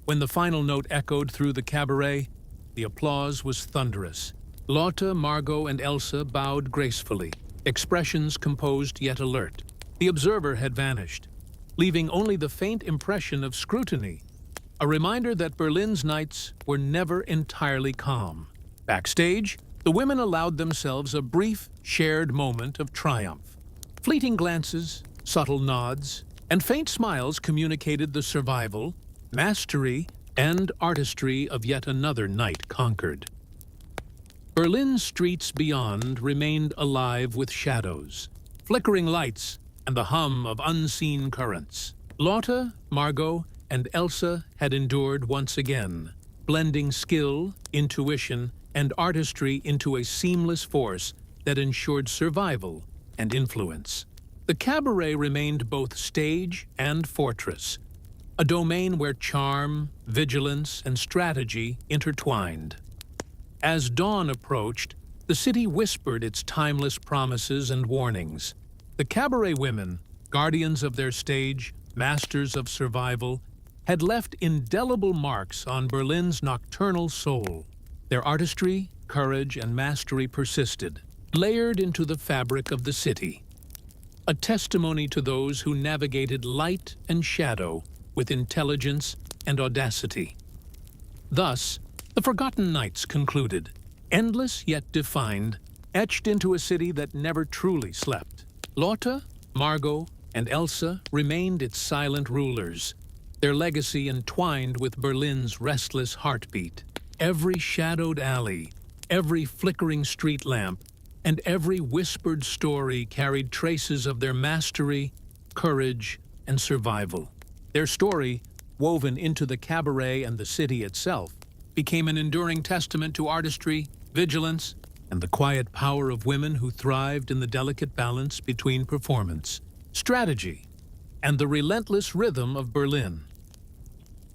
When the final note echoed through the cabaret, the applause was thunderous. Lotte, Margot, and Elsa bowed gracefully, expressions composed yet alert. The observer had vanished, leaving only the faint impression of scrutiny, a reminder that Berlin's nights were never entirely calm. Backstage, the women allowed themselves a brief, shared moment of triumph. Fleeting glances, subtle nods, and faint smiles communicated the survival, mastery, and artistry of yet another night conquered. Berlin's streets beyond remained alive with shadows, flickering lights, and the hum of unseen currents. Lotte, Margot, and Elsa had endured once again, blending skill, intuition, and artistry into a seamless force that ensured survival and influence. The cabaret remained both stage and fortress, a domain where charm, vigilance, and strategy intertwined. As dawn approached, the city whispered its timeless promises and warnings. The cabaret women, guardians of their stage, masters of survival, had left indelible marks on Berlin's nocturnal soul. Their artistry, courage, and mastery persisted, layered into the fabric of the city, a testimony to those who navigated light and shadow with intelligence and audacity. Thus, the Forgotten Nights concluded, endless yet defined, etched into a city that never truly slept. Lotte, Margot, and Elsa remained its silent rulers, their legacy entwined with Berlin's restless heartbeat. Every shadowed alley, every flickering street lamp, and every whispered story carried traces of their mastery, courage, and survival. Their story, woven into the cabaret and the city itself, became an enduring testament to artistry, vigilance, and the quiet power of women who thrived in the delicate balance between performance, strategy, and the relentless rhythm of Berlin.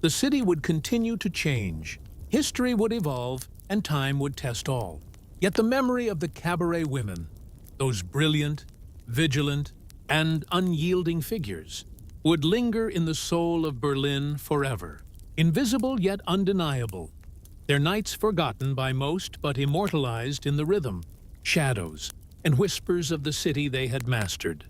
The city would continue to change, history would evolve, and time would test all. Yet the memory of the cabaret women, those brilliant, vigilant, and unyielding figures, would linger in the soul of Berlin forever, invisible yet undeniable, their nights forgotten by most but immortalized in the rhythm, shadows, and whispers of the city they had mastered.